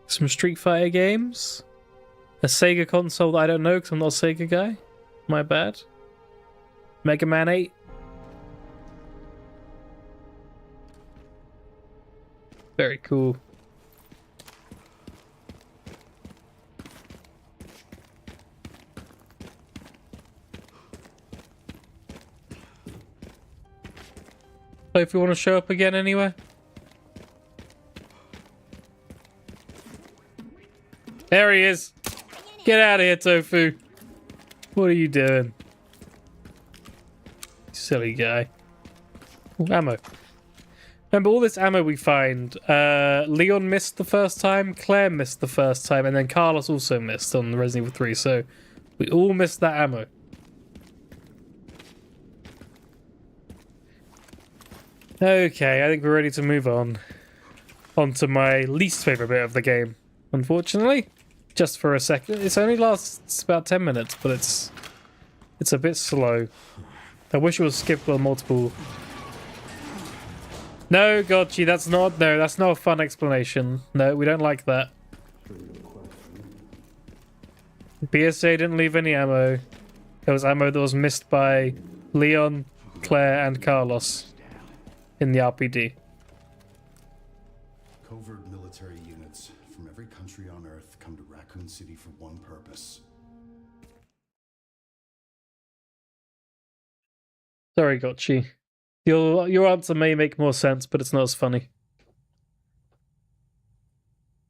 [SPEAKER 1] Some Street Fighter games. A Sega console that I don't know because I'm not a Sega guy. My bad. Mega Man 8. Very cool. So if you want to show up again anywhere. There he is. Get out of here, Tofu. What are you doing? Silly guy. Ooh, ammo. Remember, all this ammo we find, Leon missed the first time, Claire missed the first time, and then Carlos also missed on Resident Evil 3, so we all missed that ammo. Okay, I think we're ready to move on. On to my least favourite bit of the game, unfortunately. Just for a second. It only lasts about 10 minutes, but it's a bit slow. I wish it was skipped on multiple. No, Gotchi, that's not a fun explanation. No, we don't like that. BSA didn't leave any ammo. It was ammo that was missed by Leon, Claire, and Carlos in the RPD.
[SPEAKER 5] Covert military units from every country on Earth come to Raccoon City for one purpose.
[SPEAKER 1] Sorry, Gotchi. Your answer may make more sense, but it's not as funny.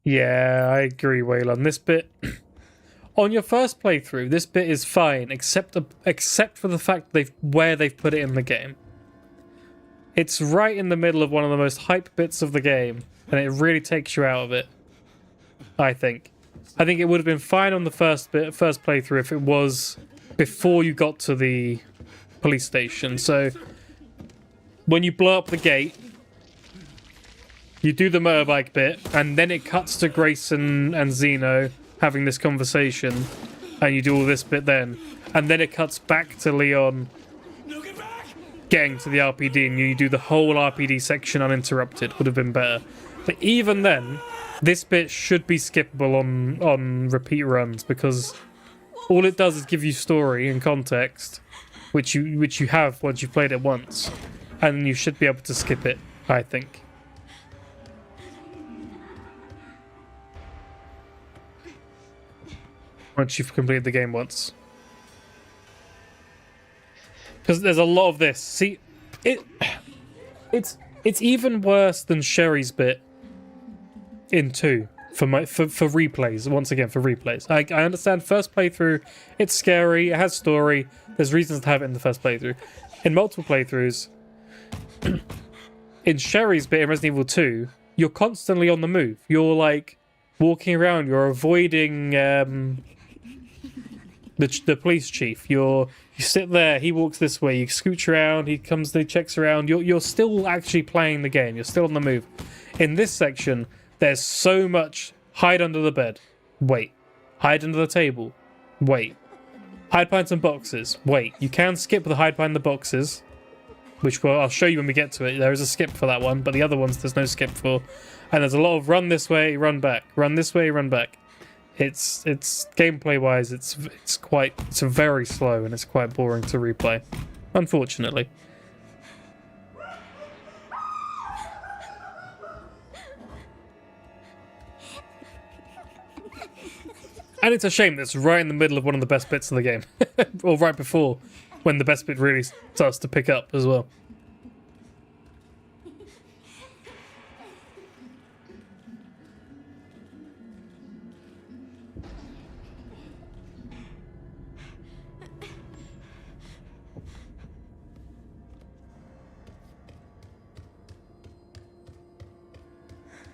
[SPEAKER 1] Yeah, I agree, Waylon. This bit, on your first playthrough, this bit is fine, except for the fact where they've put it in the game. It's right in the middle of one of the most hype bits of the game, and it really takes you out of it. I think it would have been fine on the first playthrough if it was before you got to the police station. So when you blow up the gate, you do the motorbike bit, and then it cuts to Grace and Zeno having this conversation, and you do all this bit then, and then it cuts back to Leon getting to the RPD, and you do the whole RPD section uninterrupted. Would have been better. But even then, this bit should be skippable on repeat runs, because all it does is give you story and context, which you have once you've played it once, and you should be able to skip it, I think. Once you've completed the game once. Because there's a lot of this. See, it's even worse than Sherry's bit in 2 for replays. Once again, for replays. I understand first playthrough, it's scary, it has story, there's reasons to have it in the first playthrough. In multiple playthroughs, in Sherry's bit in Resident Evil 2, you're constantly on the move. You're like walking around, you're avoiding the police chief. You sit there, he walks this way, you scooch around, he comes, he checks around. You're still actually playing the game. You're still on the move. In this section, there's so much hide under the bed. Wait. Hide under the table. Wait. Hide behind some boxes. Wait. You can skip the hide behind the boxes, which I'll show you when we get to it. There is a skip for that one, but the other ones there's no skip for. And there's a lot of run this way, run back. Run this way, run back. It's gameplay wise, it's very slow, and it's quite boring to replay, unfortunately. And it's a shame that's right in the middle of one of the best bits of the game, or right before, when the best bit really starts to pick up as well.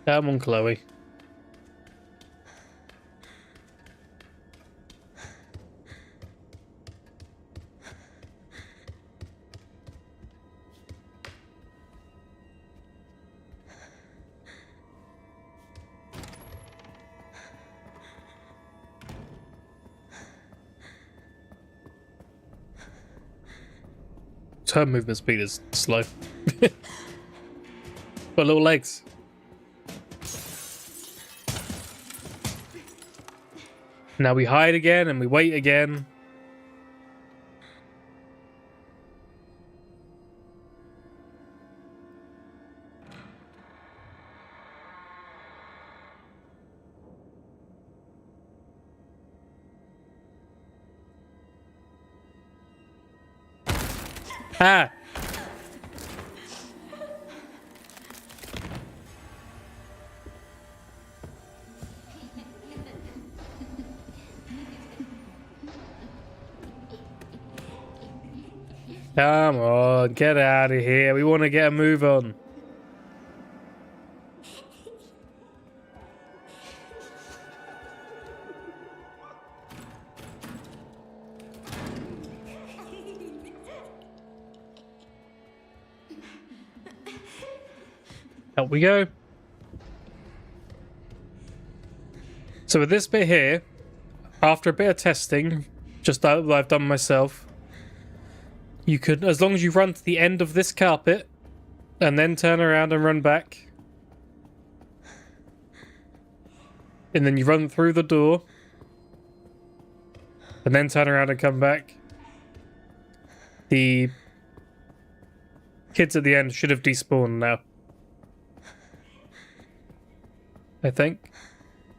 [SPEAKER 1] Come on, Chloe. Her movement speed is slow. Got little legs. Now we hide again and we wait again. Ah! Come on, get out of here. We want to get a move on. Out we go. So with this bit here, after a bit of testing, just that I've done myself, you could, as long as you run to the end of this carpet and then turn around and run back, and then you run through the door and then turn around and come back, the kids at the end should have despawned now. I think.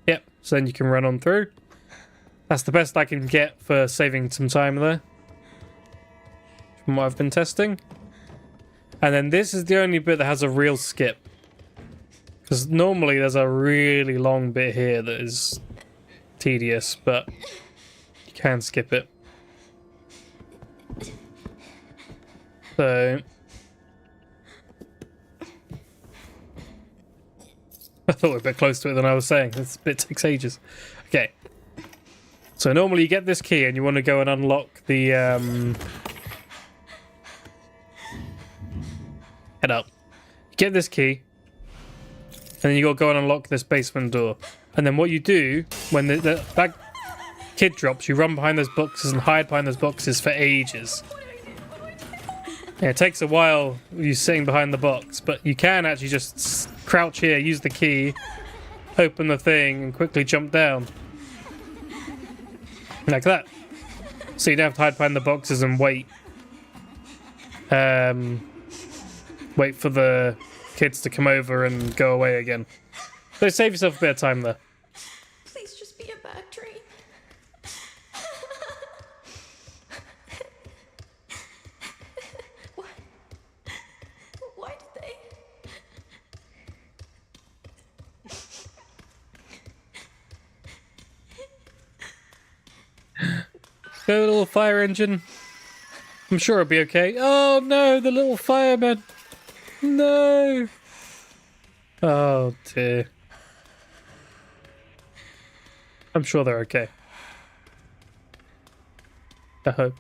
[SPEAKER 1] Yep, so then you can run on through. That's the best I can get for saving some time there, from what I've been testing. And then this is the only bit that has a real skip. Because normally there's a really long bit here that is tedious, but you can skip it. So... I thought we were a bit close to it than I was saying. This bit takes ages. Okay. So normally you get this key and you want to go and unlock the... Head up. Get this key. And then you got to go and unlock this basement door. And then what you do, when that kid drops, you run behind those boxes and hide behind those boxes for ages. Yeah, it takes a while you sitting behind the box, but you can actually just crouch here, use the key, open the thing, and quickly jump down. Like that. So you don't have to hide behind the boxes and wait. Wait for the kids to come over and go away again. So save yourself a bit of time there.
[SPEAKER 6] Please just be a bad dream. What? Why did they?
[SPEAKER 1] Go, little fire engine. I'm sure it'll be okay. Oh no, the little fireman. No. Oh dear. I'm sure they're okay. I hope.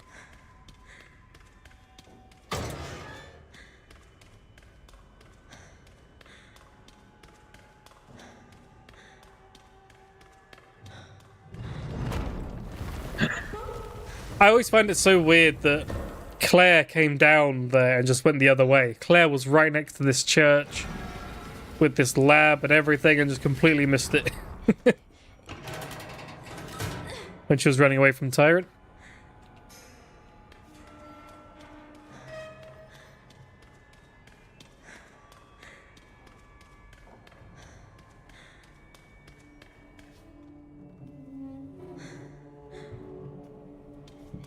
[SPEAKER 1] I always find it so weird that Claire came down there and just went the other way. Claire was right next to this church with this lab and everything and just completely missed it. When she was running away from Tyrant.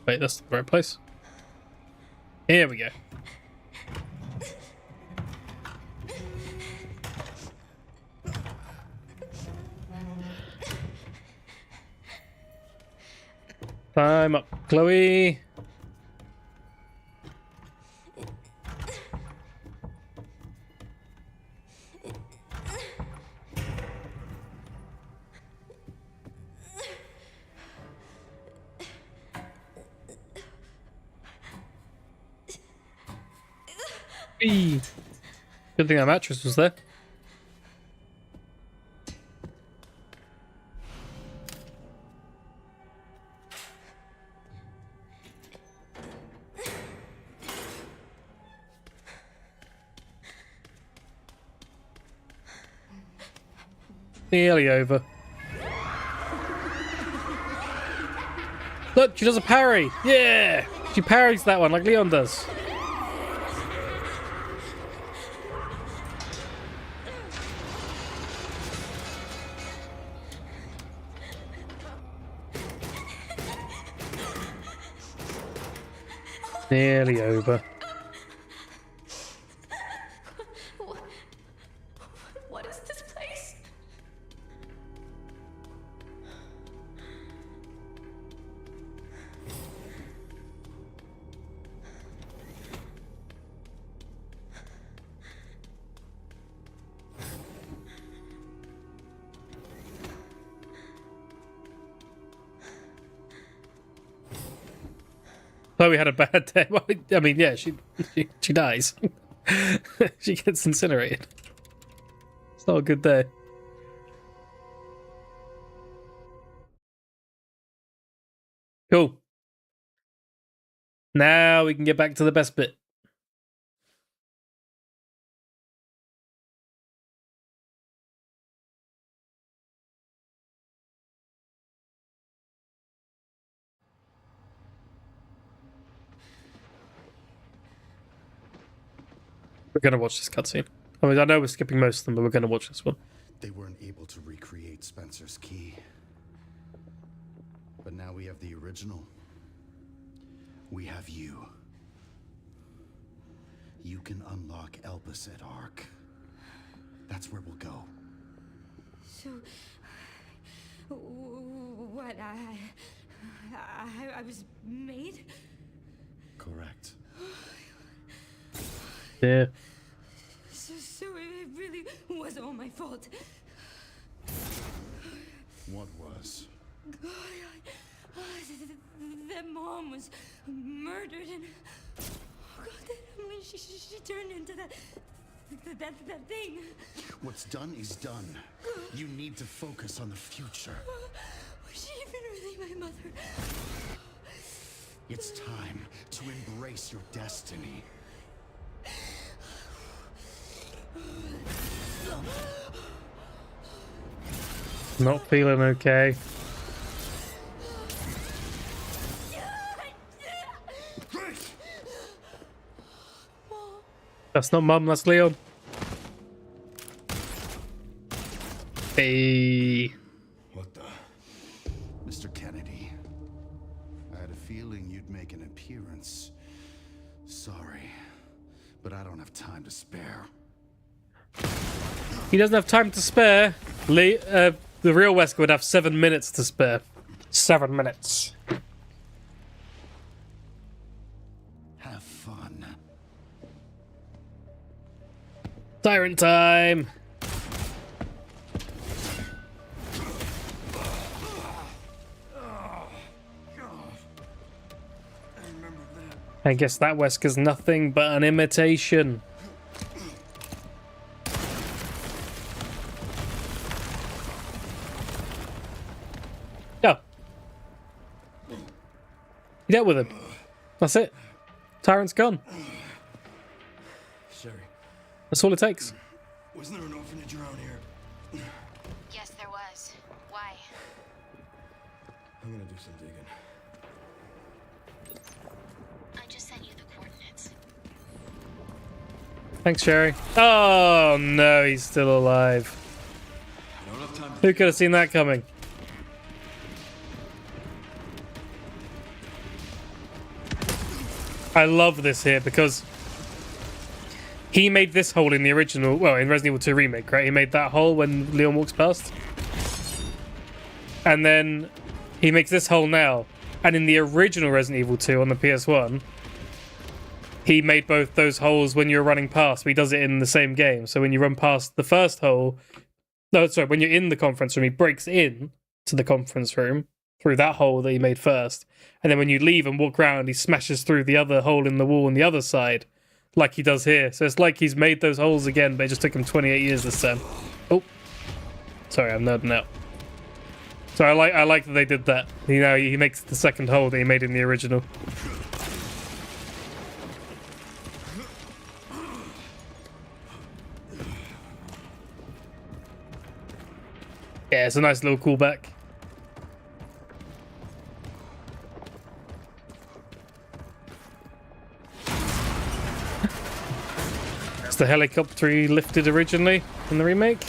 [SPEAKER 1] Wait, that's the right place. Here we go. Time up, Chloe. Eee. Good thing that mattress was there. Nearly over. Look, she does a parry. Yeah, she parries that one like Leon does. Nearly over.
[SPEAKER 6] What is this place?
[SPEAKER 1] Chloe had a bad day. Well, I mean, yeah, she dies. She gets incinerated. It's not a good day. Cool. Now we can get back to the best bit. We're gonna watch this cutscene. I mean, I know we're skipping most of them, but we're gonna watch this one.
[SPEAKER 5] They weren't able to recreate Spencer's key. But now we have the original. We have you. you can unlock Elpis at Ark. That's where we'll go.
[SPEAKER 6] So, what? I was made?
[SPEAKER 5] Correct.
[SPEAKER 1] Yeah.
[SPEAKER 6] So it really was all my fault.
[SPEAKER 5] What was?
[SPEAKER 6] That mom was murdered, and when she turned into that thing.
[SPEAKER 5] What's done is done. You need to focus on the future.
[SPEAKER 6] Was she even really my mother?
[SPEAKER 5] It's time to embrace your destiny.
[SPEAKER 1] Not feeling okay. That's not Mum, that's Leon. Hey.
[SPEAKER 2] What the?
[SPEAKER 5] Mr. Kennedy, I had a feeling you'd make an appearance. Sorry, but I don't have time to spare.
[SPEAKER 1] He doesn't have time to spare. The real Wesker would have 7 minutes to spare. 7 minutes.
[SPEAKER 5] Have fun.
[SPEAKER 1] Siren time. I guess that Wesker's nothing but an imitation. Go. You dealt with him. That's it. Tyrant's gone.
[SPEAKER 2] Sherry,
[SPEAKER 1] That's all it takes.
[SPEAKER 2] wasn't there an orphanage around here?
[SPEAKER 3] Yes, there was. Why?
[SPEAKER 2] I'm gonna do some digging.
[SPEAKER 3] I just sent you the coordinates.
[SPEAKER 1] Thanks, Sherry. Oh no, he's still alive.
[SPEAKER 2] I don't have time to
[SPEAKER 1] Who could have seen that coming? I love this here because he made this hole in the original, well, in Resident Evil 2 Remake, right? He made that hole when Leon walks past. And then he makes this hole now. And in the original Resident Evil 2 on the PS1, he made both those holes when you're running past, but he does it in the same game. So when you run past the first hole, no, sorry, when you're in the conference room, he breaks in to the conference room through that hole that he made first. And then when you leave and walk around, he smashes through the other hole in the wall on the other side, like he does here. So it's like he's made those holes again, but it just took him 28 years this time. Oh, sorry, I'm nerding out. So I like that they did that. You know, he makes the second hole that he made in the original. Yeah, it's a nice little callback. It's the helicopter he lifted originally in the remake.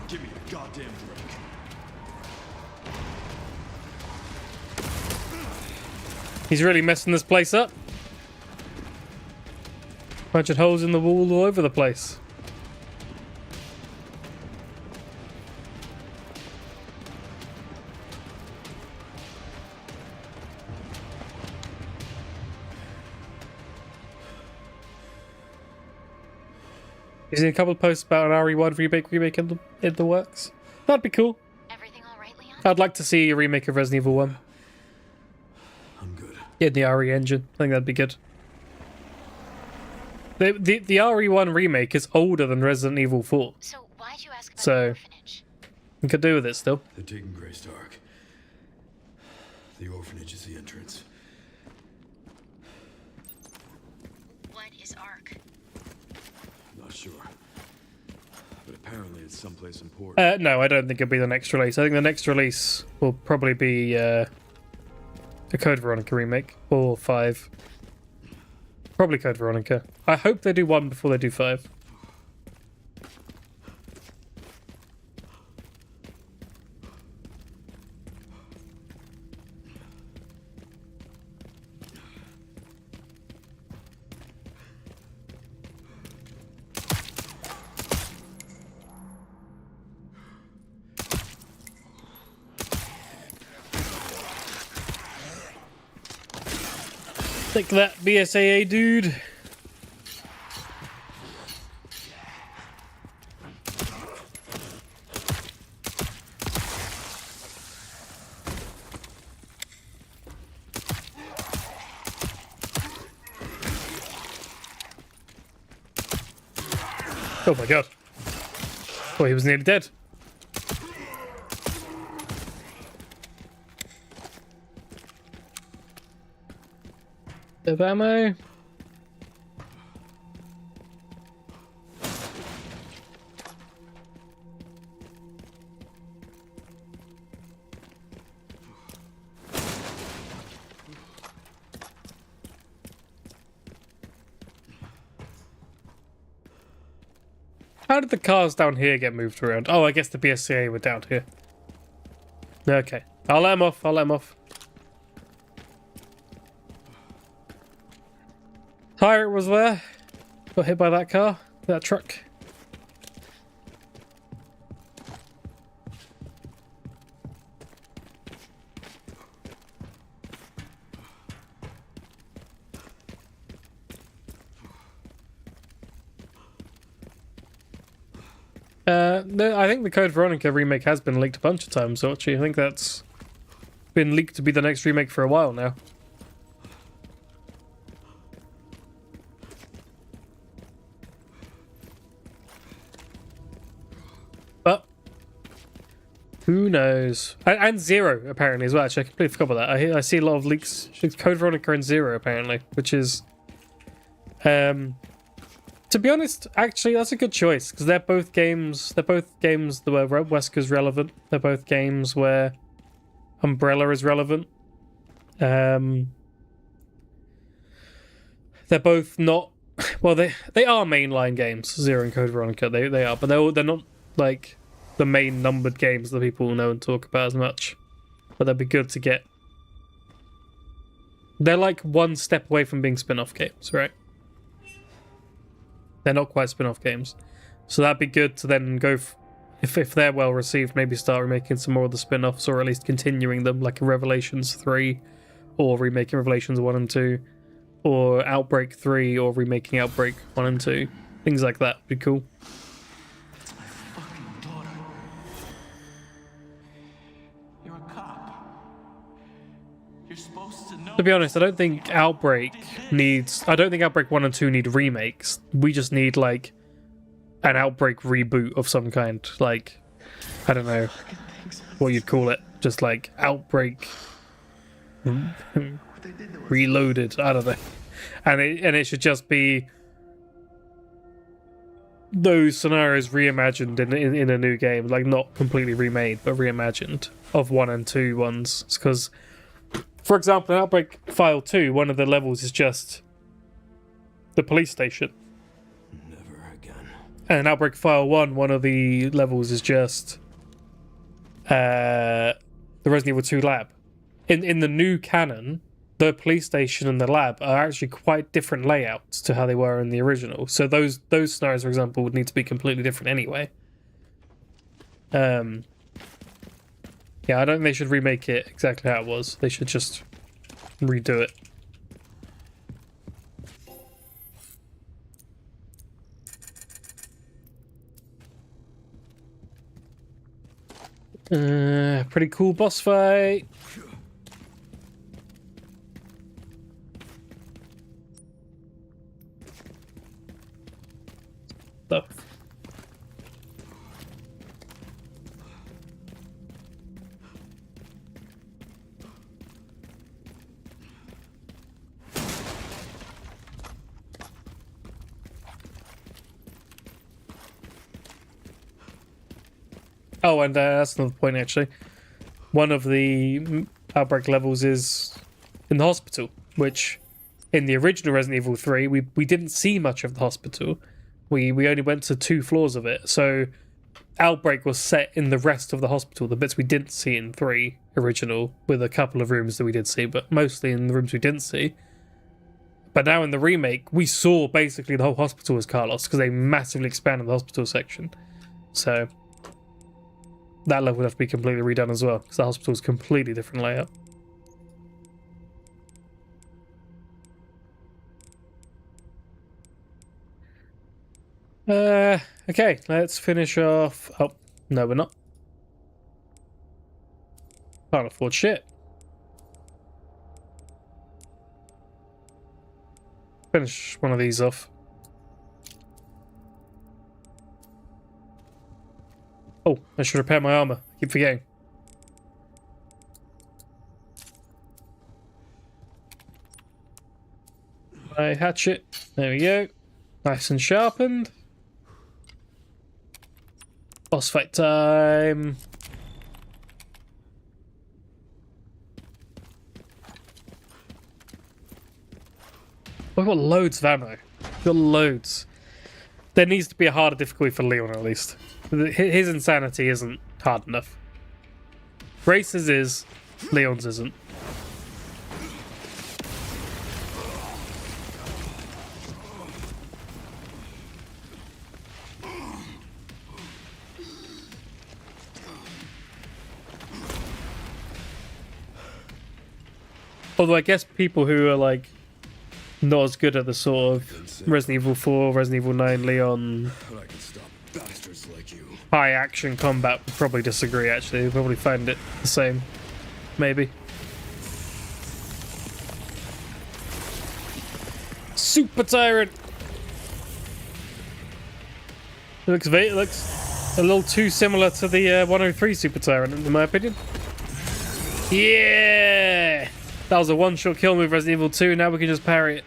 [SPEAKER 2] give me a goddamn break.
[SPEAKER 1] He's really messing this place up. Bunch of holes in the wall all over the place. Is there a couple of posts about an RE1 remake in the works? That'd be cool.
[SPEAKER 3] Everything all right, Leon?
[SPEAKER 1] I'd like to see a remake of Resident Evil 1
[SPEAKER 2] I'm good.
[SPEAKER 1] in the RE engine. I think that'd be good. The RE1 remake is older than Resident Evil 4.
[SPEAKER 3] So why'd you ask about
[SPEAKER 1] So-
[SPEAKER 3] the orphanage?
[SPEAKER 1] You could do with it still.
[SPEAKER 2] They're taking Grace to Ark. The orphanage is the entrance.
[SPEAKER 3] What is ARC?
[SPEAKER 2] Not sure. But apparently it's someplace important.
[SPEAKER 1] No, I don't think it'll be the next release. I think the next release will probably be a Code Veronica remake or 5. Probably Code Veronica. I hope they do 1 before they do 5. Like that BSAA dude. Oh my god. Oh, he was nearly dead. Bit of ammo. How did the cars down here get moved around? Oh, I guess the BSCA were down here. Okay. I'll let him off. I'll let him off. Pirate was there. Got hit by that car. That truck. I think the Code Veronica remake has been leaked a bunch of times, actually. I think that's been leaked to be the next remake for a while now. But who knows? And Zero, apparently, as well. Actually, I completely forgot about that. I see a lot of leaks. Code Veronica and Zero, apparently, which is... to be honest, actually, that's a good choice because they're both games. They're both games where Wesker's relevant. They're both games where Umbrella is relevant. They're both not. Well, they are mainline games. Zero and Code Veronica, they are, but they're not like the main numbered games that people know and talk about as much. But they'd be good to get. They're like one step away from being spin-off games, right? They're not quite spin-off games. So that'd be good to then go... If they're well received, maybe start remaking some more of the spin-offs, or at least continuing them, like Revelations 3, or remaking Revelations 1 and 2, or Outbreak 3, or remaking Outbreak 1 and 2. Things like that would be cool.
[SPEAKER 7] That's my fucking daughter. You're a cop. You're supposed to know.
[SPEAKER 1] To be honest, I don't think Outbreak 1 and 2 need remakes. We just need, like, an Outbreak reboot of some kind. Like, I don't know what you'd call it. Just like Outbreak Reloaded. I don't know. And it should just be those scenarios reimagined in a new game. Like, not completely remade, but reimagined of 1 and 2 ones. Because... For example, in Outbreak File 2, one of the levels is just the police station.
[SPEAKER 2] Never again.
[SPEAKER 1] And in Outbreak File 1, one of the levels is just the Resident Evil 2 lab. In the new canon, the police station and the lab are actually quite different layouts to how they were in the original. So those scenarios, for example, would need to be completely different anyway. Yeah, I don't think they should remake it exactly how it was. They should just redo it. Pretty cool boss fight. Stuff. Oh, and that's another point, actually. One of the Outbreak levels is in the hospital, which in the original Resident Evil 3, we didn't see much of the hospital. We only went to 2 floors of it. So Outbreak was set in the rest of the hospital, the bits we didn't see in 3 original, with a couple of rooms that we did see, but mostly in the rooms we didn't see. But now in the remake, we saw basically the whole hospital as Carlos, because they massively expanded the hospital section. So... that level would have to be completely redone as well, because the hospital is completely different layout. Okay, let's finish off. Oh, no, we're not. Can't afford shit. Finish one of these off. Oh, I should repair my armor. Keep forgetting. My hatchet. There we go. Nice and sharpened. Boss fight time. We've got loads of ammo. We've got loads. There needs to be a harder difficulty for Leon, at least. His insanity isn't hard enough. Race's is, Leon's isn't. Although I guess people who are like not as good at the sort of Resident Evil 4, Resident Evil 9, Leon
[SPEAKER 2] I can stop bastards like you.
[SPEAKER 1] high action combat would probably disagree. Actually, they'd probably find it the same, maybe. Super Tyrant. It looks a little too similar to the 103 Super Tyrant, in my opinion. Yeah, that was a one-shot kill move, Resident Evil 2. Now we can just parry it.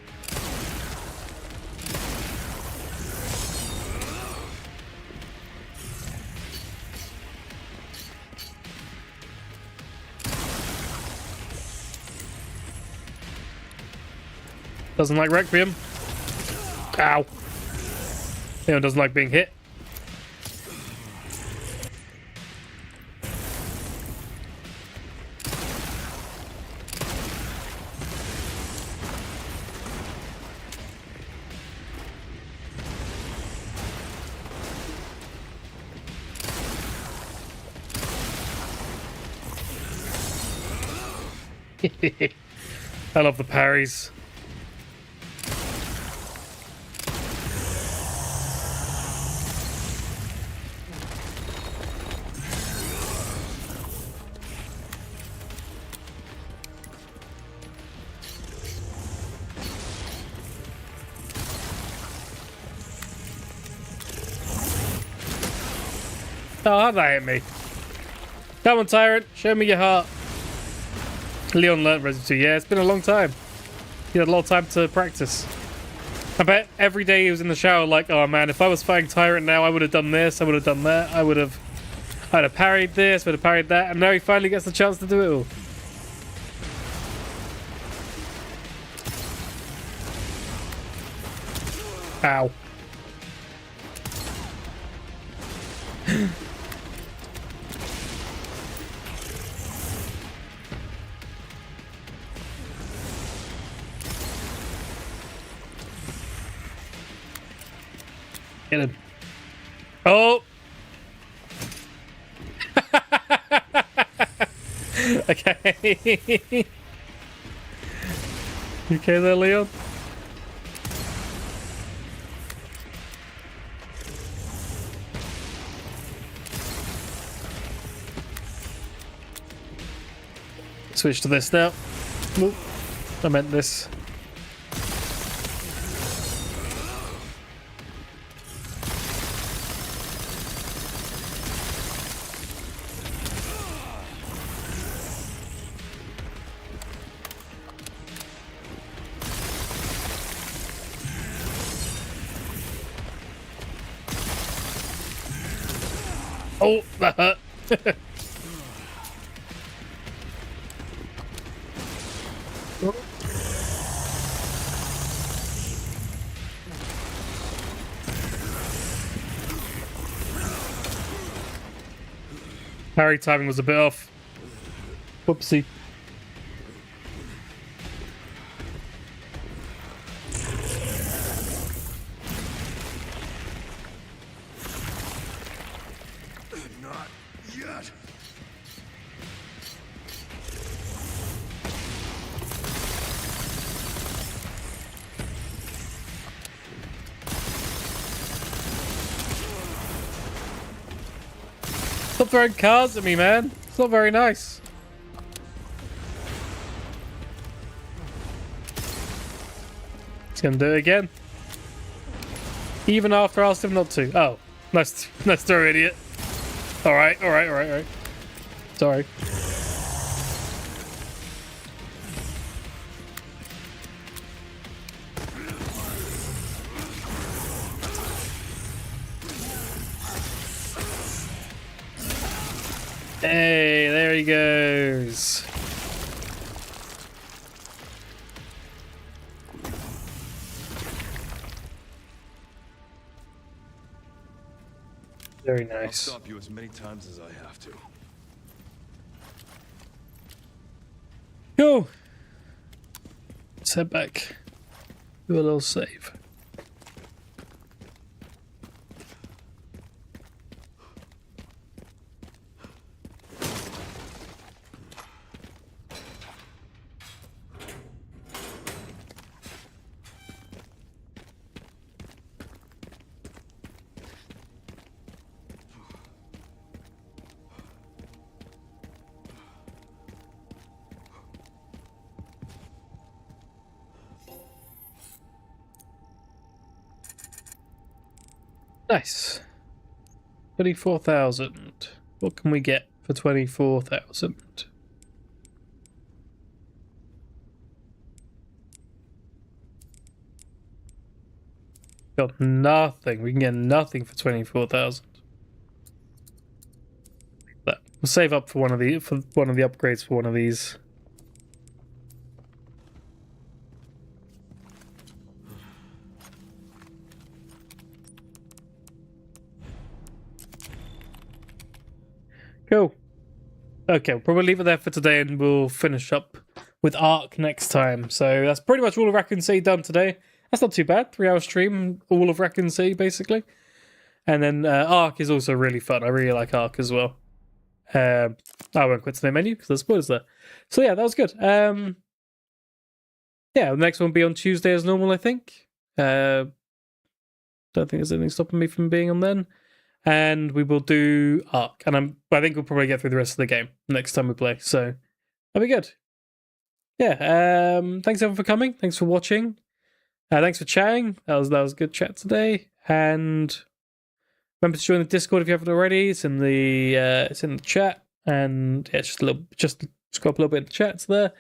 [SPEAKER 1] Doesn't like Requiem. Ow. Leon doesn't like being hit. I love the parries. Oh, how'd that hit me? Come on, Tyrant. Show me your heart. Leon learnt Resident 2. Yeah, it's been a long time. He had a lot of time to practice. I bet every day he was in the shower like, oh man, if I was fighting Tyrant now, I would have done this, I would have done that, I'd have parried this, would have parried that, and now he finally gets the chance to do it all. Ow. Get him. Oh! Okay. You okay there, Leon? Switch to this now. Oop. I meant this. Oh, that hurt. Parry timing was a bit off. Whoopsie.
[SPEAKER 2] Not yet.
[SPEAKER 1] Stop throwing cards at me, man. It's not very nice. It's gonna do it again. Even after I asked him not to. Oh, nice throw, idiot. Alright. Sorry. Hey, there he goes. Very
[SPEAKER 2] I'll
[SPEAKER 1] nice.
[SPEAKER 2] stop you as many times as I have to.
[SPEAKER 1] Cool. Let's head back. Do a little save. Nice. 24,000. What can we get for 24,000? Got nothing. We can get nothing for 24,000. But we'll save up for one of the upgrades for one of these. Cool. Okay, we'll probably leave it there for today and we'll finish up with Ark next time. So that's pretty much all of Raccoon City done today. That's not too bad. 3-hour stream, all of Raccoon City, basically. And then Ark is also really fun. I really like Ark as well. I won't quit to the menu because there's spoilers there. So yeah, that was good. Yeah, the next one will be on Tuesday as normal, I think. Don't think there's anything stopping me from being on then. And we will do Ark. And I think we'll probably get through the rest of the game next time we play. So that'll be good. Yeah, thanks everyone for coming. Thanks for watching. Thanks for chatting. That was good chat today. And remember to join the Discord if you haven't already. It's in the chat. And yeah, just go up a little bit in the chat. It's there.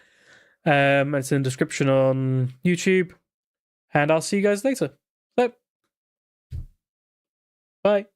[SPEAKER 1] It's in the description on YouTube. And I'll see you guys later. So, bye.